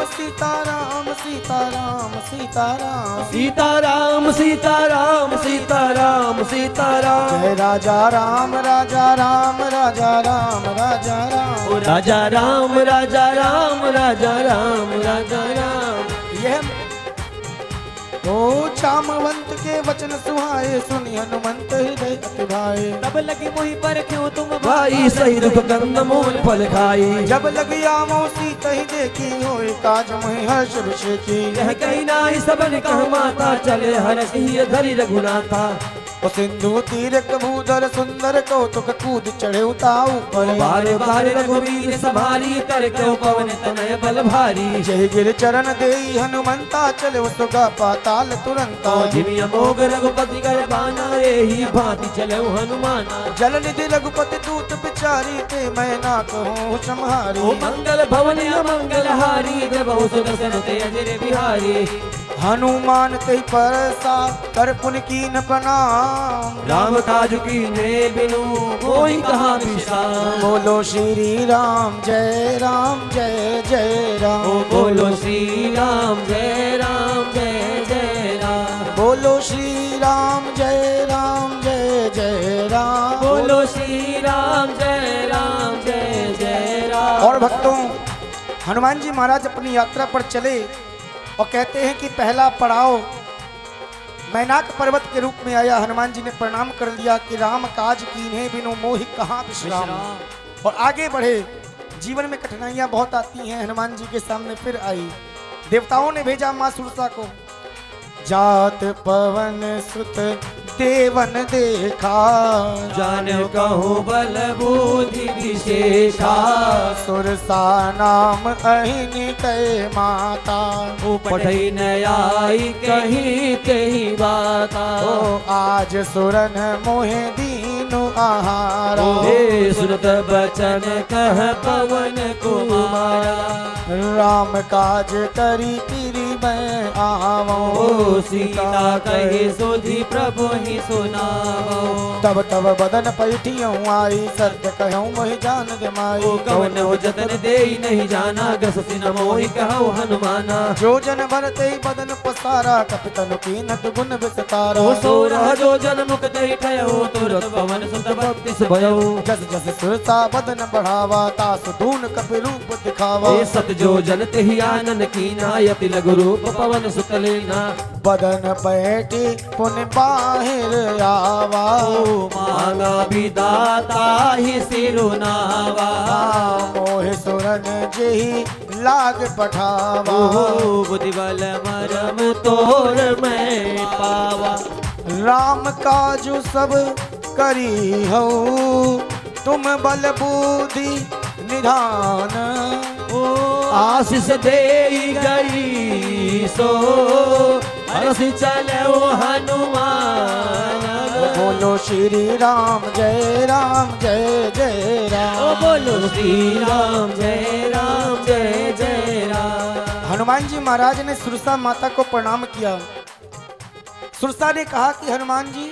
सीताराम सीताराम सीताराम सीताराम सीताराम सीताराम सीताराम। जय राजा राम राजा राम राजा राम राजा राम राजा राम राजा राम राजा राम राजा राम। यह ओ जामवंत के वचन सुहाए, सुनि हनुमंत हृदय अति भाए। तब लगी मोहि पर क्यों तुम भाई, सही दुख कंद मूल फल खाई। जब लगी आमो सीता ही देखी, होए काज मोहि हर्ष विषेकी। यह कही नाई सबन कह माता, चले हर सिंह धरि रघुनाथा। ओ सिंधु तीर कबूतर सुंदर कौतुक, कूद चढ़े उताऊ पर। बार बार रघुवीर संभारी, कर क्यों पवन तनय बल भारी। जय गिर चरण देई हनुमंता, चले उसका पाताल तुरंता। जिमि अमोघ रघुपति कर बाना, एहि भांति चले हनुमाना। जल निधि रघुपति दूत बिचारी, ते मैं ना कहूँ सम्हारी। ओ मंगल भवन अमंगल हारी, जब सुदर्शन ते अजर बिहारी। हनुमान ते परसा कर पुन कीन प्रणाम। राम काज कीन्हे बिनु कोई कहा विश्राम। बोलो श्री राम जय राम जय जय राम। बोलो श्री राम जय राम जय जय राम। बोलो श्री राम जय राम जय जय राम। बोलो श्री राम जय राम जय जय राम। और भक्तों, हनुमान जी महाराज अपनी यात्रा पर चले और कहते हैं कि पहला पड़ाव मैनाक पर्वत के रूप में आया। हनुमान जी ने प्रणाम कर लिया कि राम काज कीन्हे बिनु मोहि कहाँ विश्राम। और आगे बढ़े। जीवन में कठिनाइयां बहुत आती हैं, हनुमान जी के सामने फिर आई। देवताओं ने भेजा मां सुरसा को। जात पवन सुत देवन देखा, जाने कहूँ बल बुद्धि विशेषा। सुरसा नाम अहिनि कै माता, पठई न आई कहीं तेहि बाता। ओ आज सुरन मोहे दीनु आहारा। हे सुनत बचन कह पवन कुमारा। राम काज करी किरी मैं आवो। सीता कहे सोधी प्रभु ही सुनावो। तब तब बदन पैठियों आई, सत्य कहूँ मोहि जान दे माई। कवन हो जतन देई नहीं जाना, गस सिन मोहि कहु हनुमाना। जो जन भरते बदन पसारा, कपितनु कीनत गुण विस्तारा। ओ सोरह जो जन मुक्त ठयो, तुरत पवन सुत भक्ति भयउ। जस जस सुरता बदन बढ़ावा, तास दून कपि रूप दिखावा। सत जो जन तेहि आनन कीना, यति लघु रूप पवन सुत लेना। बदन बैठी पुन बाहिर आवा। मांगा विदाता ही सिरुनावा। मोह सुरन जेहि लाग पठावा। बुद्धि बल मरम तोर मैं पावा। राम काजु सब करी हो, तुम बल बुद्धि निधान। आशीष दे गई सो, हरस चले हनुमान। बोलो श्री राम जय राम जय जय राम। बोलो श्री राम जय राम जय जय राम। हनुमान जी महाराज ने सुरसा माता को प्रणाम किया। सुरसा ने कहा कि हनुमान जी,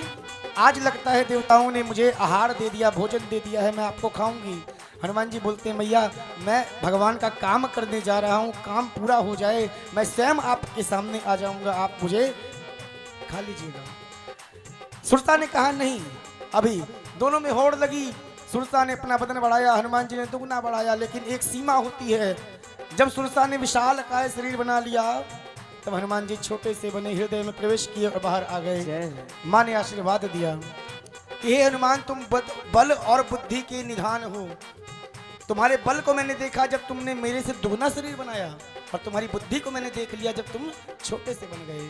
आज लगता है देवताओं ने मुझे आहार दे दिया, भोजन दे दिया है, मैं आपको खाऊंगी। हनुमान जी बोलते हैं, मैया मैं भगवान का काम करने जा रहा हूँ, काम पूरा हो जाए मैं स्वयं आपके सामने आ जाऊंगा, आप मुझे खा लीजिएगा। सुरसा ने कहा नहीं, अभी दोनों में होड़ लगी। सुरसा ने अपना बदन बढ़ाया, हनुमान जी ने दुगना बढ़ाया, लेकिन एक सीमा होती है। जब सुरसा ने विशाल काय शरीर बना लिया, तब हनुमान जी छोटे से बने हृदय में प्रवेश किए और बाहर आ गए। माँ ने आशीर्वाद दिया कि हे हनुमान, तुम बल और बुद्धि के निधान हो। तुम्हारे बल को मैंने देखा जब तुमने मेरे से दुगना शरीर बनाया, और तुम्हारी बुद्धि को मैंने देख लिया जब तुम छोटे से बन गए।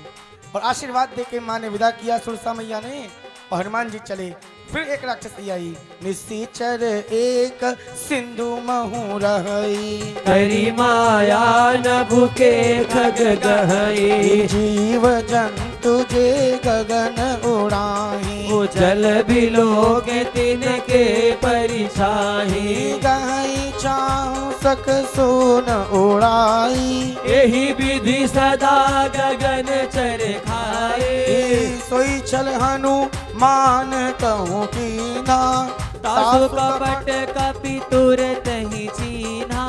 और आशीर्वाद देके माँ ने विदा किया सुरसा मैया ने, और हनुमान जी चले। फिर एक राक्षसी आई, निश्चर एक सिंधु महु रही। करी माया नभु के खग गहई। जीव जंतु जे गगन उड़ाही। जल बिलो के तिनके परिछाही। गहई चाहु सक सोन उड़ाई। यही विधि सदा गगन चर खाए। सोई छल हनुमान कहूँ कीना। तासु कपट कपि तुरत ही चीन्हा।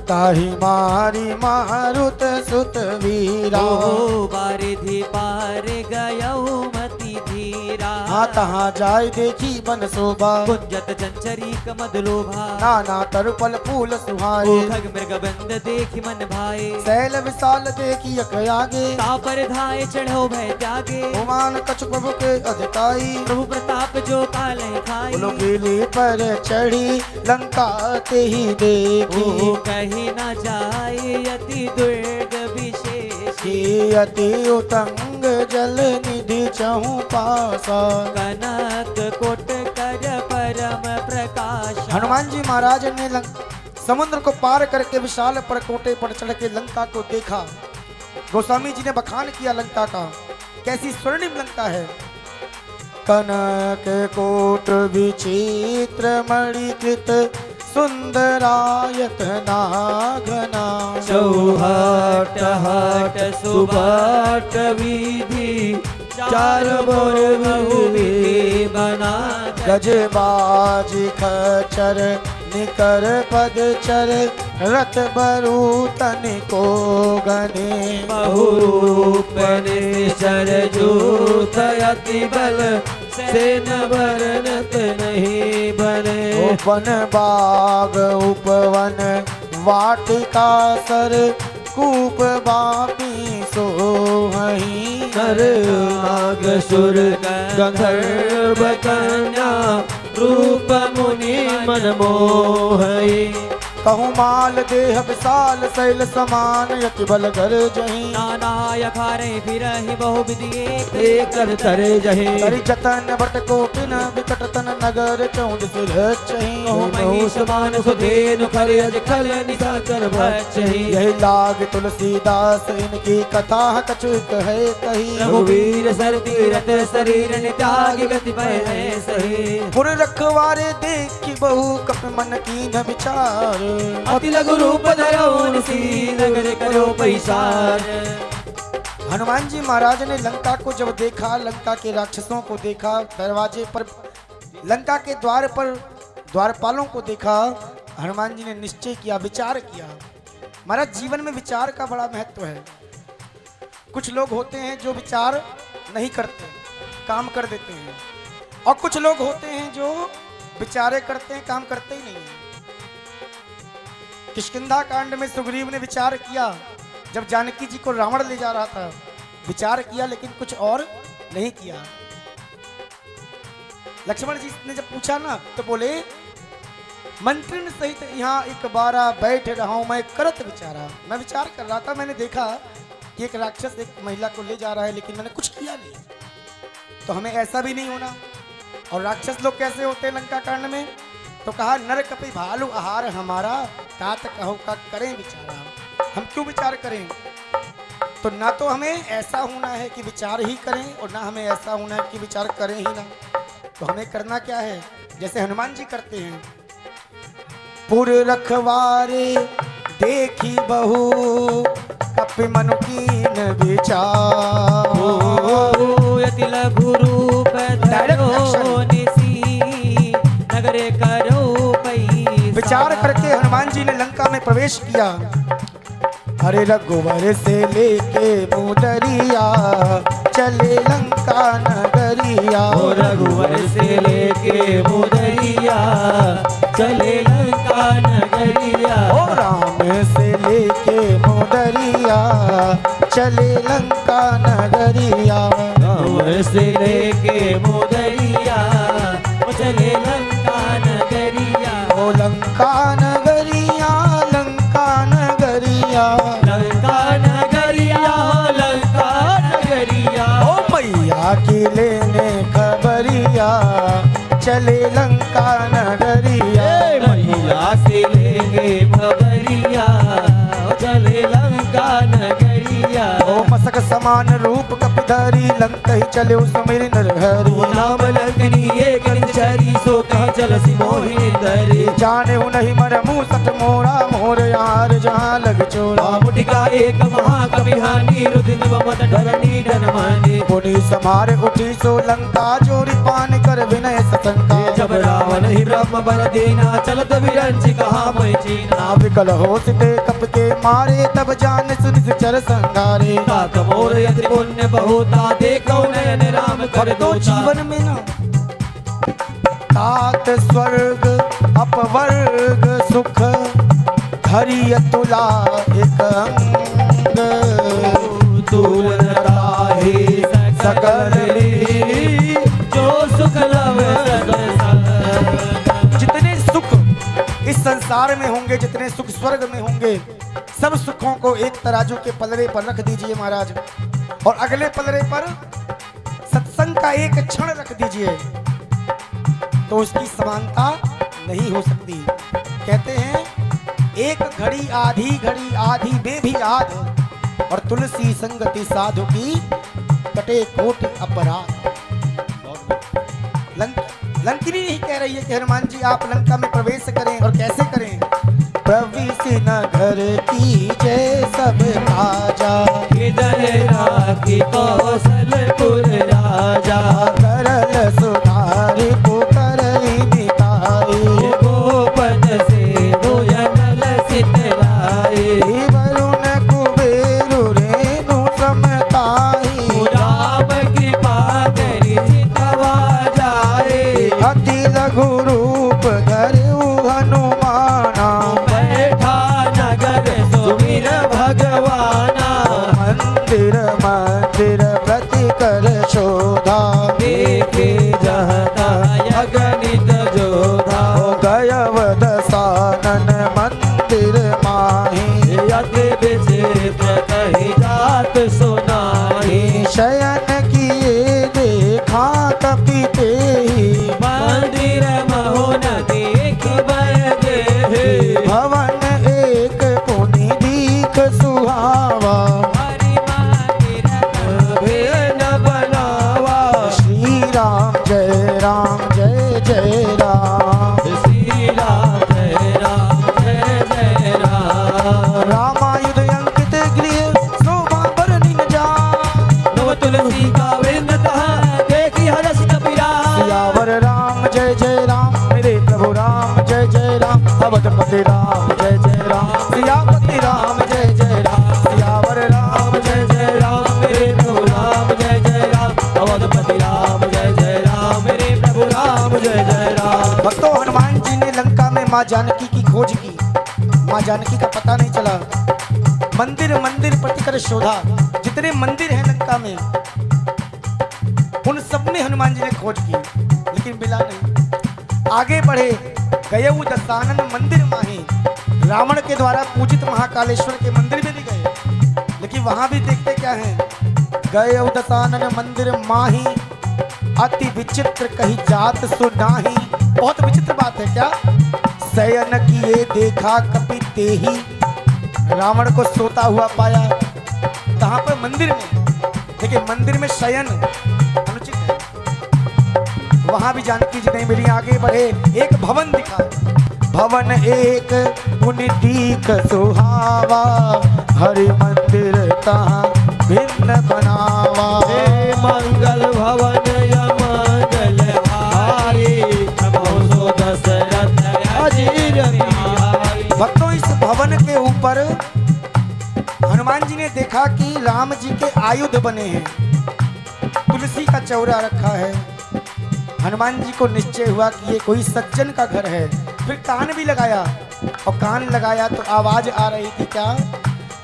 ताहि मारी मारुत सुत वीरा। ओ बारिधि पार गयौ मति धीरा। हाँ तहाँ जाय देखी बन शोभा, कुंजत चंचरी कमद लोभा। नाना तरुपल फूल ओ सुहाए, खग मृग बंद देखि मन भाए। शैल विशाल देखी अक आगे, तापर धाय चढ़ो भय त्यागे। ओमान कछु प्रभु के अधिकाई, प्रभु प्रताप जो काले खाई। बोलो गिली पर चढ़ी लंका ते ही देखी, ओ कही न जाए अति दुर्ग विशेष। की अति उतंग जल निधि चहु पासा। कनक कोट कर परम प्रकाश। हनुमान जी महाराज ने समुद्र को पार करके विशाल परकोटे पर चढ़ के लंका को देखा। गोस्वामी जी ने बखान किया लंका का, कैसी स्वर्णिम लंका है। कनक कोट विचित्र मणिकृत सुंदरायत नागना। चौहट हट सुबट विधि चार बोर बहुविधि बना। गजबाज खचर निकर पद चर रथ बरूतन को गने। बहुरूप निश्चर जूथ अति बल सेन वर्णत नहीं बने। उपवन बाग उपवन वाटिका सर कूप बापी सोहई। नर नाग सुर गंधर्व कन्या रूप मुनि मन मोहई। कहूँ माल देह विशाल शैल समान यति बल घर जही। नाना यखारे फिरहि बहु विधि एक कर तरे जहि। करि जतन बट कोटिन विकट तन नगर चौंद सिर चही। कहु महिष मान सुधेनु खर अज खल निशाचर भक्षहि। यही लाग तुलसीदास इनकी कथा कछु कहे कही। रघुवीर सर तीरथ शरीर त्याग गति भय सही। पुर रखवारे देखी बहु कप मन की न विचार। अति लघु रूप धरऊ निसी नगर करो पैसार। हनुमान जी महाराज ने लंका को जब देखा, लंका के राक्षसों को देखा, दरवाजे पर लंका के द्वार पर द्वारपालों को देखा, हनुमान जी ने निश्चय किया, विचार किया। महाराज जीवन में विचार का बड़ा महत्व है। कुछ लोग होते हैं जो विचार नहीं करते, काम कर देते हैं, और कुछ लोग होते हैं जो विचारे करते हैं, काम करते ही नहीं है। किष्किंधा कांड में सुग्रीव ने विचार किया, जब जानकी जी को रावण ले जा रहा था, विचार किया लेकिन कुछ और नहीं किया। लक्ष्मण जी ने जब पूछा ना तो बोले, मंत्रिन सहित यहाँ एक बारा बैठ रहा हूं मैं करत विचारा। मैं विचार कर रहा था, मैंने देखा कि एक राक्षस एक महिला को ले जा रहा है, लेकिन मैंने कुछ किया नहीं। तो हमें ऐसा भी नहीं होना। और राक्षस लोग कैसे होते हैं लंका कांड में, तो कहा नर कपि भालू आहार हमारा, तात कहो का करें विचारा। हम क्यों विचार करें? तो ना तो हमें ऐसा होना है कि विचार ही करें, और ना हमें ऐसा होना है कि विचार करें ही ना। तो हमें करना क्या है, जैसे हनुमान जी करते हैं। पुर रखवारे देखी बहु कपि मनु कीन विचार। यति लघु रूप धरो निसी नगरे करो पैसार। विचार करके हनुमान जी ने लंका में प्रवेश किया। हरे रघुवर से लेके मुदरिया चले लंका नगरिया। रघुवर से लेके मुदरिया चले लंका नगरिया। ओ राम से लेके मुदरिया चले लंका नगरिया। रघुवर से लेके मुदरिया चले लंका नगरिया। ओ लंका नगरिया लंका नगरिया लंका नगरिया लंका नगरिया। ओ मैया की लेने खबरिया चले लंका नगरिया। मैया से लेंगे खबरिया चले लंका नगरिया। नगरिया ओ मसक समान रूप कपिधरी लंक ही चले सुमिर नरहरि वो नाम लंकनी एक निचरी सो कह चल सी मोहिनी दरी जाने हूँ नहीं मर मुँह सत मोरा मोर यार जहाँ लग चोरा मुटिका एक महाकवि हानि रुदिन मत धरनी धनमानी पुनि समार उठी सो लंका जोरी पान कर विनय सतंका जब रावण ही ब्रह्म बर देना चलत विरंच कहा मैं चीना विकल हो सिते कप के मारे तब जान सुन चर संगारे तात मोर यति पुण्य बहुता देखो नयन राम कर दो जीवन में ना तात स्वर्ग अपवर्ग सुख धरिय तुला एक अंग दूरता ही सकल ली जो सुख लव जितने सुख इस संसार में होंगे जितने सुख स्वर्ग में होंगे सब सुखों को एक तराजू के पलड़े पर रख दीजिए महाराज और अगले पलड़े पर सत्संग का एक क्षण रख दीजिए तो उसकी समानता नहीं हो सकती। कहते हैं एक घड़ी आधी में भी आध और तुलसी संगति साधु की कटे कोट अपराध। लंकिनी ही कह रही है कि हनुमान जी आप लंका में प्रवेश करें और कैसे करें। प्रवेश नगर की जय सब राजा हृदय राखी कौशलपुर राजा करल सुधारि पुकरहि निताई गोपद से दोयनल सितलाई वरुण कुबेरु रेणु समताई राम कृपा करि सितवा जाए अति लघु रूप धरऊ हनुमाना बैठा नगर सुमिर भगवाना मंदिर मंदिर प्रति कर शोधा देखे जहता अगणित जोधा गयव दसानन मंदिर माही यति विचित्र कही जात सुनाही शयन किए देखा कपिते ही मंदिर महोन देख बरगे भवन एक पुनि दीख सुहावा हरि मंदिर भेन बनावा श्री राम जय राम जय जय राम श्री राम जय राम जय जय राम रामायुध अंकित गृह शोभा बरनि न जान नव तुलसी का वृंद तहाँ देखी हरस कपिरा सियावर राम जय जय राम मेरे प्रभु राम जय जय राम अवधपति राम जय जय राम सियापति राम जय जय राम सियावर राम जय जय राम मेरे प्रभु राम जय जय राम अवधपति राम जय जय राम मेरे प्रभु राम जय जय राम। भक्तों हनुमान जी ने लंका में माँ जानकी की खोज की। माँ जानकी का पता नहीं चला। मंदिर मंदिर प्रतिकर शोधा जितने मंदिर हैं लंका में उन सब में हनुमान जी ने खोज की लेकिन मिला नहीं। आगे बढ़े गए वो दशानन मंदिर माही रावण के द्वारा पूजित महाकालेश्वर के मंदिर में भी गए लेकिन वहां भी देखते क्या है गए वो दशानन मंदिर माही अति विचित्र कही जात सुनाही। बहुत विचित्र बात है क्या। शयन किए देखा कपि तेहि रावण को सोता हुआ पाया कहाँ पर मंदिर में देखिए मंदिर में शयन अनुचित है वहां भी जानकी जी नहीं मिली। आगे बढ़े एक भवन दिखा भवन एक पुनि दीख सुहावा हरि मंदिर तहाँ भिन्न बनावा मंगल भवन मंगल हारी सो दशरथ अजीर बिहारी। भक्तों इस भवन के ऊपर हनुमान जी ने देखा कि राम जी के आयुध बने हैं तुलसी का चौरा रखा है। हनुमान जी को निश्चय हुआ कि ये कोई सज्जन का घर है। फिर कान भी लगाया और कान लगाया तो आवाज आ रही थी क्या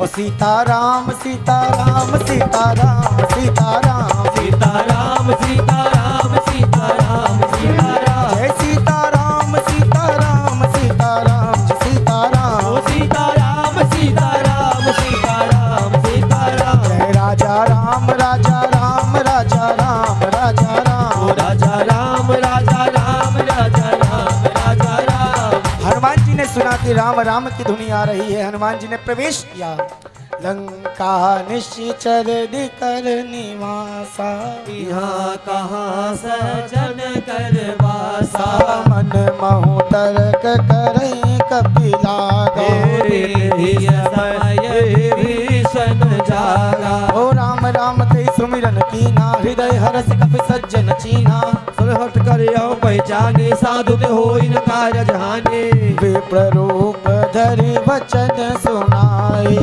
और सीताराम सीताराम सीताराम सीताराम सीताराम सीताराम सीताराम सीताराम जय सीताराम सीताराम सीताराम सीताराम ओ सीताराम सीताराम सीताराम सीताराम जय राजा राम राजा राम राजा राम राजा राम ओ राजा राम राजा राम राजा राम राजा राम। हनुमान जी ने सुना कि राम राम की धुनी आ रही है। हनुमान जी ने प्रवेश किया लंका निश्चर कर निवासा, यहाँ कहाँ सजन कर वासा। मन महु तर्क करे कपिलागा, समय भीषण जागा। ओ राम राम ते सुमिरन कीना, हृदय हरस कपि सज्जन चीना। सुरहट कर पहचाने, साधु ते होई न कार्य जाने। विप्र रूप धरि वचन सुनाए,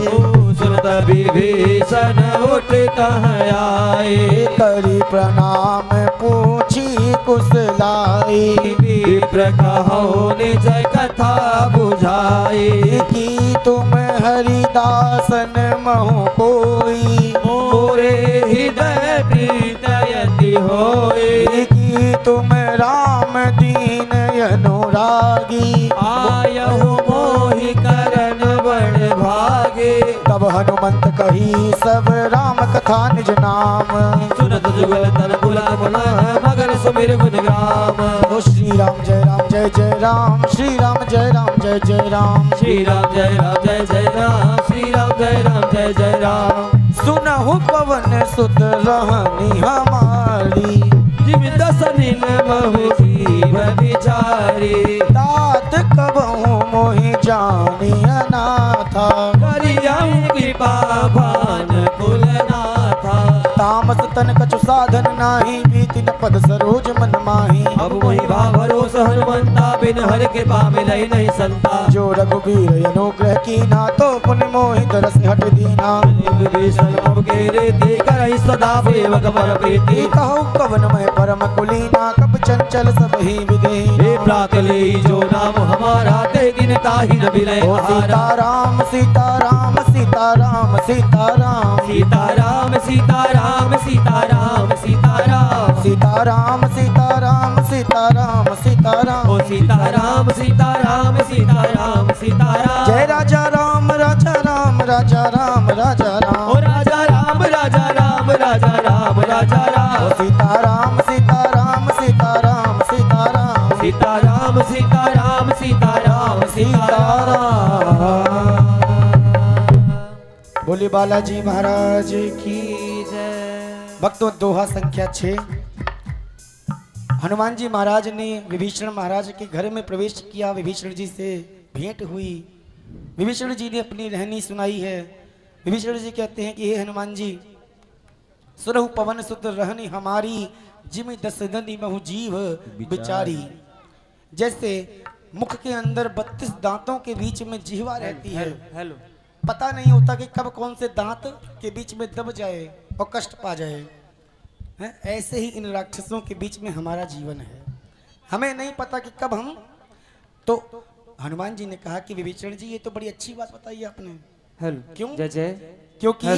सुनत विभीषण उठ आए। करी प्रणाम पूछी कुशलाई, विप्र कहो निज कथा बुझाई। की तुम हरिदासन महु कोई, मोरे हृदय प्रीत यति होई। की तुम राम दीन अनुरागी, आयहु मोहि करन बड़ भागे। तब हनुमंत कही सब राम कथा निज नाम। सुनत जुगल तन बुला पुनः मगन सुमिर गुण ग्राम। ओ श्री राम जय राम जय जय राम, श्री राम जय राम जय जय राम। श्री राम जय राम जय जय राम, श्री राम जय राम जय जय राम। सुनहु पवन सुत रहनी हमारी, जिम दस नील महु जीव विचारी। तात कबहु मोहि जानी अनाथा, करियहु कृपा भान कुलनाथा। तामस तन कछु साधन नाही, बीति न पद सरोज मन माही। अब मोहि भरोस हनुमंता, बिन हर कृपा मिलई नहीं संता। जो रघुबीर अनुग्रह कीना, तो पुण्य मोहि तरस हट दीना। विभीषण अब के रीति करहि सदा सेवक पर प्रीति। कहु कवन मैं परम कुलीना, कब चंचल सब ही विदेना। हे प्रात ले जो नाम हमारा, ते दिन ताहि न बिलय ओ हारा। सीताराम सीताराम सीताराम सीताराम, सीताराम सीताराम सीताराम सीताराम। सीताराम सीताराम सीताराम सीताराम। ओ सीताराम सीताराम सीताराम सीताराम। जय राजा राम राजा राम राजा राम राजा राम। ओ राजा राम राजा राम राजा राम राजा राम। ओ सीताराम सीताराम सीताराम सीताराम। सीताराम सीताराम सीताराम सीताराम। बोले बालाजी महाराज की जय। भक्तों दोहा संख्या 6। हनुमान जी महाराज ने विभीषण महाराज के घर में प्रवेश किया, विभीषण जी से भेंट हुई, विभीषण जी ने अपनी रहनी सुनाई है। विभीषण जी कहते हैं कि हे हनुमान जी, सुरहु पवन सुत रहनी हमारी, जिमि दस दंति महु जीव बिचारी। जैसे मुख के अंदर 32 दांतों के बीच में जिह्वा रहती है, हेलो। पता नहीं होता कि कब कौन से दांत के बीच में दब जाए और कष्ट पा जाए, हैं? ऐसे ही इन राक्षसों के बीच में हमारा जीवन है, हमें नहीं पता कि कब हम। तो हनुमान जी ने कहा कि विभीषण जी, ये तो बड़ी अच्छी बात बताई आपने। हेलो। क्यों? जय जय। क्योंकि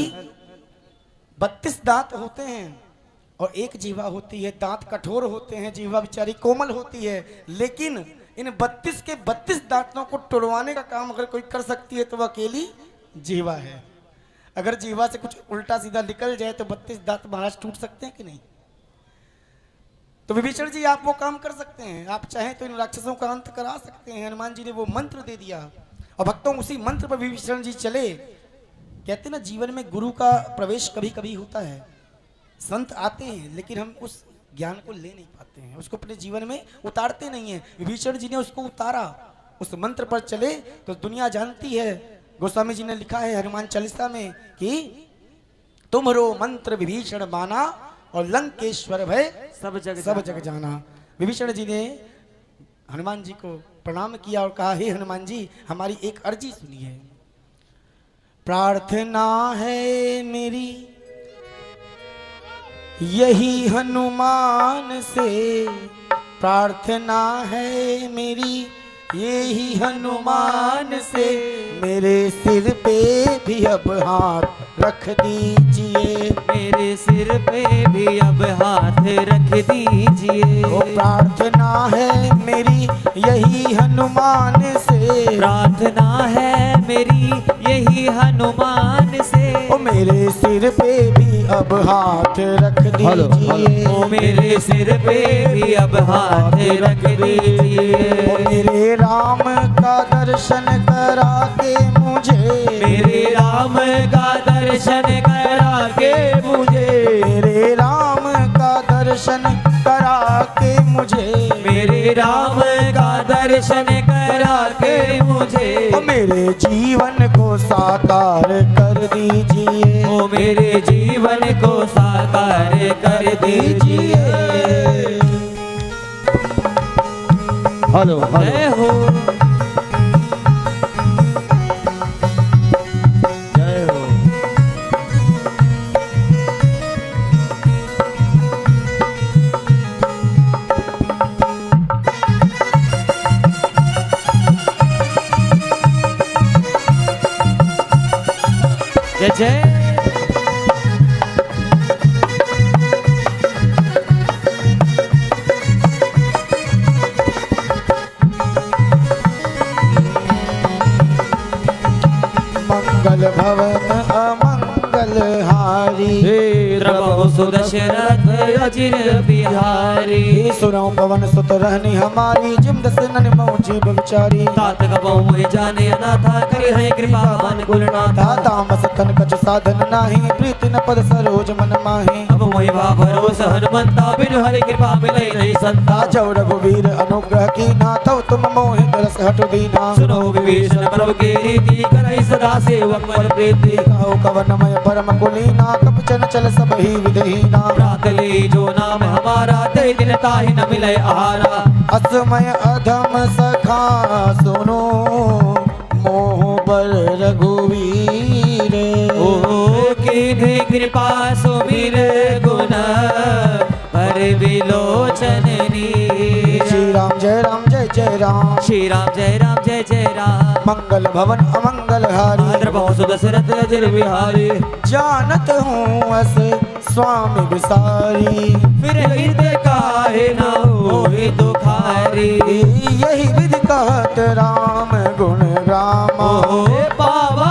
32 दांत होते हैं और एक जीवा होती है। दांत कठोर होते हैं, जीवा बेचारी कोमल होती है, लेकिन इन 32 के 32 दांतों को तोड़वाने का काम अगर कोई कर सकती है तो वह अकेली जीवा है। अगर जीवा से कुछ उल्टा सीधा निकल जाए तो 32 दांत महाराज टूट सकते हैं कि नहीं? तो विभीषण जी आप वो काम कर सकते हैं, आप चाहें तो इन राक्षसों का अंत करा सकते हैं। हनुमान जी ने वो मंत्र दे दिया और भक्तों उसी मंत्र पर विभीषण जी चले। कहते ना, जीवन में गुरु का प्रवेश कभी कभी होता है, संत आते हैं लेकिन हम उस ज्ञान को ले नहीं पाते हैं, उसको अपने जीवन में उतारते नहीं हैं। विभीषण जी ने उसको उतारा, उस मंत्र पर चले तो दुनिया जानती है। गोस्वामी जी ने लिखा है हनुमान चालीसा में कि तुम्हरो मंत्र विभीषण माना और लंकेश्वर भय सब जग जाना। विभीषण जी ने हनुमान जी को प्रणाम किया और कहा, हे हनुमान जी, हमारी एक अर्जी सुनिए। प्रार्थना है मेरी यही हनुमान से, प्रार्थना है मेरी यही हनुमान से, मेरे सिर पे भी अब हाथ रख दीजिए, मेरे सिर पे भी अब हाथ रख दीजिए। वो प्रार्थना है मेरी यही हनुमान से, प्रार्थना है मेरी यही हनुमान से। ओ मेरे सिर पे भी अब हाथ रख दीजिए। ओ मेरे सिर पे भी अब हाथ रख दीजिए। ओ मेरे राम का दर्शन करा के मुझे। मेरे राम का दर्शन करा के मुझे। मेरे राम का दर्शन करा के मुझे। मेरे राम का दर्शन करा के मुझे। ओ मेरे जीवन को साकार कर दीजिए। ओ मेरे जीवन को साकार कर दीजिए। हेलो जय हो जय हो। जय जय। मंगल भवन अमंगल हारी। द्रवहु सुदशरथ अजिर बिहारी। सुरौ पवन सुत रहनी हमारी। जिम दस नन मऊ जीव विचारी। तात कबहु मोहि जाने अनाथा करि है कृपा मन गुणनाथा। तामस तन कछ साधन नाही। प्रीति न पद सरोज मन माही। अब मोहि बा भरोस हनुमंता बिनु हरि कृपा मिलै नहीं संता। जौ रघुवीर अनुग्रह कीना। तव तुम मोहि तरस हटु दीना। सुनो विभीषण प्रभु के रीति करहि सदा सेवक मन प्रीति। कहो कवनमय परम कुलीना। कपचन चल सब ही विधहीना। प्रात ले जो नाम हमारा ते दिन ताहि न मिलै आहारा। असमय अधम सखा सुनो। मोह बर रघुवीर। ओ कीन्ही कृपा सुमिर गुण पर विलोचन नीर। श्री राम जय राम जय जय राम। श्री राम जय राम जय जय राम। मंगल भवन अमंगल हारी। द्रवहु सुदशरथ अजिर बिहारी। जानत हूँ अस स्वामी विसारी। फिर हृदय काहे न होहि दुखारी। यही विधि कहत राम गुण ग्रामा। पावा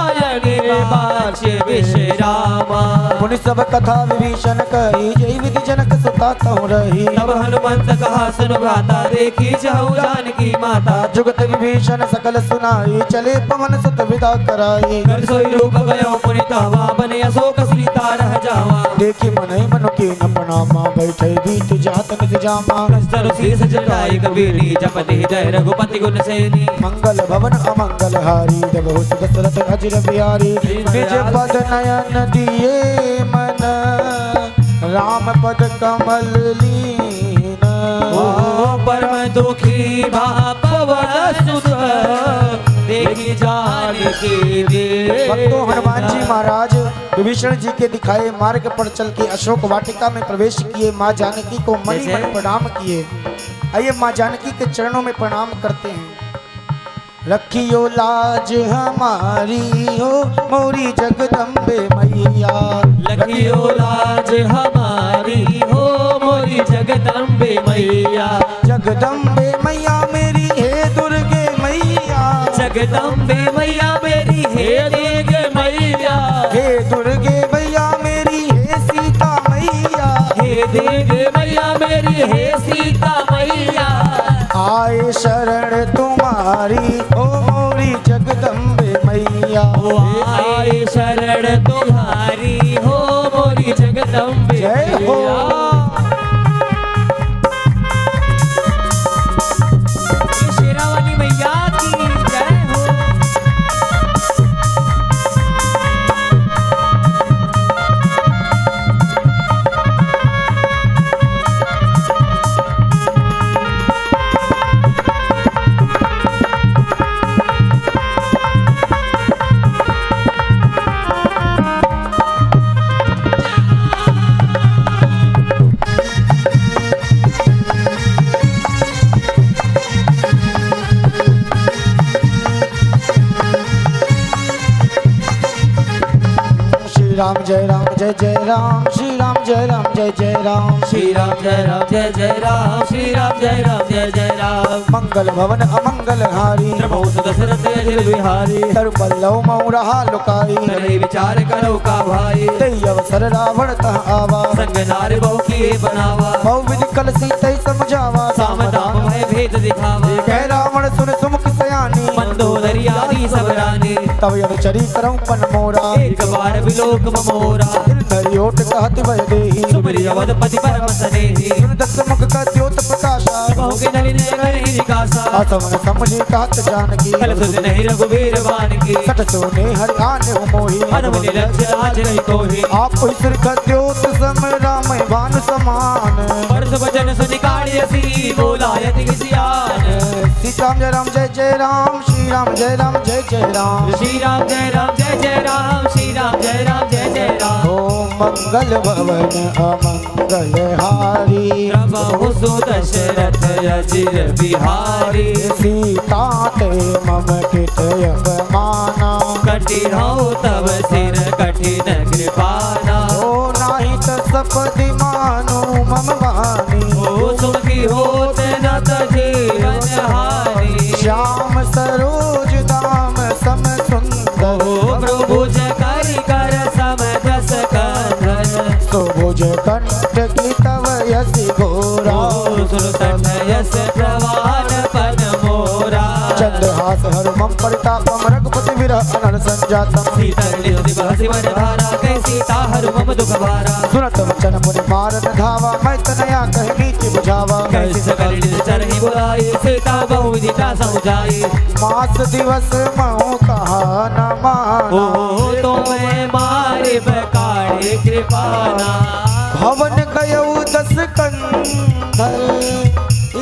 बाक्ष्य विश्रामा। मुनि सब कथा विभीषण कही। जय विधि जनक सुता तहु रही। तब हनुमंत कहा सुनु भ्राता देखी जाहु जानकी माता। जुगत विभीषण सकल सुनाई। चले पवन सुत विदा कराई। कर सोई रूप गयो पुनितावा बने अशोक सीता रह जावा। देखी मन मनु की न प्रणामा। बैठे बीत जात निज जामा। कस्तरु शीस जटाई कबीरी जपति जय रघुपति गुण सेनी। मंगल भवन अमंगल हारी। देवहु दशरथ अजिर बिहारी। निज पद नयन दिए मन। राम पद कमल लीन। परम दुखी भा पवन सुत देखी जानकी दे। भक्तों हनुमान जी महाराज विभीषण जी के दिखाए मार्ग पर चल के अशोक वाटिका में प्रवेश किए। माँ जानकी को मणि मन प्रणाम किए। आइए माँ जानकी के चरणों में प्रणाम करते हैं। रखियो लाज हमारी हो मोरी जगदम्बे मैया। लखियो लाज हमारी हो मोरी जगदम्बे मैया। जगदम्बे मैया मेरी हे दुर्गे मैया। जगदम्बे मैया मेरी हे दुर्गे मैया। हे दुर्गे मैया मेरी हे सीता मैया। हे दुर्गे मैया मेरी हे सीता मैया। आए शरण तुम्हारी ओ मोरी जगदम्बे मैया। ओ आए शरण तुम्हारी हो मोरी जगदम्बे जय हो। शेरावाली मैया की जय हो। राम जय राम जय जय राम श्री राम जय राम जय जय राम श्री राम जय राम जय जय राम श्री राम जय राम जय जय राम मंगल भवन अमंगल हारी प्रभु दशरथ अजिर बिहारी तरु पल्लव मऊ रहा लुकाई करे विचार करो का भाई तई अवसर रावण तह आवा संग नार बहु किए बनावा बहु विधि कलसी तई समझावा साम दाम भय भेद दिखावा कह रावण सुन सुमुख सयानी मंदोदरी आदि सब रानी तव यद चरी करऊं पन मोरा एक बार विलोक ममोरा धरि ओट कहत भय देही सुमरि अवधपति परम स्नेही दस मुख का द्योत प्रकाशा बहु के नलिन कर ही निकासा आसवन समझी कहत जानकी कल सुध नहीं रघुवीर बान की सट सोने हरि आने मोही हनुमनि लक्ष्य आज नहीं कोही आप सिर का द्योत सम राम भानु समान परस वचन सुनि काढ़ियसी बोलायति किसियान सीताराम जय राम जय जय राम श्री राम जय राम जय जय राम श्री राम जय राम जय जय राम श्री राम जय राम जय जय राम ओम मंगल भवन अमंगल हारी प्रभु सुदशरथ अजिर बिहारी सीता ते मम कित अपमाना कठिन हो तब सिर कठिन कृपाना ओ नाही त सपदि मानु मम वाणी ओ सुखी होत न जीवन हानि श्याम सरोज दाम सम सुंदर ओ प्रभु कर कर सम दस कंधन सुभुज कंठ की तव यसी घोरा सुरतन यस प्रवान पन मोरा चंद्रहास हर मम परितापम रघुपति विरह अनल संजातम सीतल दिवसी मन धारा कै सीता हर मम दुख भारा सुनत वचन मुनि मारन धावा मैं तनया कह नीति बुझावा कैसी सकल चरहि बुलाई सीता बहु विदिता समझाई मास दिवस महु कहा न मान ओ तो मैं मारे बकाड़े कृपाना भवन गयऊ दस कंधर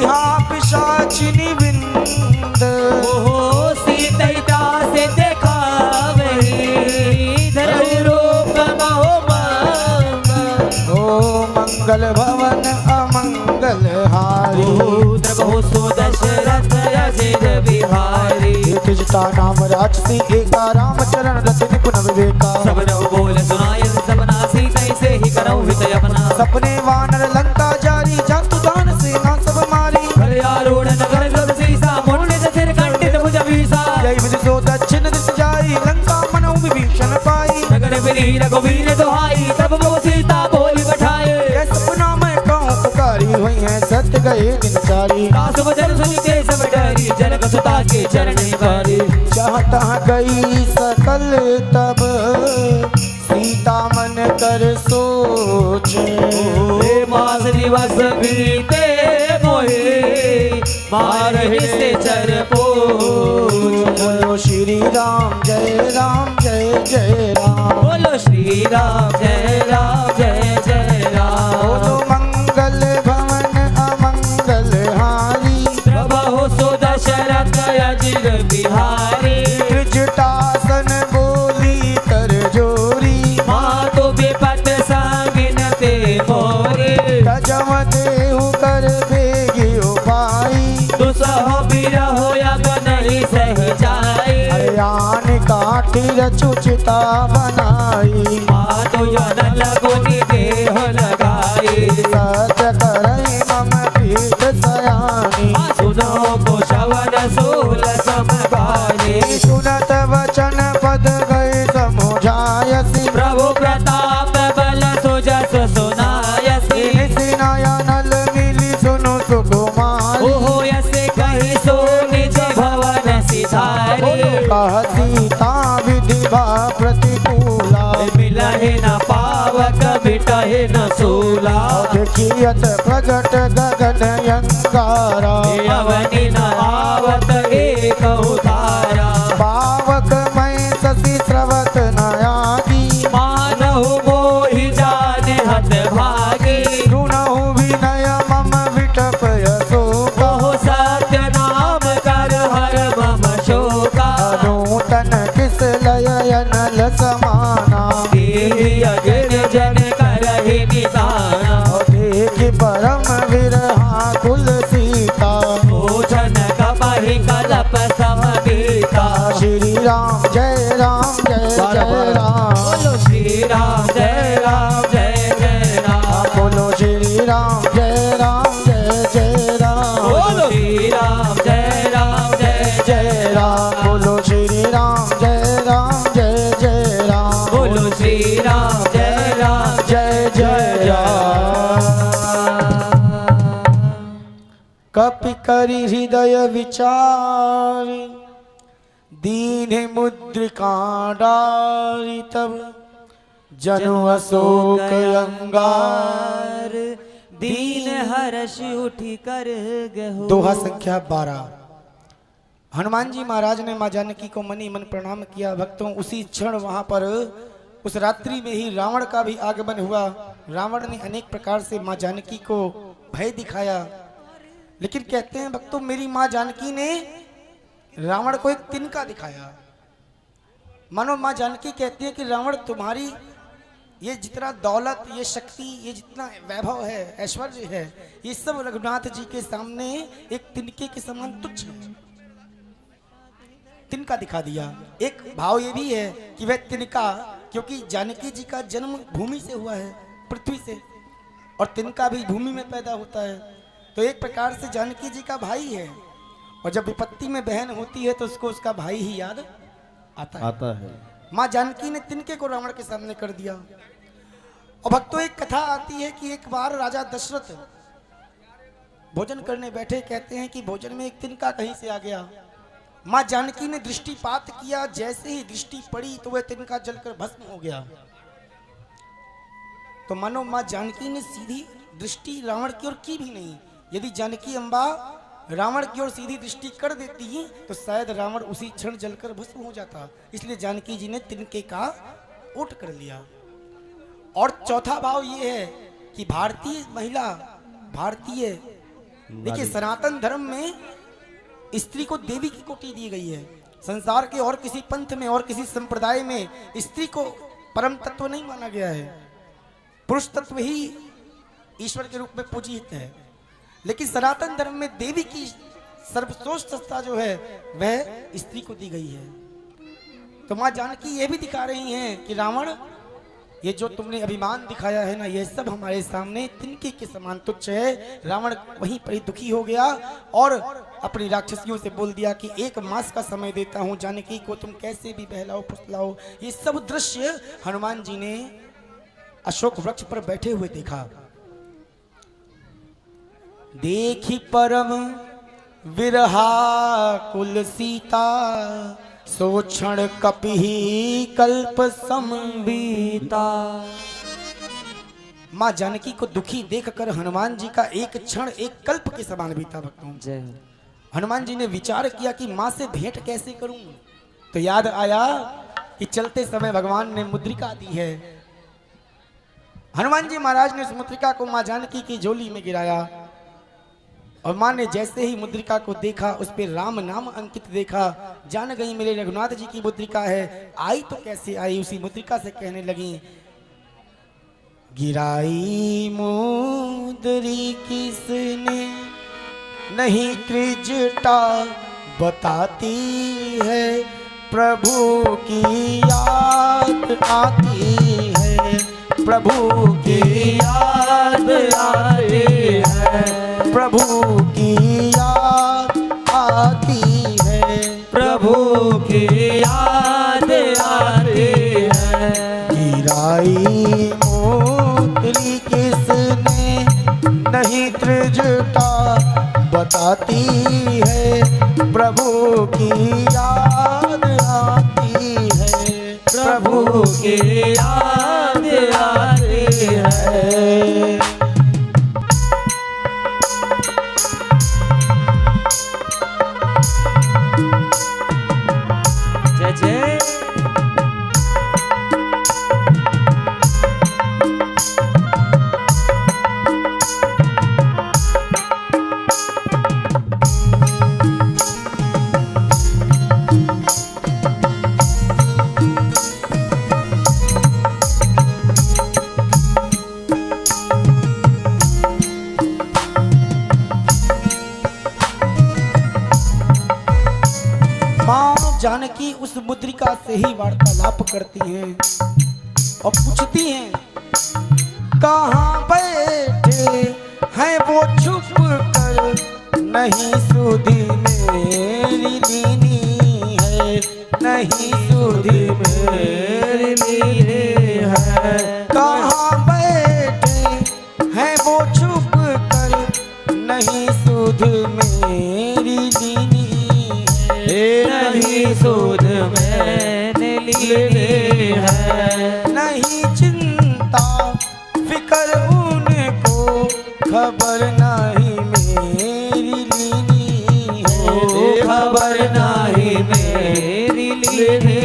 यहाँ पिशाचिनी विंद ओ सीता से देखा वही धरहि रूप महो मांग ओ मंगल भवन अमंगल हारी पुत्र बहु सुदशरथ अजिर बिहारी कृष्णा नाम राजसी एका रामचरण रति निपुण विवेका सब नव बोल सुनाय सबना सीता से ही करौ हित अपना सपने वानर लंका जारी जातु दान सेना सब मारी घर आरूढ़ नगर गद सीसा मुंडित सिर कंठित भुज भीसा जय विधि सो दक्षिण दिश जाई लंका मनौ विभीषण पाई नगर बिरी रघुवीर दुहाई तब वो सीता बोली बैठाए ये सपना मैं कहूँ पुकारी हुई है सत्य गए निचारी दास वचन सुनि के सब डरी जनक सुता के चरण भारी चाहता गई सकल तब सीता मन कर सोचे मास दिवस बीते मोहे मारहि से चर पोछ बोलो श्री राम जय जय राम बोलो श्री राम जय जय राम बोलो मंगल भवन अमंगल हारी प्रभु सुदशरथ अजिर बिहारी जटासन बोली कर जोरी मातु विपत संगिन ते मोरी गजम देहु कर बेगी उपाई दुसह बिरहो अब नहीं सह जाई आन काठी रचुचिता बनाई मातु यन लगुनि देह लगाई सत्य करई मम पीठ सयानी सुनो को शवन सूल समगानी सुनत वचन पद गए समुझायसी प्रभु प्रताप बल सुजस सुनायसी नयनल मिली सुनु सुकुमारी ओहो यसे कहि सो निज भवन सिधारी कह सीता विधि बा प्रतिकूला मिलहि न पावक मिटहि न सूला देखियत प्रगट गगन अंगारा अवनि न आवत एक उतारा पावक मैं शशि स्रवत नयागी मानहु मोहि जाने हत भागी सुनहु विनय मम विटप यशोका ओहो सत्य नाम कर हर मम शोका नूतन किस लय अनल समाना देहि अग्नि जन करहि निदाना देख परम विरहा कुल सीता भोजन कपहि कलप समबीता श्री राम जय राम बोलो श्री राम श्री राम जय राम जय जय कपि करि हृदय विचार दीन मुद्रिका डारी तब जनु अशोक अंगार। दीन हर्ष उठी कर गहो। दोहा संख्या 12। हनुमान जी महाराज ने मां जानकी को मनी मन प्रणाम किया। भक्तों, उसी क्षण वहां पर उस रात्रि में ही रावण का भी आगमन हुआ। रावण ने अनेक प्रकार से मां जानकी को भय दिखाया, लेकिन कहते हैं भक्तों, मेरी मां जानकी ने रावण को एक तिनका दिखाया। मानो मां जानकी कहती है कि रावण, तुम्हारी ये जितना दौलत, ये शक्ति, ये जितना वैभव है, ऐश्वर्य है, ये सब रघुनाथ जी के सामने एक तिनके के समान तुच्छ है। तिनका दिखा दिया। एक भाव ये भी है कि वह तिनका, क्योंकि जानकी जी का जन्म भूमि से हुआ है, पृथ्वी से, और तिनका भी भूमि में पैदा होता है, तो एक प्रकार से जानकी जी का भाई है। और जब विपत्ति में बहन होती है तो उसको उसका भाई ही याद आता है। मां जानकी ने तिनके को रावण के सामने कर दिया। और भक्तों, एक कथा आती है कि एक बार राजा दशरथ भोजन करने बैठे। कहते हैं कि भोजन में एक तिनका कहीं से आ गया। मां जानकी ने दृष्टिपात किया, जैसे ही दृष्टि पड़ी तो वह तिनका जलकर भस्म हो गया। तो मानो मां जानकी ने सीधी दृष्टि रावण की ओर की भी नहीं। यदि जानकी अम्बा रावण की ओर सीधी दृष्टि कर देती तो शायद रावण उसी क्षण जलकर भस्म हो जाता। इसलिए जानकी जी ने तिनके का ओट कर लिया। और चौथा भाव ये है कि भारतीय महिला, भारतीय, देखिए सनातन धर्म में स्त्री को देवी की कोटि दी गई है। संसार के और किसी पंथ में और किसी संप्रदाय में स्त्री को परम तत्व नहीं माना गया है। पुरुष तत्व ही ईश्वर के रूप में पूजित है, लेकिन सनातन धर्म में देवी की सर्वश्रेष्ठ सत्ता जो है वह स्त्री को दी गई है। तो मां जानकी ये भी दिखा रही हैं कि रावण, ये जो तुमने अभिमान दिखाया है ना, ये सब हमारे सामने तिनके के समान तुच्छ है। रावण वहीं पर ही दुखी हो गया और अपनी राक्षसियों से बोल दिया कि 1 मास का समय देता हूं, जानकी को तुम कैसे भी बहलाओ फुसलाओ। ये सब दृश्य हनुमान जी ने अशोक वृक्ष पर बैठे हुए देखा। देखी परम विरहा कुल सीता, सोक्षण कपिही कल्प संबीता। मां जानकी को दुखी देखकर हनुमान जी का एक क्षण एक कल्प के समान बीता। भक्तों, जय। हनुमान जी ने विचार किया कि मां से भेंट कैसे करूं। तो याद आया कि चलते समय भगवान ने मुद्रिका दी है। हनुमान जी महाराज ने उस मुद्रिका को मां जानकी की झोली में गिराया और मां ने जैसे ही मुद्रिका को देखा, उस पर राम नाम अंकित देखा, जान गई मेरे रघुनाथ जी की मुद्रिका है। आई तो कैसे आई, उसी मुद्रिका से कहने लगी, गिराई मुद्री किसने नहीं त्रिजटा बताती है, प्रभु की याद आती है, प्रभु की याद आती है, प्रभु की याद आती है, प्रभु की याद आती है। गिराई मोतरी किसने नहीं त्रिजटा बताती है, प्रभु की याद आती है, प्रभु की याद आती है। जय जय। जानकी उस मुद्रिका से ही वार्तालाप करती हैं और पूछती हैं, कहाँ बैठे हैं वो छुप कर, नहीं सुधी मेरी लीनी है, नहीं सुधी मेरी लीनी कर उनको खबर नहीं मेरी लीनी है, खबर नहीं मेरी लीनी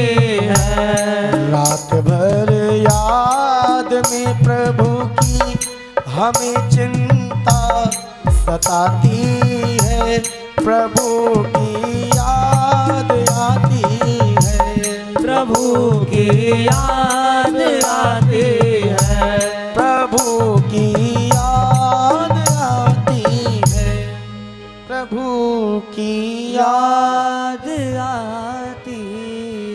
है। रात भर याद में प्रभु की हमें चिंता सताती है, प्रभु की याद आती है, प्रभु की याद आती है, प्रभु की याद आती है, प्रभु की याद आती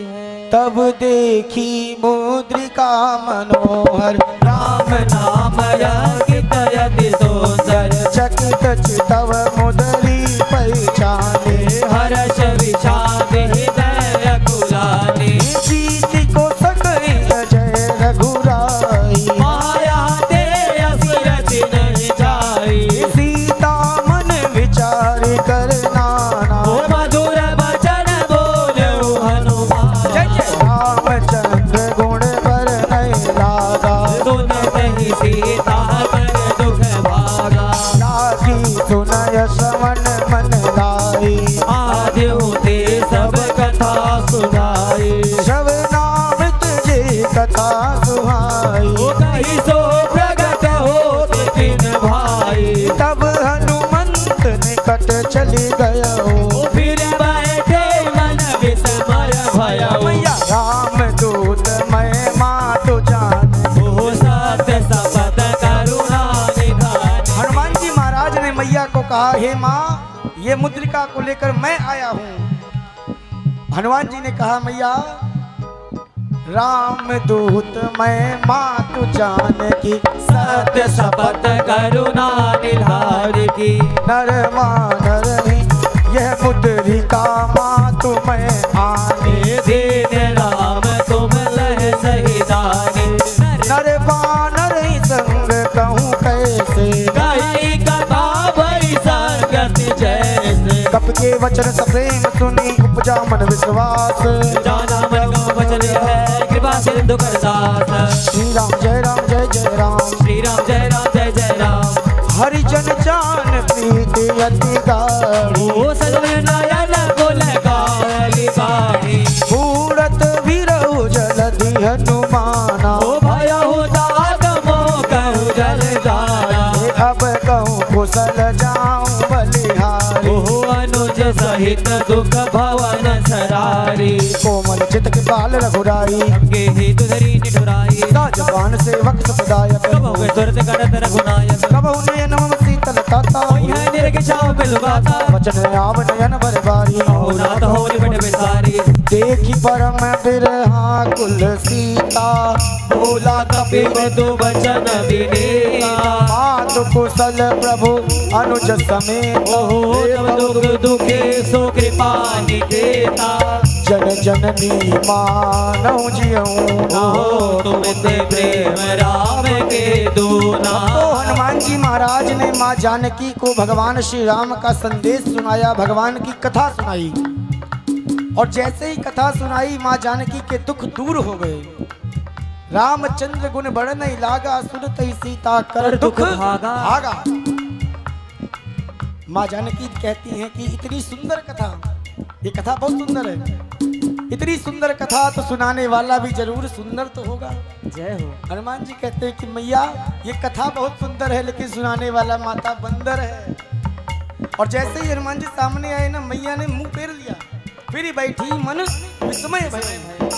है। तब देखी मुद्रिका मनोहर, राम नाम अंकित अति सुंदर, चकित चितव मुदरी पहचाने, हर्ष विषाद हृदय कुलाने, जीत को सकई जय रघुराई, माया ते असुर नहीं जाई, सीता मन विचार कर नाना, ओ मधुर वचन बोले हनुमान, रामचंद्र गुण पर नहीं लागा, सुन कही सीता पर दुख भागा, लागी सुनय श्रवण मन लाई, आदि होते सब कथा सुनाई, श्रवणामृत जे कथा सुहाई, ओ कही सो प्रगट होते तीन भाई, तब हनुमंत निकट चली गयो, ओ फिर बैठे मन विस्मय भय, मैया राम दूत मैं मातु जान। ओ सत्य शपथ करुणा निधान, हनुमान जी महाराज ने मैया को कहा, हे माँ ये मुद्रिका को लेकर मैं आया हूँ। हनुमान जी ने कहा, मैया राम दूत मैं मातु जान की, सत्य शपथ करुणा निधान की, नर मानर ही यह मुद्रिका मातु मैं आने, दीन राम तुम लह सही दानी, नर बानर ही संग कहूँ कैसे, कही कथा भई संगत जैसे, कप के वचन सप्रेम सुनी उपजा मन विश्वास, जाना मन को वचन है कृपा सिंधु करदास, श्री राम जय राम जय जय राम, श्री राम जय राम जय जय राम, हरिजन जान प्रीति अति गाढ़ी, ओ सजन नयन कुल काली बाणी, मूरत विरहु जलधि हनुमाना, ओ भयहु तात मोह कहु जल जाना, अब कहूँ कुशल जाऊं बलिहारी, ओ अनुज सहित दुख भवन सरारी, कोमल चित कृपाल रघुराई, के हेतु धरी निठुराई, राजपान सेवक सुखदायक, कबहु तुरत करत रघुनायक, कबहु नयन मम शीतल ताता, यह निर्गिछाव बिलवाता, वचन आव नयन बरबारी, हो नाथ हो निबट बिसारी, देखी परम बिरहा कुल सीता, भोला कपिल दो वचन विनेता, मातु कुशल प्रभु अनुज समेत, ओहो तब दुख दुखे सो कृपा निकेता, जन जननी मानव जियऊं, ओहो तुम ते प्रेम राम के दूना, तो हनुमान जी महाराज ने माँ जानकी को भगवान श्री राम का संदेश सुनाया, भगवान की कथा सुनाई, और जैसे ही कथा सुनाई माँ जानकी के दुख दूर हो गए। रामचंद्र गुण बढ़ नहीं लागा, सुनत ही सीता कर दुख भागा। माँ जानकी कहती हैं कि इतनी सुंदर कथा, ये कथा बहुत सुंदर है, इतनी सुंदर कथा तो सुनाने वाला भी जरूर सुंदर तो होगा। जय हो। हनुमान जी कहते हैं कि मैया ये कथा बहुत सुंदर है, लेकिन सुनाने वाला माता बंदर है। और जैसे ही हनुमान जी सामने आए ना, मैया ने मुंह फेर लिया, फिर ही बैठी मन विस्मय भय।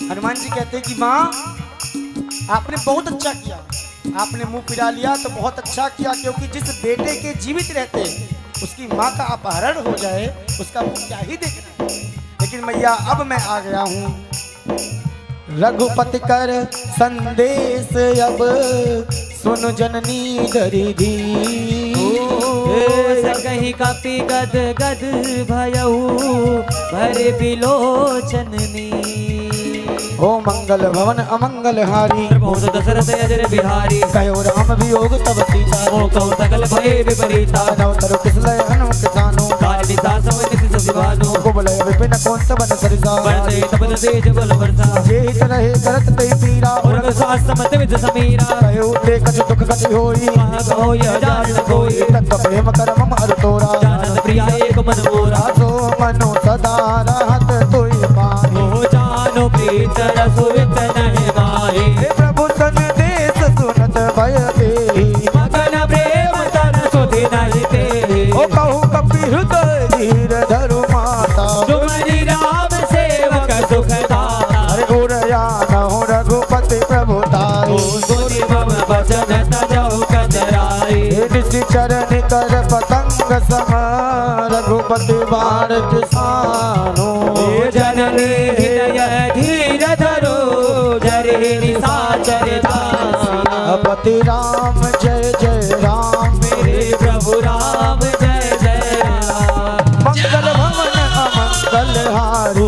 हनुमान जी कहते हैं कि माँ आपने बहुत अच्छा किया, आपने मुंह फिरा लिया तो बहुत अच्छा किया, क्योंकि जिस बेटे के जीवित रहते उसकी माँ का अपहरण हो जाए उसका मुंह क्या ही देखना। लेकिन मैया अब मैं आ गया हूँ, रघुपति कर संदेश अब सुन जननी दरिधी। कहीं कपि गद गद भयऊ भर बिलोचननी। हो मंगल भवन अमंगल हारी प्रमोद दशरथ अजर बिहारी कहो राम वियोग तब सीता ओ कौ सकल भय विपरीता नवतर किसलय हनुमत किसानो कारिणी सासव निति ससिवानो कुबलय विपिन कोंत बन सरिसा बरते तपन तेज बल वर्षा जे हित रहे करत तै पीरा उर्ग स्वास्थ्य मत विद समीरा कहो ते कछ दुख कछ होई कहाँ कहो यह जान न कोई तत्व प्रेम कर मम हर तोरा जानत प्रिया एक मन मोरा सो मनो सदा रहत तुई पानी ओ जानो प्रीत रसुवित नहीं माही हे प्रभु संदेश सुनत भय देहि मगन प्रेम तन सुधि नहीं तेहि ओ कहू कपि हृदय धीर धरु माता सुमरि राम सेवक सुखदाता अरे उड़या नहु रघुपति प्रभु ओ ताई सुनि मम वचन तजहु कतराई हे निशि चरण कर पतंग सम रघुपति बाण किसानो हे जननी हृदय धीर धरो जरे निशाचर धाम पति राम जय जय राम मेरे प्रभु राम जय जय राम मंगल भवन अमंगल हारी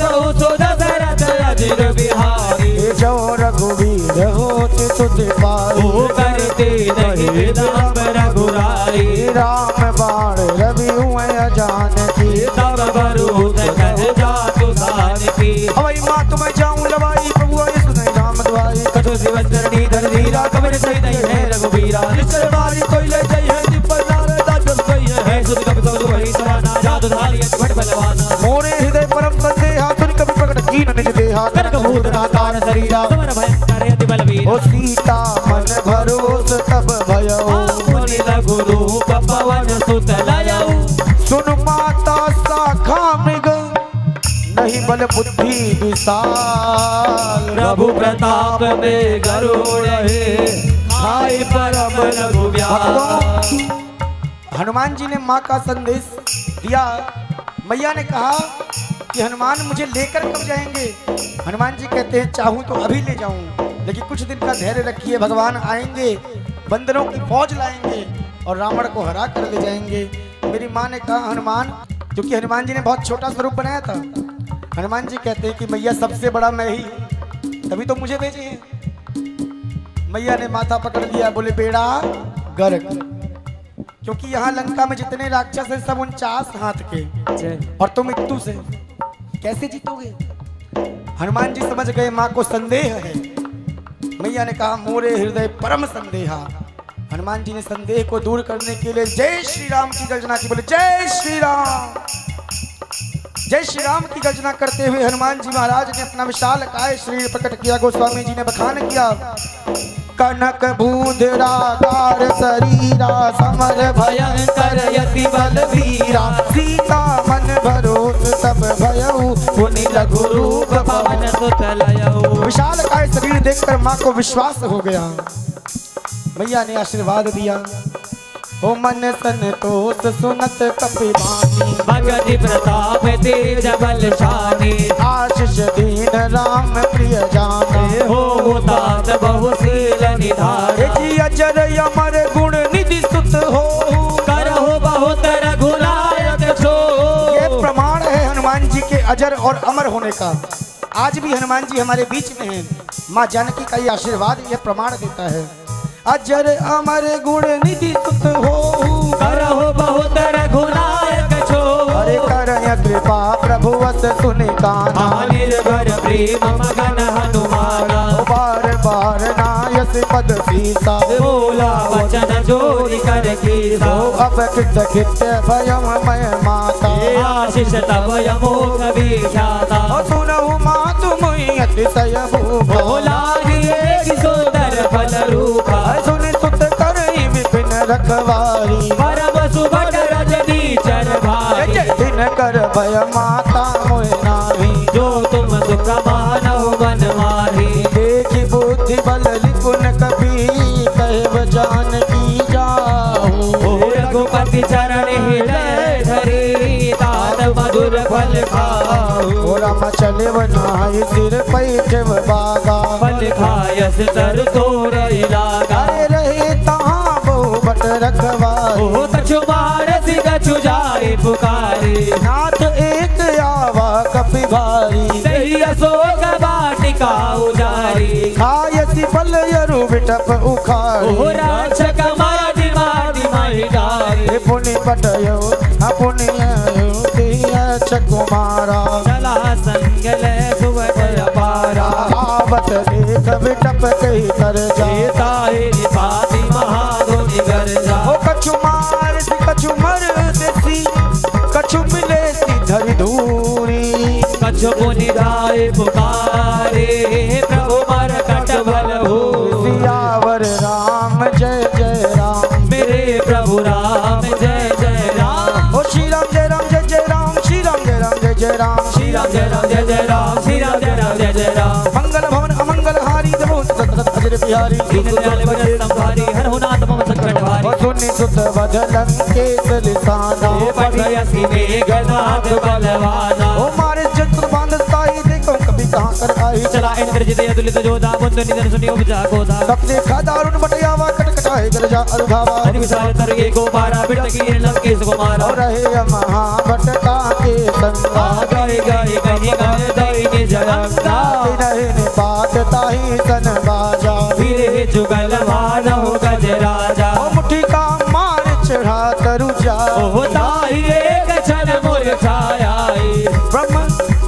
दो सो दशरथ अजिर बिहारी हे जो रघुवीर होत तुझ पाई ओ करते नहीं विदम्ब रघुराई राम बाण रवि हुए अजान की तब बरूद कह जातु सार की अवै माँ तुम्हें जाऊं लवाई प्रभु ये सुने राम द्वाई कछु शिवचरणी धर धीरा कमर सही नहीं है रघुबीरा निश्चल बारी कोई ले जाई है दीपल नारदा जब कोई है सुध कपि सब वही सवाना जादू धारी भट बलवाना मोरे हृदय परम संदेहा सुन कभी प्रकट कीन निज देहा कनक भूत नातार शरीरा समर भयंकर अति बलवीर ओ सीता मन भरोस तब भयो मुनि लघु रूप पवन सुत लयऊ सुन माता शाखा मृग नहीं बल बुद्धि विशाल प्रभु प्रताप में गरुड़ है खाई परम रघुव्याल हनुमान जी ने माँ का संदेश दिया। मैया ने कहा कि हनुमान मुझे लेकर कब जाएंगे। हनुमान जी कहते हैं चाहूं तो अभी ले जाऊं, लेकिन कुछ दिन का धैर्य रखिए, भगवान आएंगे, बंदरों की फौज लाएंगे और रावण को हरा कर ले जाएंगे। मेरी माँ ने कहा हनुमान, क्योंकि हनुमान जी ने बहुत छोटा स्वरूप बनाया था। हनुमान जी कहते हैं कि मैया सबसे बड़ा मैं ही, तभी तो मुझे भेजे हैं। मैया ने माथा पकड़ लिया, बोले बेड़ा गर्ग, क्योंकि यहाँ लंका में जितने राक्षस हैं सब 49 हाथ के और तुम इत्तू से कैसे जीतोगे। हनुमान जी समझ गए माँ को संदेह है। मैया ने कहा मोरे हृदय परम संदेहा। हनुमान जी ने संदेह को दूर करने के लिए जय श्री राम की गर्जना की। बोले जय श्री राम, जय श्री राम की गर्जना करते हुए हनुमान जी महाराज ने अपना विशाल काय शरीर प्रकट किया। गोस्वामी जी ने बखान किया, कनक बूंदराकार शरीरा समर भयंकर यति बलवीरा, सीता मन भरोस तब भयऊ मुनि लघु रूप पवन सुत लयऊ। विशाल काय शरीर देखकर माँ को विश्वास हो गया। मैया ने आशीर्वाद दिया, ओ मन संतोष सुनत कपिवानी, भगति प्रताप तेज बलशानी, आशीष दीन राम प्रिय जाने, हो तात बहुशील निधान, जी अजर अमर गुण निधि सुत हो, करहु बहुत रघुनायक सो। ये प्रमाण है हनुमान जी के अजर और अमर होने का। आज भी हनुमान जी हमारे बीच में हैं। माँ जानकी का ये आशीर्वाद यह प्रमाण देता है। अजर अमर गुण निधि सुत हो, करहु बहुत रघुनायक छो। अरे करय कृपा प्रभु वस सुनि काना, निर्भर प्रेम मगन हनुमाना, बार बार नायस पद सीता, बोला वचन जोरी कर कीसा। अब कित कित भयम मय माता, आशीष तब यमोघ विख्याता, सुनहु मातु मुहि अतिशय भूभा, बोला सुंदर फल रूपा, सुन सुत करई विपिन रखवारी, परम सुभग रजनी चर भाई, दिन कर भय माता मोहि नाही, जो तुम सुख मानहु मन माही। देखि बुद्धि बल निपुण कपि कहब जानकी जाहु, रघुपति चरण हृदय धरी, तात मधुर फल खाऊ। राम चले बनाई सिर पैठव बागा, फल खायस तर तोर लागा, रहे तहाँ बहु बट रखवारी, ओ कछु मारस कछु जाए पुकारी, नाथ एक आवा कपि भारी, सही अशोक वाटिक का उजारी खायसी पल यरु बिटप उखारी ओ रक्षक मारी मारी मारी डारी पुनि पटयो पुनि कुमारा चला संगल सुवट पारा आवत देख बिटप कही कर सीता ही पाती महागुनि गर्जा ओ कछु मार सी कछु मर देसी कछु मिले सी धरी धूरी कछु पुनि राय पुकारे प्रभु मर कट बल हो सियावर राम जय जय राम मेरे प्रभु राम जय जय राम ओ श्री राम जय राम जय जय राम श्री राम जय राम जय जय राम श्री राम जय राम जय जय राम श्री राम जय राम जय जय राम मंगल भवन अमंगल हारी देवो सतत अजर बिहारी दीन दयाल भजन संभारी हर हो नाथ मम संकट भारी ओ सुनि सुत बदलन के लिसाना पठयसी मेघनाथ बलवाना ओ मारे जंत्र बांधताई देखो कभी कहां कर आई चला इंद्रजित अतुलित जोधा बंधु निधन सुनि उपजा गोधा सब देखा दारुण बटयावा कटकटाए गरजा अलघावा हरि विशाल तरगे गोपारा बिटकी लंकेश कुमारा और रहे महाभटका के संगा गाय गाय कहीं गाय दाई के जगंगा नहीं बात ताही सन बाजा फिरे जुगल मानव गज राजा ओ मुट्ठी का मार चढ़ा तरु जा ओ ताही एक क्षण मुरझाई ब्रह्म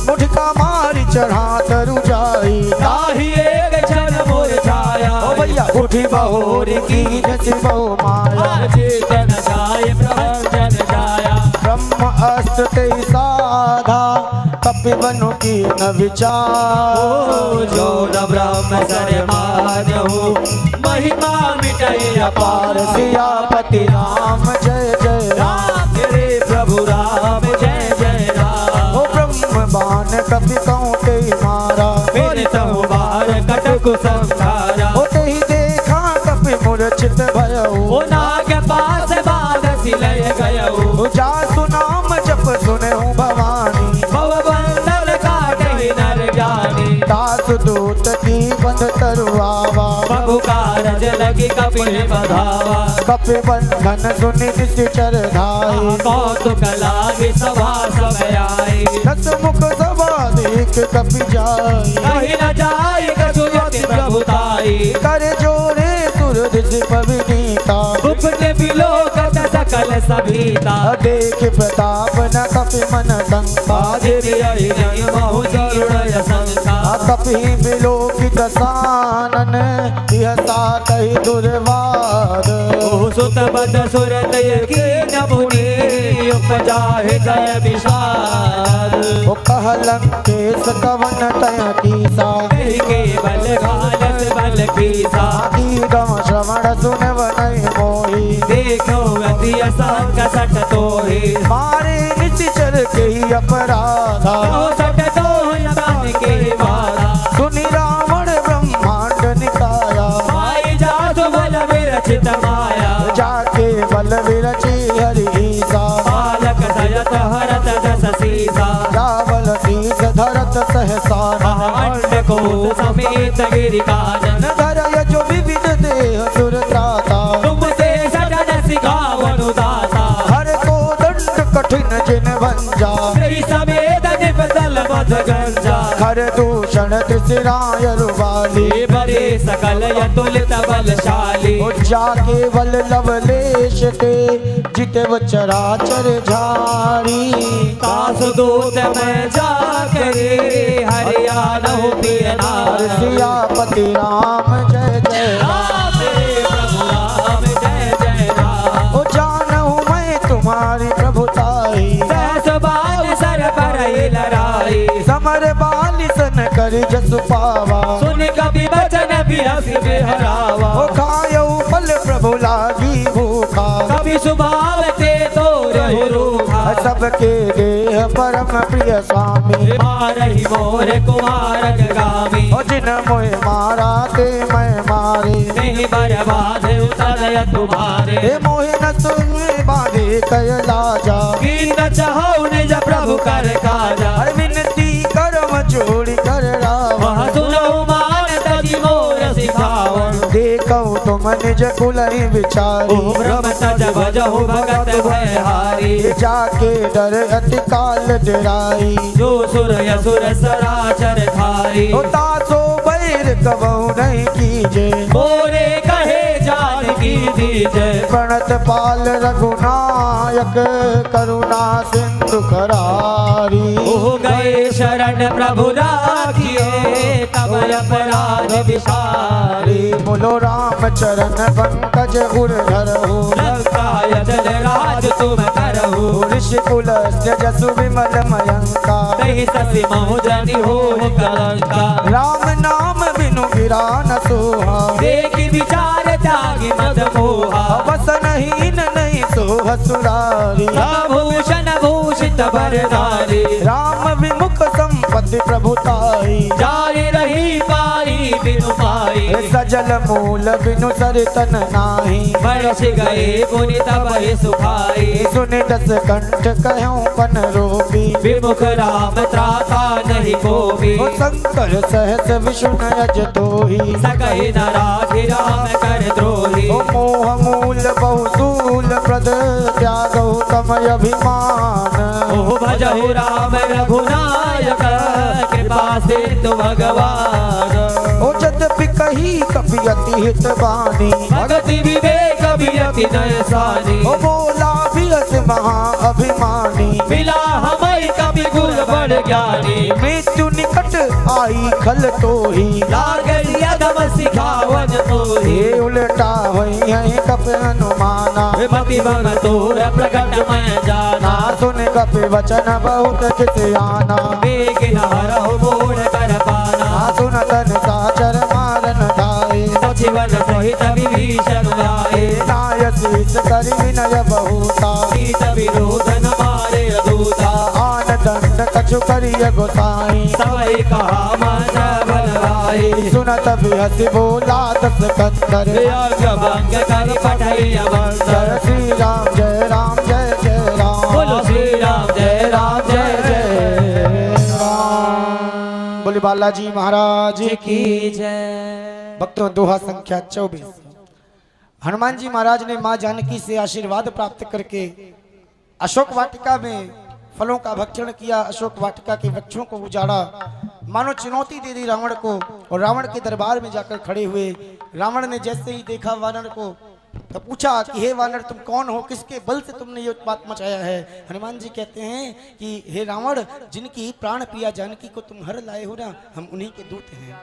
मुट्ठी का मार चढ़ा तरु जाई ताही एक क्षण मुरझाया ओ भैया उठी बहोर की जैसी बहु माया चेतन जाय प्रभंजन जाया ब्रह्म अस्त्र ते साधा कपि बनु की न विचार ओ जो न ब्रह्म सर मानहु महिमा मिटई अपार सियापति राम जय जय राम तेरे प्रभु राम जय जय राम ओ ब्रह्म बाण कपि कौते मारा मेरे तहु बार कटकु संहारा ओ तेहि देखा कपि मूर्छित भयउ ओ नाग पास बाध सिलय गयउ जा सुनाम जप सुनहु भवानी भव बंधन काटहि नर जानी दास दूत की बंध तरुआवा प्रभु कारज लगी कपिल बधावा कपि बंधन सुनि निश्चर धाई कौतुक लागे सभा सब आई दस मुख सभा देख कपि जाई कहीं न जाय कछु यति प्रभुताई कर जोरे सुर दिश पविनीता उपटे बिलोकत सकल सभीता देख प्रताप न कपि मन संता देवी आई नहीं महु जरुण संता कपि विलोकित सानन यह सातहि दुर्वाद ओ सुत बद सुरत की न मुनि उपजा हृदय विषाद ओ कहलं केस कवन तय कीसा के बल घालस बल कीसा की गम श्रवण सुनव नहीं मोही देखो अति असंग सट तोहि मारे निश्चर के ही अपराधा ओ सट तोहि बन के बाधा सुनि रावण ब्रह्मांड निकाया माई जात बल विरचित माया जाके बल विरची हरि ईसा बालक सयत हरत दस सीसा जावल शीस धरत सहसाना अंड को समेत गिरि कानन धरय जो विविध देह सुरत्राता तुमसे सटन सिखावनु दाता हर को दंड कठिन जिन भंजा श्री समेत निपतल मध गंजा हर दूषण त्रिशिराय रुवाली बरे सकल यतुलित बलशाली ओ जाके बल लवलेश ते जिते वो चराचर झारी तास दूत में जाकरे हरियाणा पियना सियापति राम जय जय राम तेरे प्रभु राम जय जय राम ओ जानहु मैं तुम्हारी प्रभुताई सहस बाल सर पर लड़ाई समर बाली सन कर जसु पावा सुन कवि बचन बिहस बेहरावा ओ खायो फल प्रभु लागी भूखा कवि स्वभाव ते तो रहो रूखा सबके देह परम प्रिय स्वामी मारहि मोर कुमार गामी ओ जिन मोह मारा ते मैं मारे नहीं बर्बाद उतर तुम्हारे हे मोहे न तुम्हें बांधे कैलाजा कीन चाहो निज प्रभु कर काजा हर विनती करम जोड़ी कर रावा वह सुनो मान तजी मोर सिखावन देख कहूँ तुम निज कुलहि विचारी। ओ ब्रह्म तज भजहु भगत भयहारी। जाके डर अति काल डराई। जो सुर असुर सराचर धारी। ओ तासो बैर कबहु नहीं कीजे। मोरे कहे जानकी दीजे। प्रणत पाल रघुनायक करुणा सिंधु करारी। हो गए शरण प्रभु राखिए तब अपराध विसारी। बोलो राम चरण पंकज उर्धर हो। लंकाय जल राज तुम करहु। ऋषि कुल जसु विमल मयंका। कहीं ससी महुजनि हो कलंका। राम नाम बिनु गिरा न सोहा। देख विचार त्यागी मद मोहा। बस नहीं नहीं सोह सुरारी। भूषण भूषित बरदारी। राम विमुख संपत्ति प्रभुताई। जाय रही पाई बिनु पाई। सजल मूल बिनु सरतन नाही। बरस गए पुनि तब सुखाई। सुनि दस कंठ कहूँ पन रोपी। विमुख राम त्राता नहीं कोई। शंकर सहस विष्णु अज दोही। सकहि न राखि राम कर द्रोही। मोह मूल बहुसूल प्रद त्यागहु तम अभिमान। ओह भजहु राम रघुनायक कृपा सिंधु भगवान। ओ यद्यपि कही कपि अति हित बानी। भगति विवेक वियति नय सानी। ओ बोला बियस महा अभिमानी। मिला हमें कवि गुर बड़ ज्ञानी। मृत्यु निकट आई खल तोही। लागल अधम सिखावन तोही। ये उल्टा होई है कप अनुमाना। मति मग तोर प्रकट मैं जाना। सुन कपि वचन बहुत किसियाना। वेग न हरहु मोड़ कर पाना। सुन तन साचर मारन ढाई। सचिवन सहित विभीषण आए। नाय शीस करि विनय बहुता। सीत विरोधन मारे दूता। आन दंड कछु करिय गोसाई। सबई कहा मन बलवाई। सुनत बिहसि बोला दस कंधर। यज्ञ भंग करि पठई अवसर। श्री राम जय राम जय जय राम। बोलो श्री राम जय राम जय जय राम। बोले बालाजी महाराज की जय। भक्तों दोहा संख्या 24। हनुमान जी महाराज ने मां जानकी से आशीर्वाद प्राप्त करके अशोक वाटिका में फलों का भक्षण किया। अशोक वाटिका के वृक्षों को उजाड़ा। मानो चुनौती दे दी रावण को। और रावण के दरबार में जाकर खड़े हुए। रावण ने जैसे ही देखा वानर को तो पूछा कि हे वानर तुम कौन हो, किसके बल से तुमने ये उत्पात मचाया है। हनुमान जी कहते हैं कि हे रावण, जिनकी प्राण प्रिया जानकी को तुम हर लाए हो ना, हम उन्हीं के दूत हैं।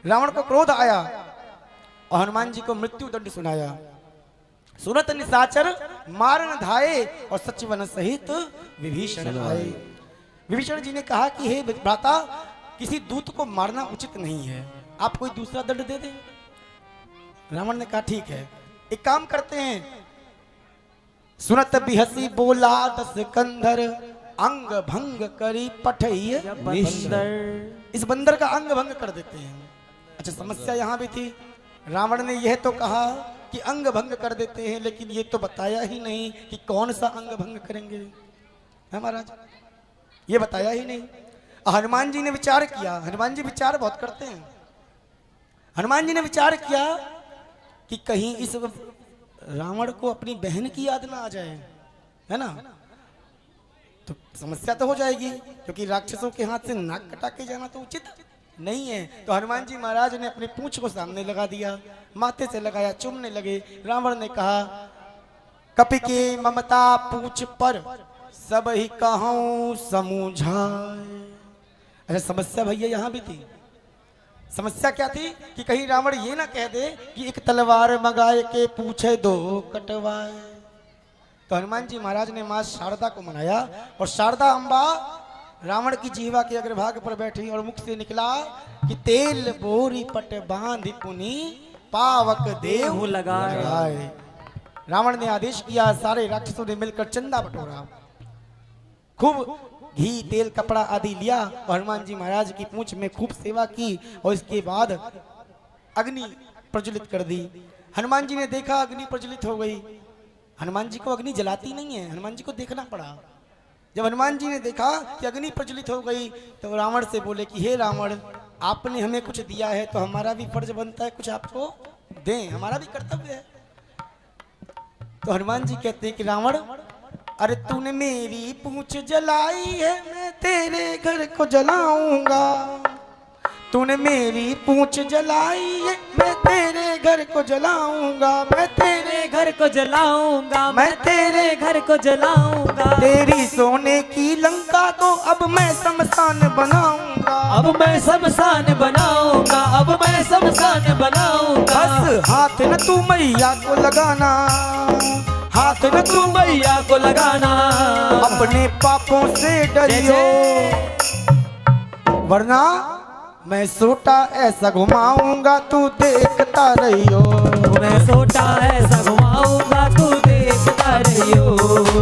रावण को क्रोध आया और हनुमान जी को मृत्यु दंड सुनाया। सुनत निशाचर मारन धाये और सचिवन सहित विभीषण आए। विभीषण जी ने कहा कि हे भ्राता, किसी दूत को मारना उचित नहीं है, आप कोई दूसरा दंड दे दें। रावण ने कहा ठीक है, एक काम करते हैं। सुनत बिहसी बोला दस कंधर। अंग भंग करी पठई बंदर। इस बंदर का अंग भंग कर देते हैं। अच्छा, समस्या यहां भी थी। रावण ने यह तो कहा कि अंग भंग कर देते हैं, लेकिन ये तो बताया ही नहीं कि कौन सा अंग भंग करेंगे। है महाराज, ये बताया ही नहीं। हनुमान जी ने विचार किया। हनुमान जी विचार बहुत करते हैं। हनुमान जी ने विचार किया कि कहीं इस रावण को अपनी बहन की याद ना आ जाए, है ना, तो समस्या तो हो जाएगी, क्योंकि राक्षसों के हाथ से नाक कटा के जाना तो उचित नहीं है। तो हनुमान जी महाराज ने अपनी पूंछ को सामने लगा दिया, माथे से लगाया, चूमने लगे। रावण ने कहा, कपि के ममता पूछ पर सब ही कहूं समझाए। अच्छा, समस्या भैया यहां भी थी। समस्या क्या थी कि कहीं रावण ये ना कह दे कि एक तलवार मंगाए के पूछे दो कटवाए। तो हनुमान जी महाराज ने मां शारदा को मनाया और शारदा अम्बा रावण की जीवा के अग्रभाग पर बैठी और मुख से निकला कि तेल बोरी पट बांध पुनी पावक देव लगाए। रावण ने आदेश किया, सारे राक्षसों ने मिलकर चंदा बटोरा, खूब घी तेल कपड़ा आदि लिया और हनुमान जी महाराज की पूंछ में खूब सेवा की और इसके बाद अग्नि प्रज्वलित कर दी। हनुमान जी ने देखा अग्नि प्रज्वलित हो गई। हनुमान जी को अग्नि जलाती नहीं है, हनुमान जी को देखना पड़ा। जब हनुमान जी ने देखा कि अग्नि प्रज्वलित हो गई तो रावण से बोले कि हे रावण, आपने हमें कुछ दिया है तो हमारा भी फर्ज बनता है कुछ आपको दें, हमारा भी कर्तव्य है। तो हनुमान जी कहते हैं कि रावण, अरे तूने मेरी पूंछ जलाई है, मैं तेरे घर को जलाऊंगा। तूने मेरी पूंछ जलाई है, मैं तेरे घर को जलाऊंगा। मैं तेरे घर को जलाऊंगा, मैं तेरे घर को जलाऊंगा। तेरी सोने की लंका को अब मैं शमशान बनाऊंगा। अब मैं शमशान बनाऊंगा, अब मैं शमशान बनाऊंगा। बस हाथ न तू मैया को लगाना, हाथ न तू मैया को लगाना। अपने पापों से डरियो, वरना मैं सोटा ऐसा घुमाऊंगा तू देखता रहियो। मैं सोटा ऐसा घुमाऊंगा तू देखता रहियो।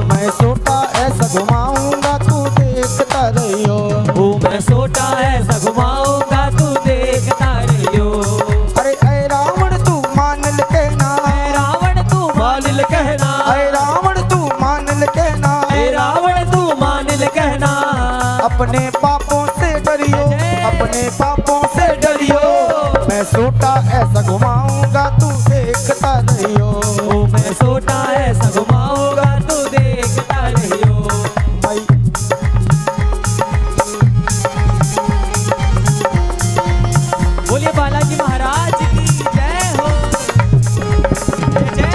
मैं सोटा ऐसा घुमाऊंगा तू देखता रहियो। मैं सोटा ऐसा घुमाऊंगा तू देखता रहियो। अरे ऐ रावण तू मान ले कहना, रावण तू मान ले कहना। ऐ रावण तू मान ले कहना, रावण तू मान ले कहना। अपने पापों से डरियो, अपने पापों से डरियो। मैं सोटा ऐसा घुमाऊंगा तू देखता रहियो। मैं सोटा ऐसा घुमाऊंगा तू देखता रहियो। बोलिए बालाजी महाराज की जय हो। जय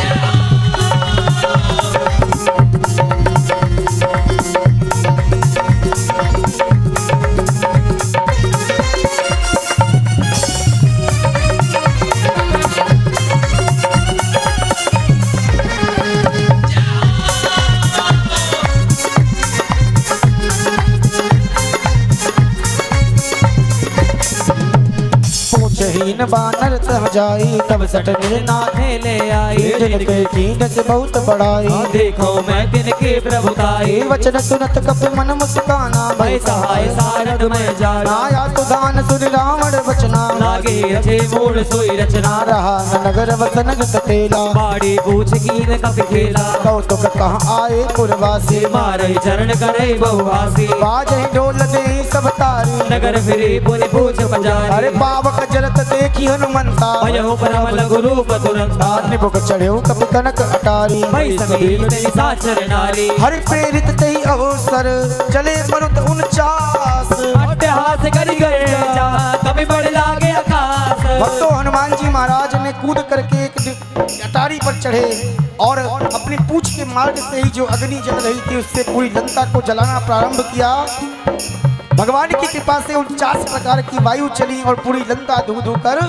पूछहीन बानर तह जाई, तब सट नाथे ले आई। जिनके कीन से बहुत बड़ाई। देखो मैं तिनके प्रभुताई। वचन सुनत कप मन मुस्काना, मैं सहाय सारद में जाना। आया तो दान सुन रावण बचना, लागे रचे मूल सोई रचना। रहा न नगर वसन तेला, बाड़ी पूछ कीन कप खेला। कौतुक कहाँ आए पुरवासी, मारे चरण करे बहुवासी। बाजे ढोल दे सब तारी, नगर फिरे पुनि पूछ पजारी। अरे पावक जरत देखी हनुमंता, भयहु परम लघु रूप तुरंता। निबुक चढ़ेऊ कपि कनक अटारी। भई समीप तेरी साचर नारी। हरि प्रेरित तेहि अवसर, चले मरुत 49। अट्टहास करि गए जा, कभी बढ़ लागे आकाश। भक्तों, हनुमान जी महाराज ने कूद करके एक अटारी पर चढ़े और अपनी पूंछ के मार्ग से ही जो अग्नि जल रही थी उससे पूरी लंका को जलाना प्रारंभ किया। भगवान की कृपा से 49 प्रकार की वायु चली और पूरी लंका धू धू कर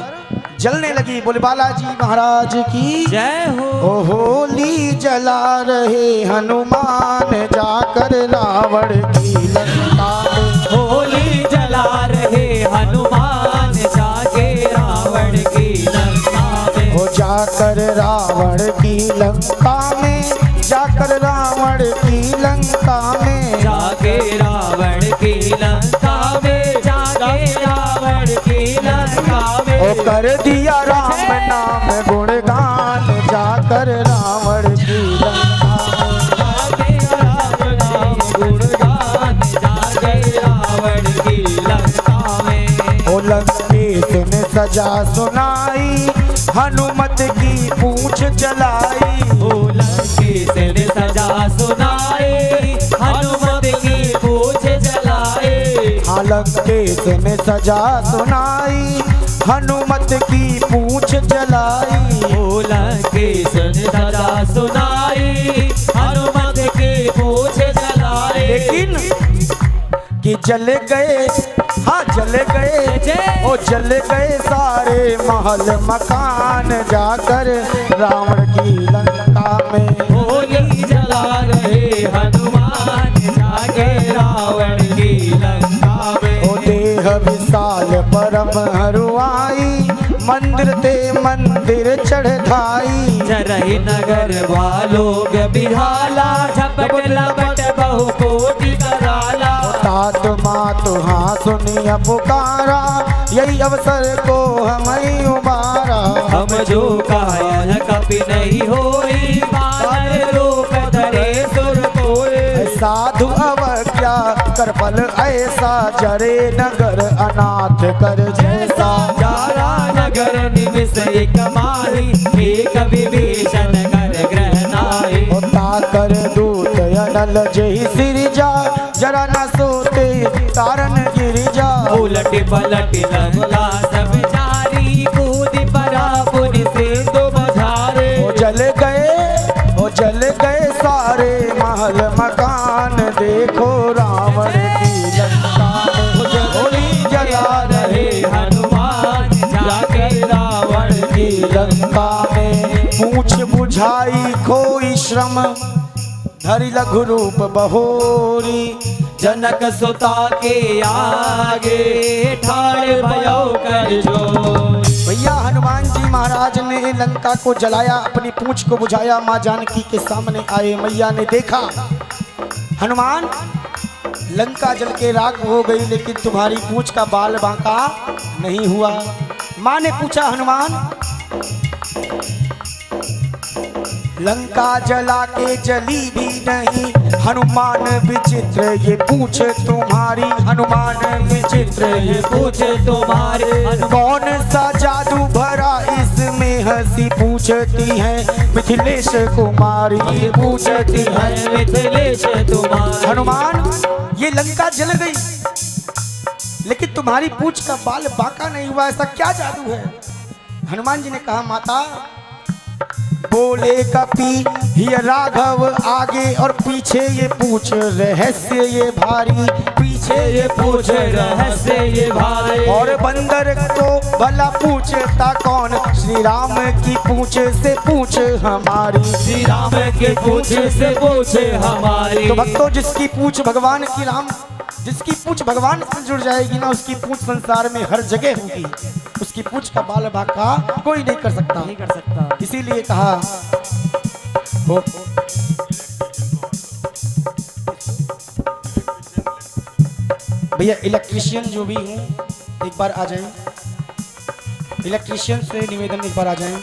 जलने लगी। बोले बालाजी महाराज की जय हो। ओ होली जला रहे हनुमान, जाकर रावण की लंका में। होली जला रहे हनुमान, जाके रावण की लंका में। हो जाकर रावण की लंका में, जाकर रावण की लंका में। जाके रावण की लंका में, जाके रावण की लंका में। ओ कर दिया राम नाम गुणगान, जाकर रावण की लंका में। जाके राम नाम गुणगान, जाके रावण की लंका में। ओ लंकेश ने सजा सुनाई, हनुमत की पूंछ जलाई। ओ लंकेश ने सजा सुनाई, हनुमत की पूंछ जलाई। हाँ लंकेश ने सजा सुनाई, हनुमत की पूंछ जलाई। ओ लंकेश ने सजा सुनाई, हनुमत की पूंछ जलाई। लेकिन कि जल गए, हाँ जल गए, ओ जल गए सारे महल मकान, जाकर रावण की लंका में। होली जला रहे हनुमान, जाके रावण की लंका में। ओ देह विशाल परम हरुआई, मंदिर ते मंदिर चढ़ाई। चरही नगर वालों बिहाला, झपट लपट बहु कोटि कराला। तात मात हाँ सुनिया पुकारा, यही अवसर को हमें उबारा। हम जो कायल कपि नहीं होई, बानर रूप धरे सुर कोय। साधु अवज्ञा कर फल ऐसा, जरे नगर अनाथ कर जैसा। जारा नगर निमिष एक माही एक विभीषण कर ग्रह नाहि ताकर दूत अनल जही सिरजा जरा न सोते तारन गिरिजा उलट पलट लंका सब जारी कूद परा पुनि सिंधु मझारे जल गए सारे महल मकान देखो रावण की लंका में होली जला रहे हनुमान जाके रावण की लंका में पूछ बुझाई कोई श्रम धरि लघु रूप बहोरी जनक सुता के आगे ठाड़ भयो कर जो भैया हनुमान जी महाराज ने लंका को जलाया, अपनी पूंछ को बुझाया, माँ जानकी के सामने आए। मैया ने देखा हनुमान लंका जल के राख हो गई, लेकिन तुम्हारी पूंछ का बाल बांका नहीं हुआ। माँ ने पूछा हनुमान लंका जला के जली भी नहीं, हनुमान विचित्र ये पूछ तुम्हारी, हनुमान विचित्र ये पूछ तुम्हारे, कौन सा जादू भरा इसमें हंसी पूछती है मिथिलेश कुमारी, ये पूछती है मिथिलेश तुम्हारी। हनुमान ये लंका जल गई लेकिन तुम्हारी पूंछ का बाल बांका नहीं हुआ, ऐसा क्या जादू है? हनुमान जी ने कहा माता बोले कपि ये राघव आगे और पीछे ये पूछ रहस्य ये भारी, पीछे ये पूछ रहस्य ये भारी, और बंदर तो भला पूछता कौन, श्री राम की पूछ से पूछ हमारी, श्री राम के पूछ से पूछ हमारी। तो भक्तों जिसकी पूछ भगवान की राम जिसकी पूछ भगवान से जुड़ जाएगी ना, उसकी पूछ संसार में हर जगह होगी, उसकी पूछ का बाल बांका कोई नहीं कर सकता। इसीलिए कहा हो भैया इलेक्ट्रिशियन जो भी हूँ एक बार आ जाएं, इलेक्ट्रिशियन से निवेदन एक बार आ जाएं।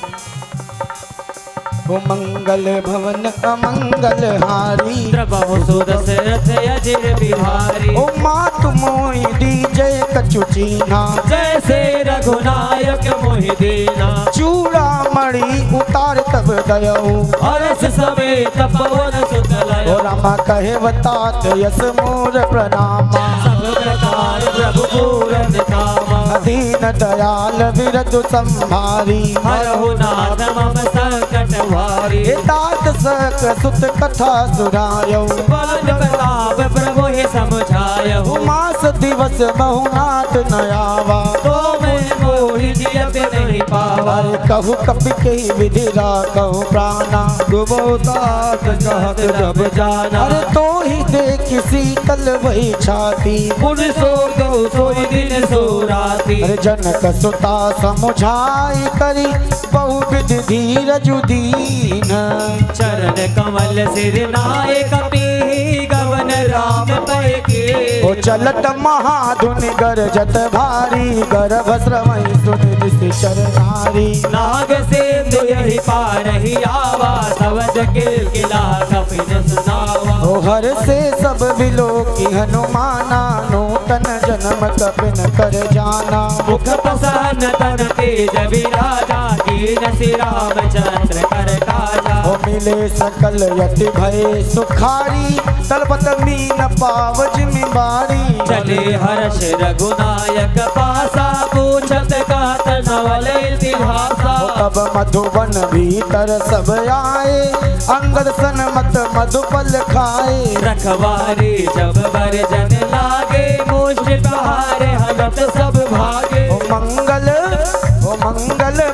ओ मंगल भवन अमंगल हारी, प्रभु सुदशरथ अजिर बिहारी, ओ माँ तुम मोहि दीजय कछु चीन्हा, जैसे रघुनायक मोहि दीना, चूड़ा मणि उतार तब दयऊ, हर्ष समेत पवन सुत लयो, ओ रामा कहे बतात यस मोर प्रणामा, सब प्रकार प्रभु पूरन कामा, दीन दयाल विरधु संभारी, हरहु नाथ मम संकट भारी, तात सक सुत कथा सुनायऊ, बल प्रताप प्रभु हे समझायहु, मास दिवस बहुनाथ नयावा, तो मैं मोहि जियत नहीं पावा, कहु कपि के विधि राखहु प्राणा, डुबोतात कहत जब जाना, अरे तो ही देख शीतल वही छाती, पुन सो गौ सोई दिन सो राती, अरे जनक सुता समुझाई करी बहुविध धीरज दीन, चरण कमल सिर नाय कपि गवन राम पै के, ओ चलत महाधुनि गरजत भारी, गर्भ श्रवई सुनि निश्चर नारी, नाग सेंधु यही पार ही आवा, सवज किला कपिन सुनावा, ओ हर से सब बिलो की हनुमाना, नूतन जन्म कपिन कर जाना, मुख प्रसन्न तन तेज विराजा, कीन श्री रामचंद्र कर काजा, ओ मिले सकल यति भय सुखारी, तलपत मीन पाव जिम्मेवारी, चले हर्ष रघुनायक पासा, पूछत कात नवल इतिहासा, तब मधुबन भीतर सब आए, अंगद सनमत मधुपल खाए, रखवारे जब बरजन लागे, मुष्ट प्रहारे हलत सब भागे, ओ मंगल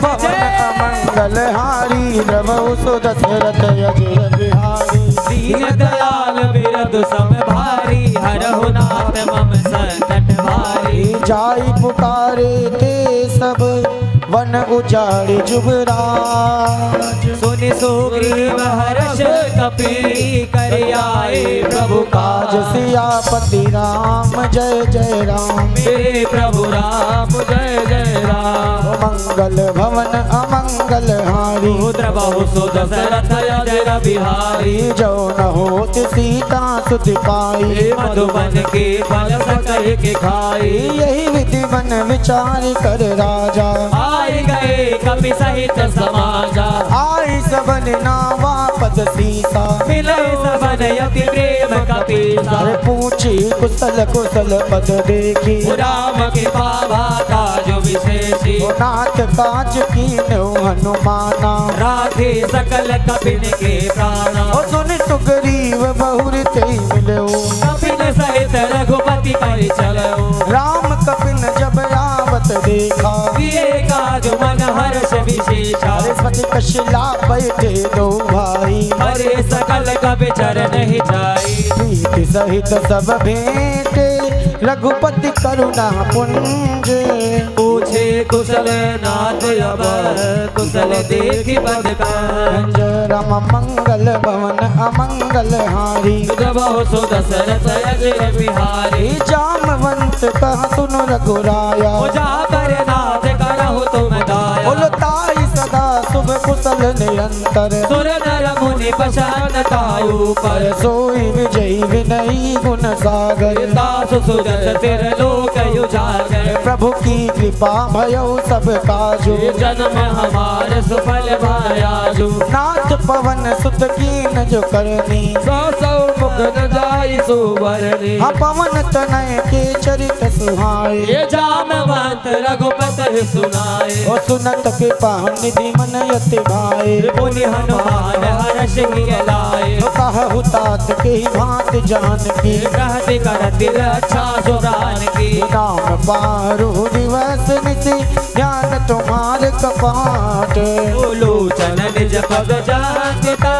भवन अमंगल हारी, प्रभु सुदशरथ अजिर बिहारी, दीन दयाल बिरधु सम भारी, हरहु नाथ मम संकट भारी, जाई पुकारे ते सब वन उजाड़े जुबराज, सुनि सुग्रीव हर्ष कपि कर आए प्रभु काज काज, सियापति राम जय जय राम, मेरे प्रभु राम जय जय राम, मंगल भवन अमंगल हारी, रुद्र बहु सुदशरथ अजिर बिहारी, जो न होत सीता सुति पाई, मधुबन के फल सकहि के खाई, यही विधि मन विचार कर राजा, आई गए कपि सहित समाजा। आई सबन नावा पद सीसा मिले सबन यति प्रेम कपीसा। अरे पूछी कुशल कुशल पद देखी राम के पावा काज विशेषी। नाथ काज की हनुमाना राधे सकल कपिन के प्राणा। ओ सुन सुग्रीव बहुर ते मिलो कपिन सहित रघुपति पर चलो। राम कपिन जब आवत देखा किए काज मन हर्ष विशेषा। सरस्वती कशिला बैठे दो भाई हरे सकल कपि चरण ही जाई। प्रीति सहित सब भेंटे रघुपति करुणा पुंज। पूछे कुशल नाथ अब कुशल देखी बद कंज। राम मंगल भवन अमंगल हारी बहु सुदशरथ अजय बिहारी। जामवंत कह सुन रघुराया जा कर नाथ करहु तुम दाया। बोलो ताई सदा शुभ कुशल निरंतर सुर नर मुनि पशान ताऊ पर। सोई विजयी विनयी गुण सागर दास सुजन तिर लोक उजागर। प्रभु की कृपा भयो सब काजो जन्म हमार सुफल भायाजू। नाथ पवन सुत कीन जो करनी सौ सौ मुख न जाई सुवरनी। हाँ पवन तनय के चरित सुहाए ये जामवंत रघुपति सुनाए। ओ सुनत कृपा निधि मन यति भाए पुनि हनुमान हर्ष किए लाए। कहु तात के भांत जान की कहति करति रक्षा सुरान की। नाम पारु दिवस निति ध्यान तुम्हार कपाट लोचन निज पद जानता